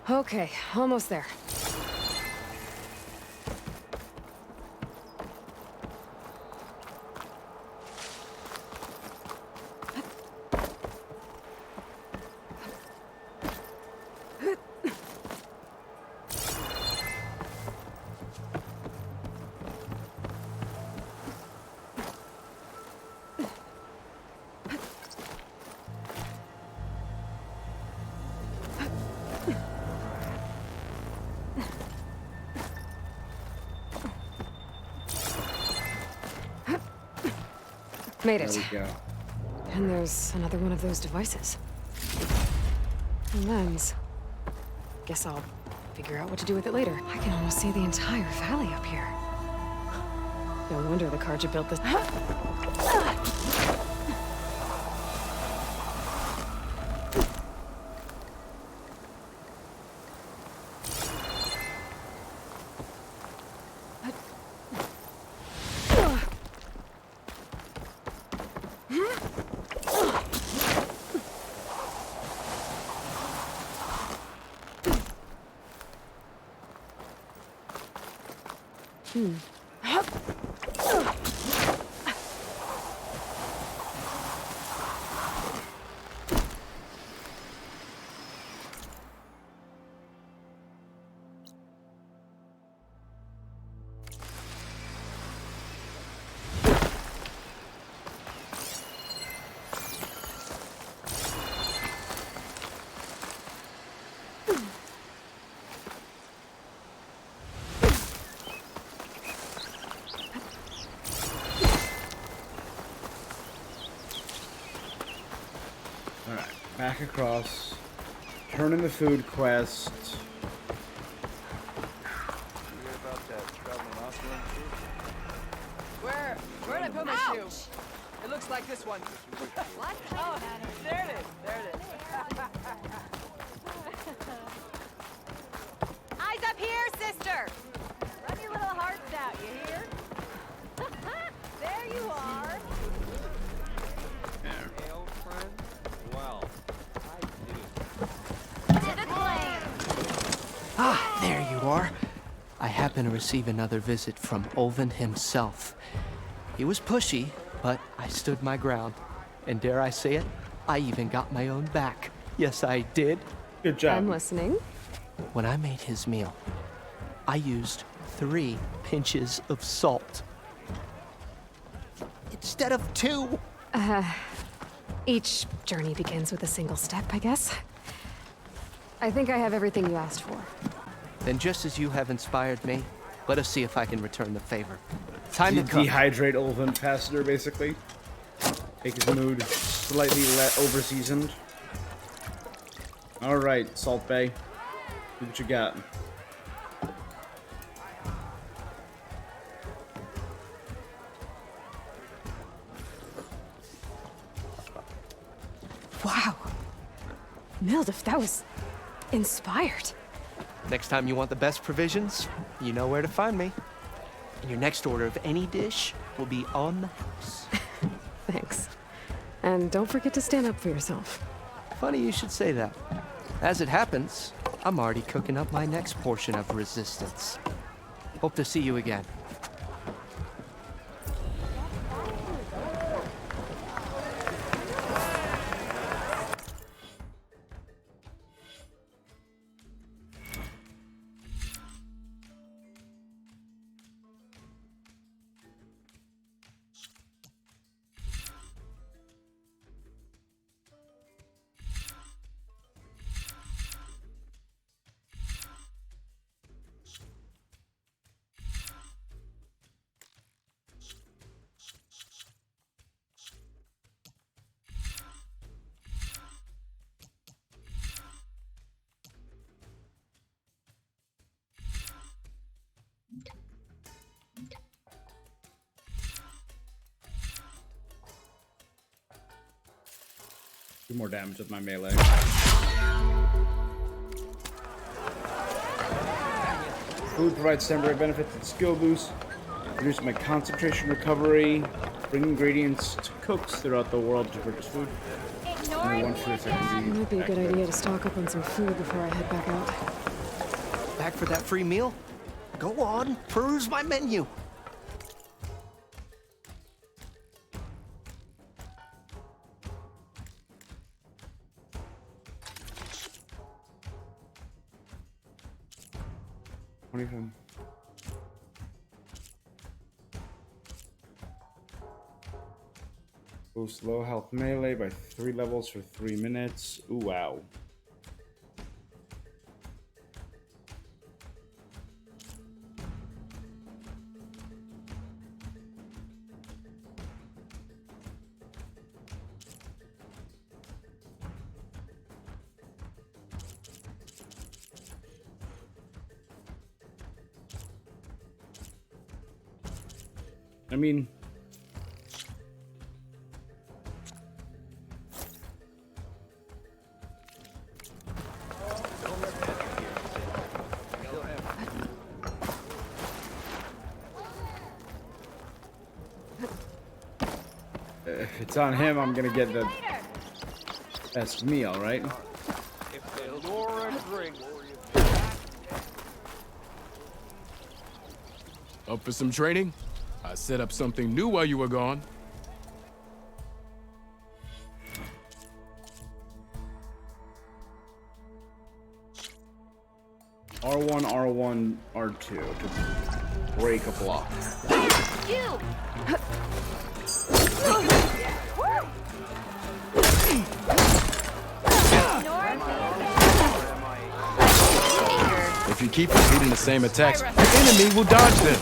Okay, almost there. Made There it. we go. And there's another one of those devices. A lens. Guess I'll figure out what to do with it later. I can almost see the entire valley up here. No wonder the Karja built this. Alright, back across. Turn in the food quest. Where'd I put my shoe? It looks like this one. What? Oh, there it is. There it is. Eyes up here, sister! Run your little hearts out, you hear? There you are. Hey, old friend. Well, To the claim. Ah, there you are. I happen to receive another visit from Olvin himself. He was pushy, but I stood my ground. And dare I say it, I even got my own back. Yes, I did. Good job. I'm listening. When I made his meal, I used 3 pinches of salt. Instead of 2. Each journey begins with a single step, I guess. I think I have everything you asked for. Then just as you have inspired me, let us see if I can return the favor. Time to cook. Dehydrate Olvin faster, basically. Make his mood slightly over-seasoned. Alright, Salt Bay. Do what you got. Wow. Mildef, that was inspired. Next time you want the best provisions, you know where to find me. And your next order of any dish will be on the house. Thanks. And don't forget to stand up for yourself. Funny you should say that. As it happens, I'm already cooking up my next portion of resistance. Hope to see you again. Do more damage with my melee. Food provides temporary benefits and skill boosts. Reduce my concentration recovery. Bring ingredients to cooks throughout the world to purchase food. Only one food It might be a good idea to stock up on some food before I head back out. Back for that free meal? Go on, peruse my menu. Boost low health melee by 3 levels for 3 minutes. Ooh, wow. I mean... If it's on him, I'm gonna get the best meal, right? Up for some training? I set up something new while you were gone. R1, R1, R2 to break a block. You! If you keep repeating the same attacks, your enemy will dodge them.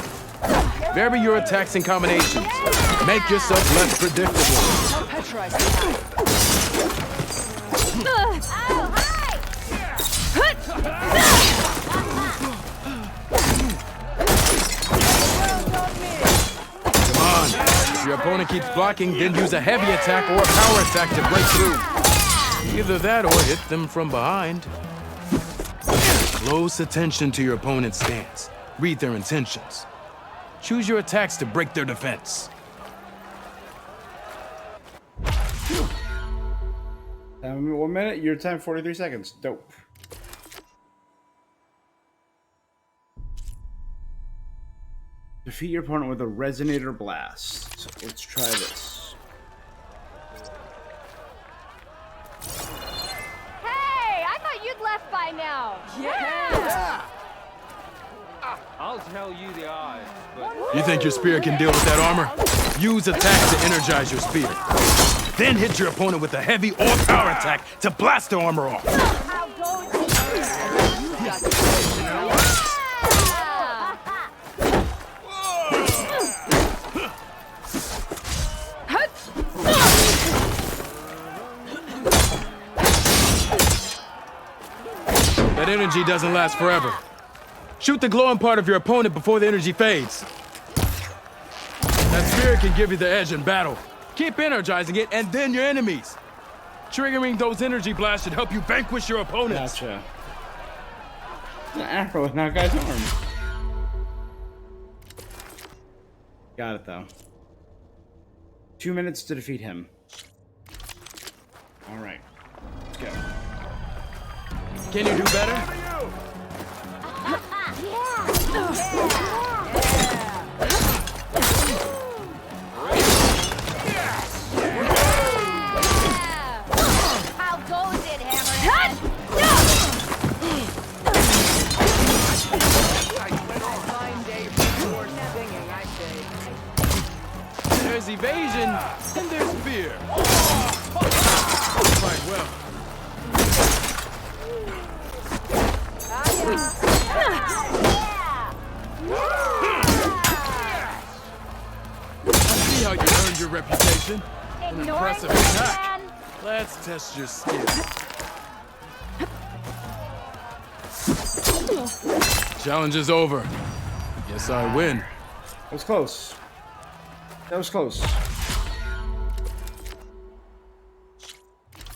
Vary your attacks and combinations. Make yourself less predictable. Come on. If your opponent keeps blocking, then use a heavy attack or a power attack to break through. Either that or hit them from behind. Close attention to your opponent's stance. Read their intentions. Choose your attacks to break their defense. 1 minute, your time 43 seconds. Dope. Defeat your opponent with a resonator blast. So let's try this. Hey, I thought you'd left by now. Yeah! I'll tell you the odds, but... You think your spear can deal with that armor? Use attacks to energize your spear. Then hit your opponent with a heavy or power attack to blast the armor off. That energy doesn't last forever. Shoot the glowing part of your opponent before the energy fades. That spear can give you the edge in battle. Keep energizing it, and then your enemies. Triggering those energy blasts should help you vanquish your opponents. Gotcha. An arrow with that guy's arm. Got it, though. 2 minutes to defeat him. All right. Let's go. Can you do better? How goes it, Hammerhead? There's evasion, and there's fear. Quite well. I see how you earned your reputation. An impressive attack. Let's test your skill. Challenge is over. Guess I win. That was close. That was close.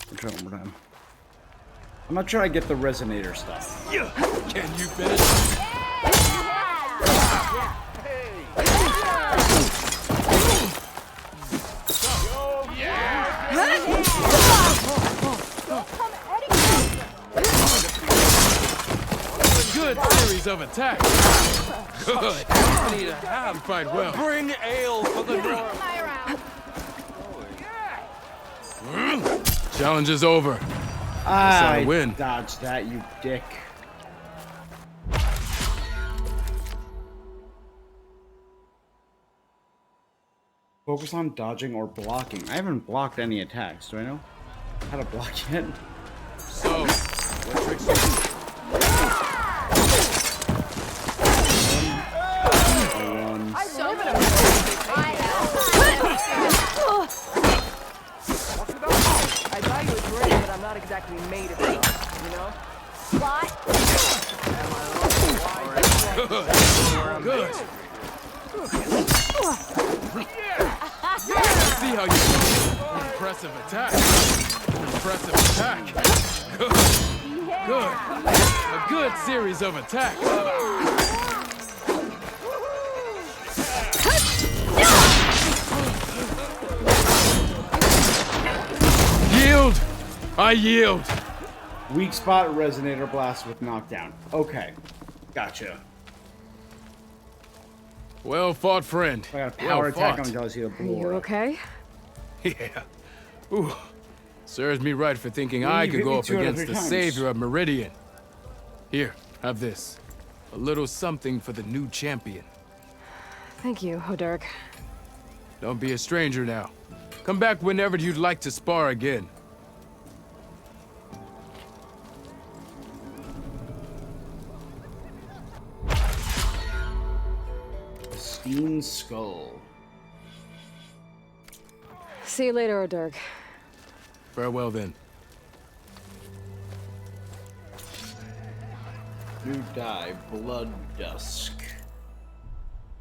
I'll try one more time. I'm not sure I get the resonator stuff. Can you finish? Good series of attacks. Good. I need a half. You fight well. Bring ale for the north. Challenge is over. I win. Dodge that, you dick. Focus on dodging or blocking. I haven't blocked any attacks. Do I know how to block yet? So, what tricks you do? I thought you was ready, but I'm not exactly made of it, you know? What? Good. See how you impressive attack. Impressive attack. Good. Good. A good series of attacks. Yield! I yield! Weak spot, resonator blast with knockdown. Okay. Gotcha. Well fought, friend. I got a power Well attack fought. on Delcio Are you Blora. okay? Yeah. Ooh. Serves me right for thinking Ooh, I you could hit go me up 2 out of against 3 the times. savior of Meridian. Here, have this. A little something for the new champion. Thank you, Hodurk. Don't be a stranger now. Come back whenever you'd like to spar again. Steam Skull. See you later, Hodurk. Farewell then. New dive, Blood Dusk.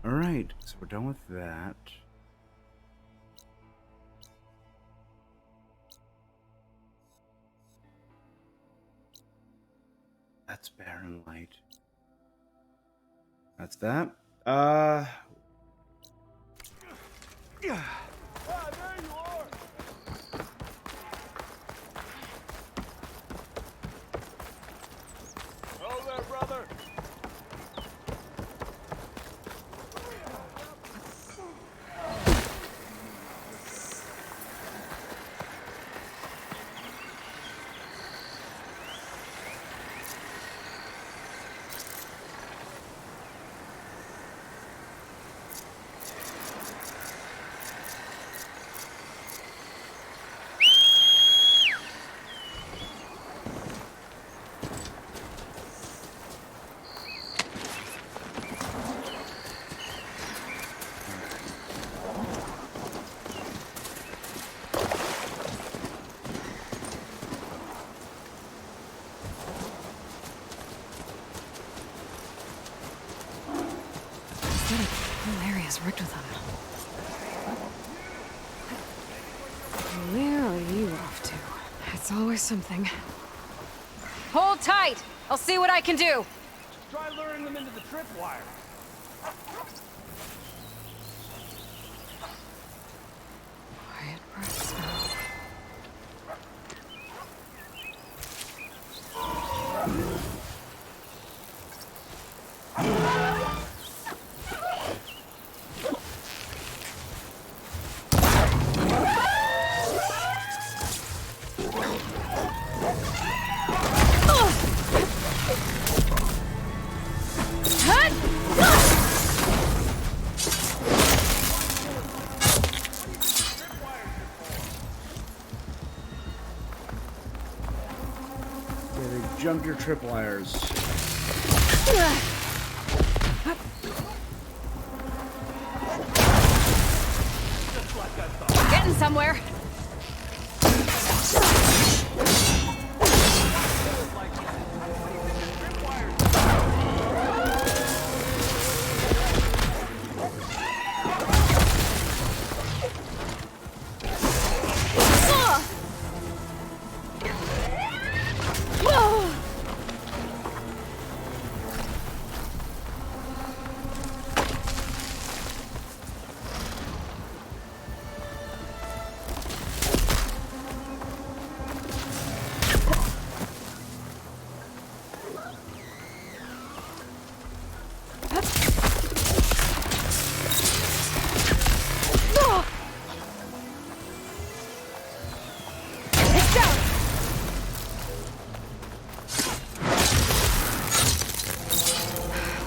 Alright, so we're done with that. That's Barren Light. That's that. The whole area's rigged with them. Where are you off to? It's always something. Hold tight! I'll see what I can do! Try luring them into the tripwire. Quiet breaths now. Jump your tripwires. Getting somewhere.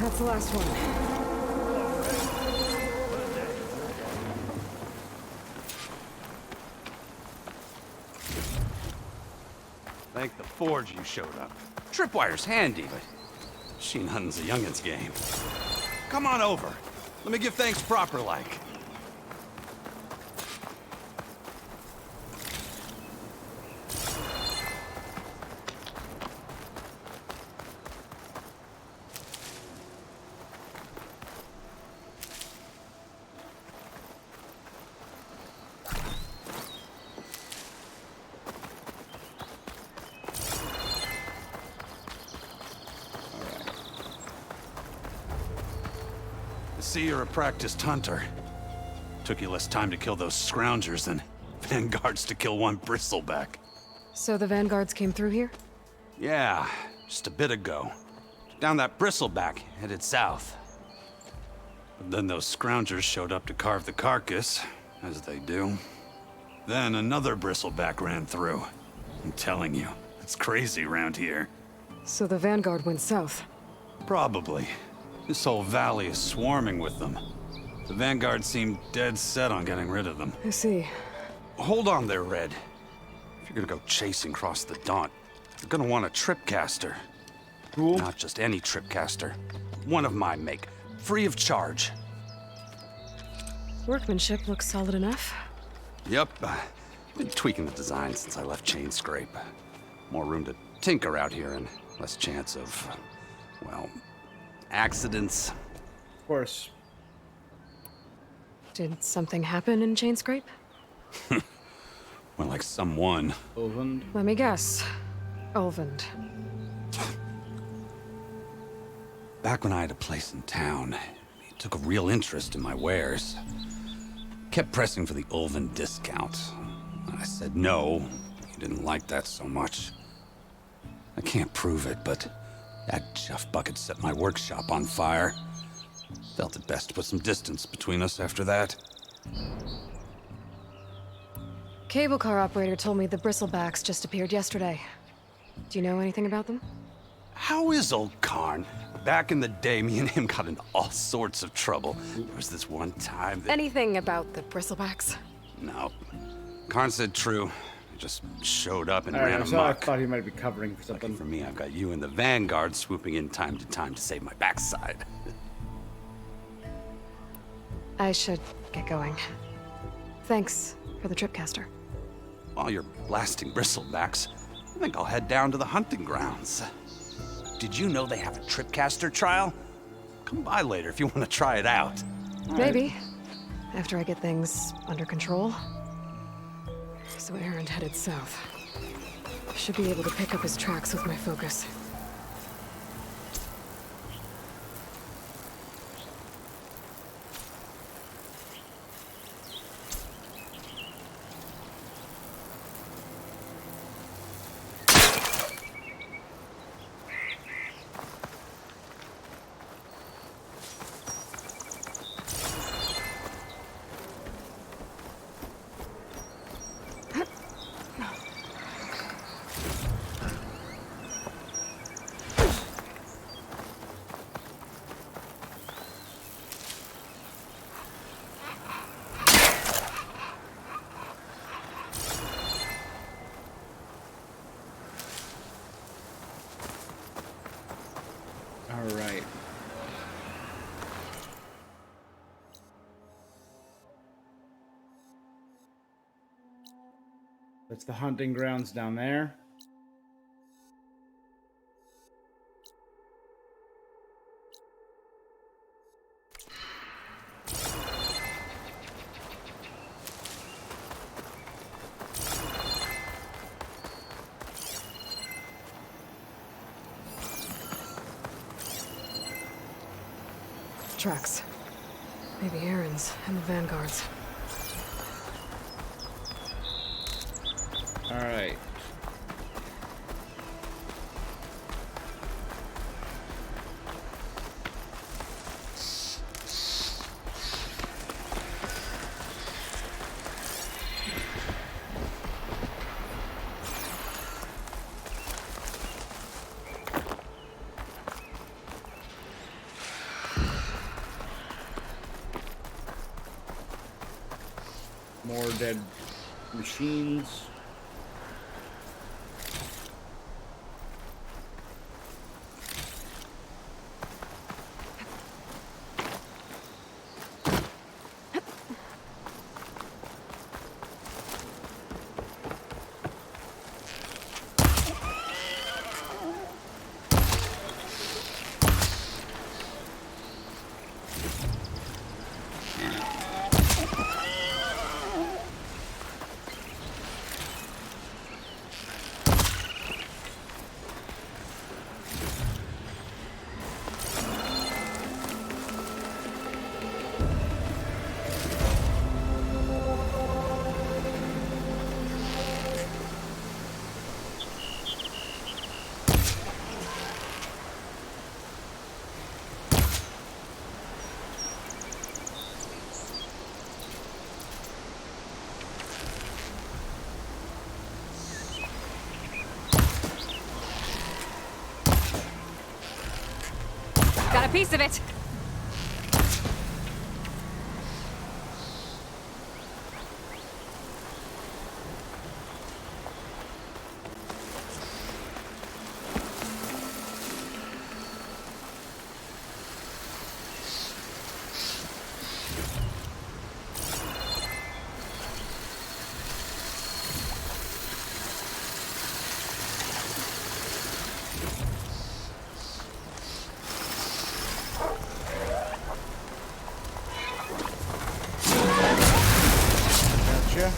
That's the last one. Thank the Forge you showed up. Tripwire's handy, but machine hunting's a youngin's game. Come on over. Let me give thanks proper like. See, you're a practiced hunter. Took you less time to kill those scroungers than vanguards to kill one bristleback. So the vanguards came through here? Yeah, just a bit ago. Down that bristleback, headed south. But then those scroungers showed up to carve the carcass, as they do. Then another bristleback ran through. I'm telling you, it's crazy around here. So the vanguard went south? Probably. This whole valley is swarming with them. The vanguard seemed dead set on getting rid of them. I see. Hold on there, Red. If you're gonna go chasing across the Daunt, you're gonna want a tripcaster. Cool. Not just any tripcaster. One of my make. Free of charge. Workmanship looks solid enough. Yep. Been tweaking the design since I left Chainscrape. More room to tinker out here and less chance of, well, accidents. Of course. Did something happen in Chainscrape? Well, like someone. Ulvund. Let me guess. Ulvund. Back when I had a place in town, he took a real interest in my wares. Kept pressing for the Ulvund discount. I said no. He didn't like that so much. I can't prove it, but that Jeff bucket set my workshop on fire. Felt it best to put some distance between us after that. Cable car operator told me the bristlebacks just appeared yesterday. Do you know anything about them? How is old Karn? Back in the day, me and him got into all sorts of trouble. There was this one time that... Anything about the bristlebacks? No. Karn said true. He just showed up and ran so I amok. thought he might be covering for something. Lucky for me, I've got you and the Vanguard swooping in time to save my backside. I should get going. Thanks for the tripcaster. While you're blasting bristlebacks, I think I'll head down to the hunting grounds. Did you know they have a tripcaster trial? Come by later if you want to try it out. Maybe. After I get things under control. So Aaron headed south. Should be able to pick up his tracks with my focus. All right. That's the hunting grounds down there. Tracks. Maybe Aaron's and the Vanguard's. All right. More dead machines. Got a piece of it. Gotcha.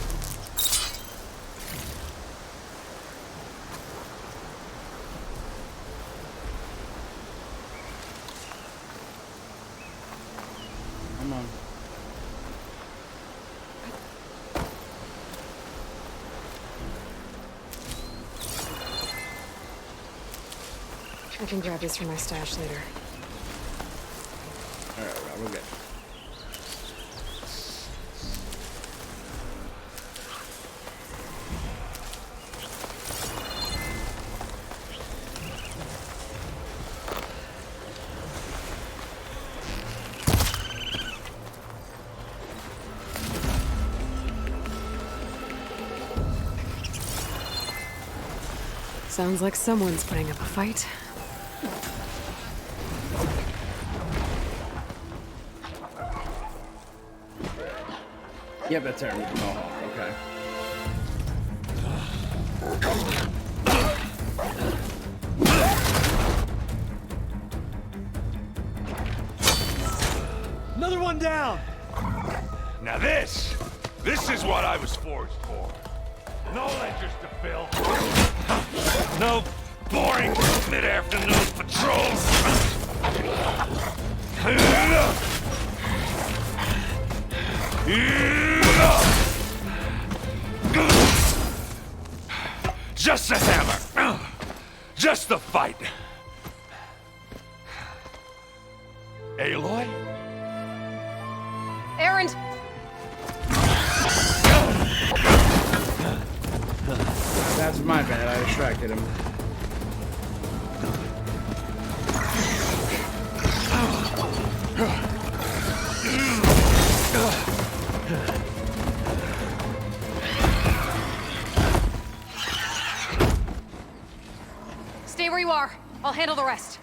Come on. I can grab this for my stash later. Alright, well, we're good. Sounds like someone's putting up a fight. Yep, that's Aaron with the mohawk. Okay. Another one down! Now this is what I was forged for. No ledgers to fill. No boring mid-afternoon patrols. Just a hammer. Just the fight. Aloy? Errand! That's my bad. I distracted him. Stay where you are. I'll handle the rest.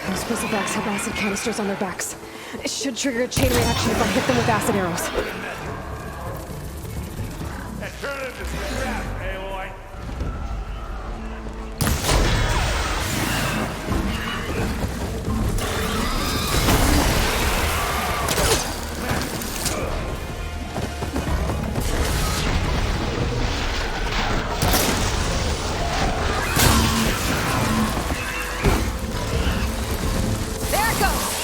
Those bristlebacks have acid canisters on their backs. It should trigger a chain reaction if I hit them with acid arrows. Turn it to scrap, Aloy. There it goes!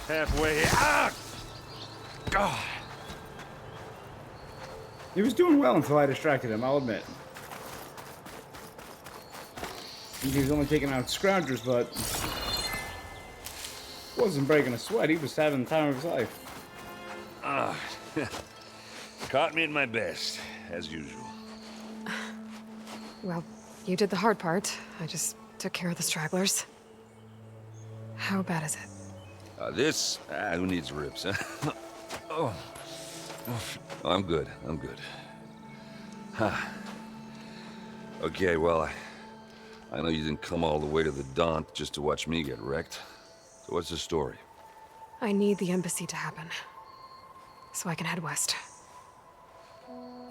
Halfway. Ah! God. He was doing well until I distracted him, I'll admit. He was only taking out scroungers, but wasn't breaking a sweat. He was having the time of his life. Caught me at my best, as usual. Well, You did the hard part. I just took care of the stragglers. How bad is it? Who needs ribs, huh? Oh. I'm good. I'm good. Huh. Okay, well, I know you didn't come all the way to the Daunt just to watch me get wrecked. So what's the story? I need the embassy to happen, so I can head west.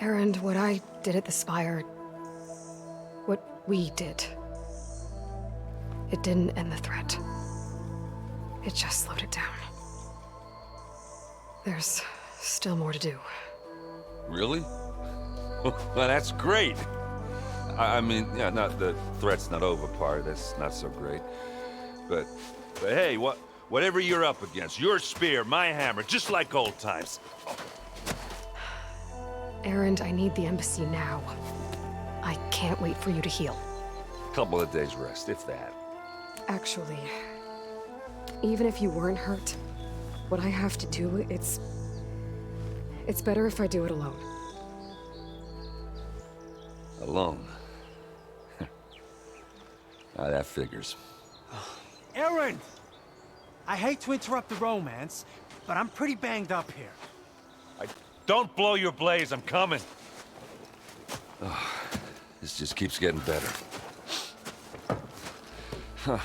Erend, what I did at the Spire, what we did, it didn't end the threat. It just slowed it down. There's still more to do. Really? Well, that's great. I mean, yeah, not the threat's not over part. That's not so great. But hey, whatever you're up against, your spear, my hammer, just like old times. Erend, I need the embassy now. I can't wait for you to heal. Couple of days rest, if that. Actually, even if you weren't hurt, what I have to do, it's better if I do it alone. Alone? That figures. Erend! I hate to interrupt the romance, but I'm pretty banged up here. Don't blow your blaze, I'm coming. Oh, this just keeps getting better. Huh.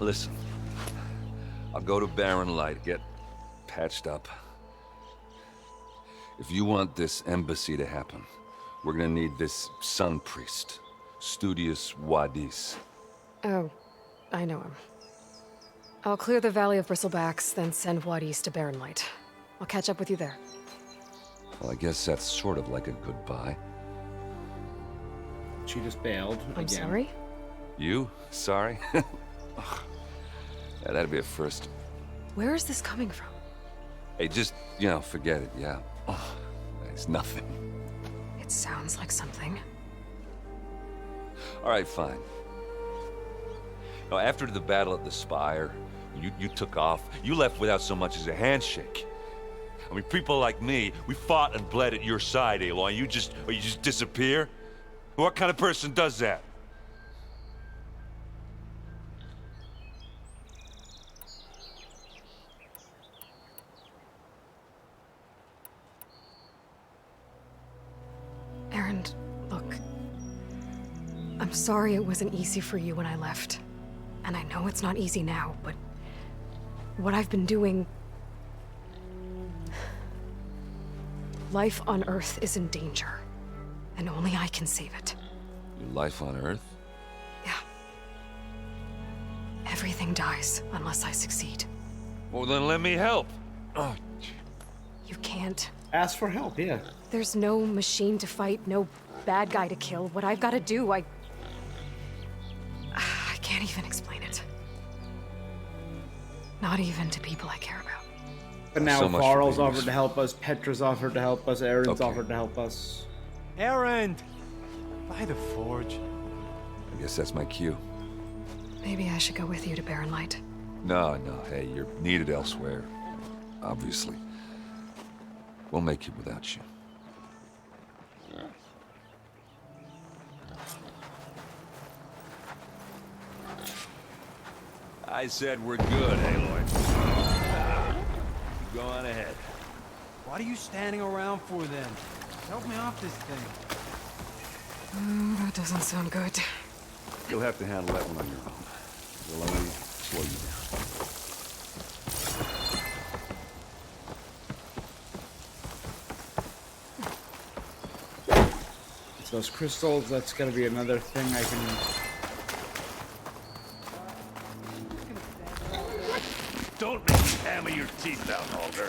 Listen, I'll go to Barren Light, get patched up. If you want this embassy to happen, we're gonna need this sun priest, Studius Wadis. Oh, I know him. I'll clear the Valley of Bristlebacks, then send Wadis to Barren Light. I'll catch up with you there. Well, I guess that's sort of like a goodbye. She just bailed I'm again. sorry? You? Sorry? Ugh. Yeah, that'd be a first. Where is this coming from? Hey, just, forget it, yeah. Oh, it's nothing. It sounds like something. All right, fine. After the battle at the Spire, you took off. You left without so much as a handshake. I mean, people like me, we fought and bled at your side, Aloy. You just disappear? What kind of person does that? Erend, look. I'm sorry it wasn't easy for you when I left. And I know it's not easy now, but what I've been doing... Life on Earth is in danger, and only I can save it. Your life on Earth? Yeah. Everything dies unless I succeed. Well, then let me help. Oh. You can't. Ask for help, yeah. There's no machine to fight, no bad guy to kill. What I've got to do, I can't even explain it. Not even to people I care about. But now So much for Varl's being offered to help us, Petra's offered to help us, Erend's offered to help us. Erend! By the Forge. I guess that's my cue. Maybe I should go with you to Barren Light. No, hey, you're needed elsewhere. Obviously. We'll make it without you. I said we're good, Aloy. Go on ahead. What are you standing around for then? Help me off this thing. That doesn't sound good. You'll have to handle that one on your own. We'll only slow you down. It's those crystals, that's gonna be another thing I can... Don't make me hammer your teeth out, Alder.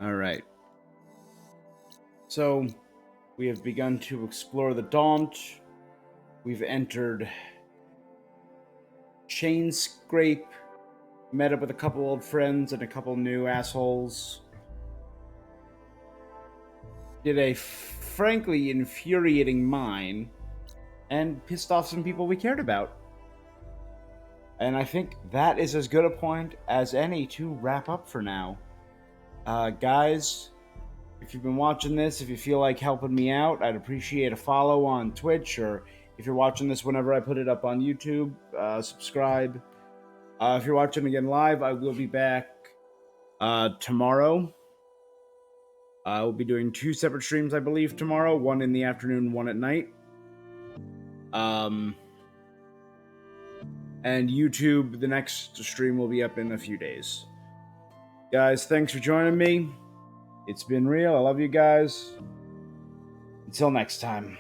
All right. So, we have begun to explore the Daunt. We've entered Chainscrape. Met up with a couple old friends and a couple new assholes. Did a frankly infuriating mine and pissed off some people we cared about. And I think that is as good a point as any to wrap up for now. Guys, if you've been watching this, if you feel like helping me out, I'd appreciate a follow on Twitch, or if you're watching this whenever I put it up on YouTube, subscribe. If you're watching again live, I will be back tomorrow. I will be doing 2 separate streams, I believe, tomorrow. One in the afternoon, one at night. And YouTube, the next stream will be up in a few days. Guys, thanks for joining me. It's been real. I love you guys. Until next time.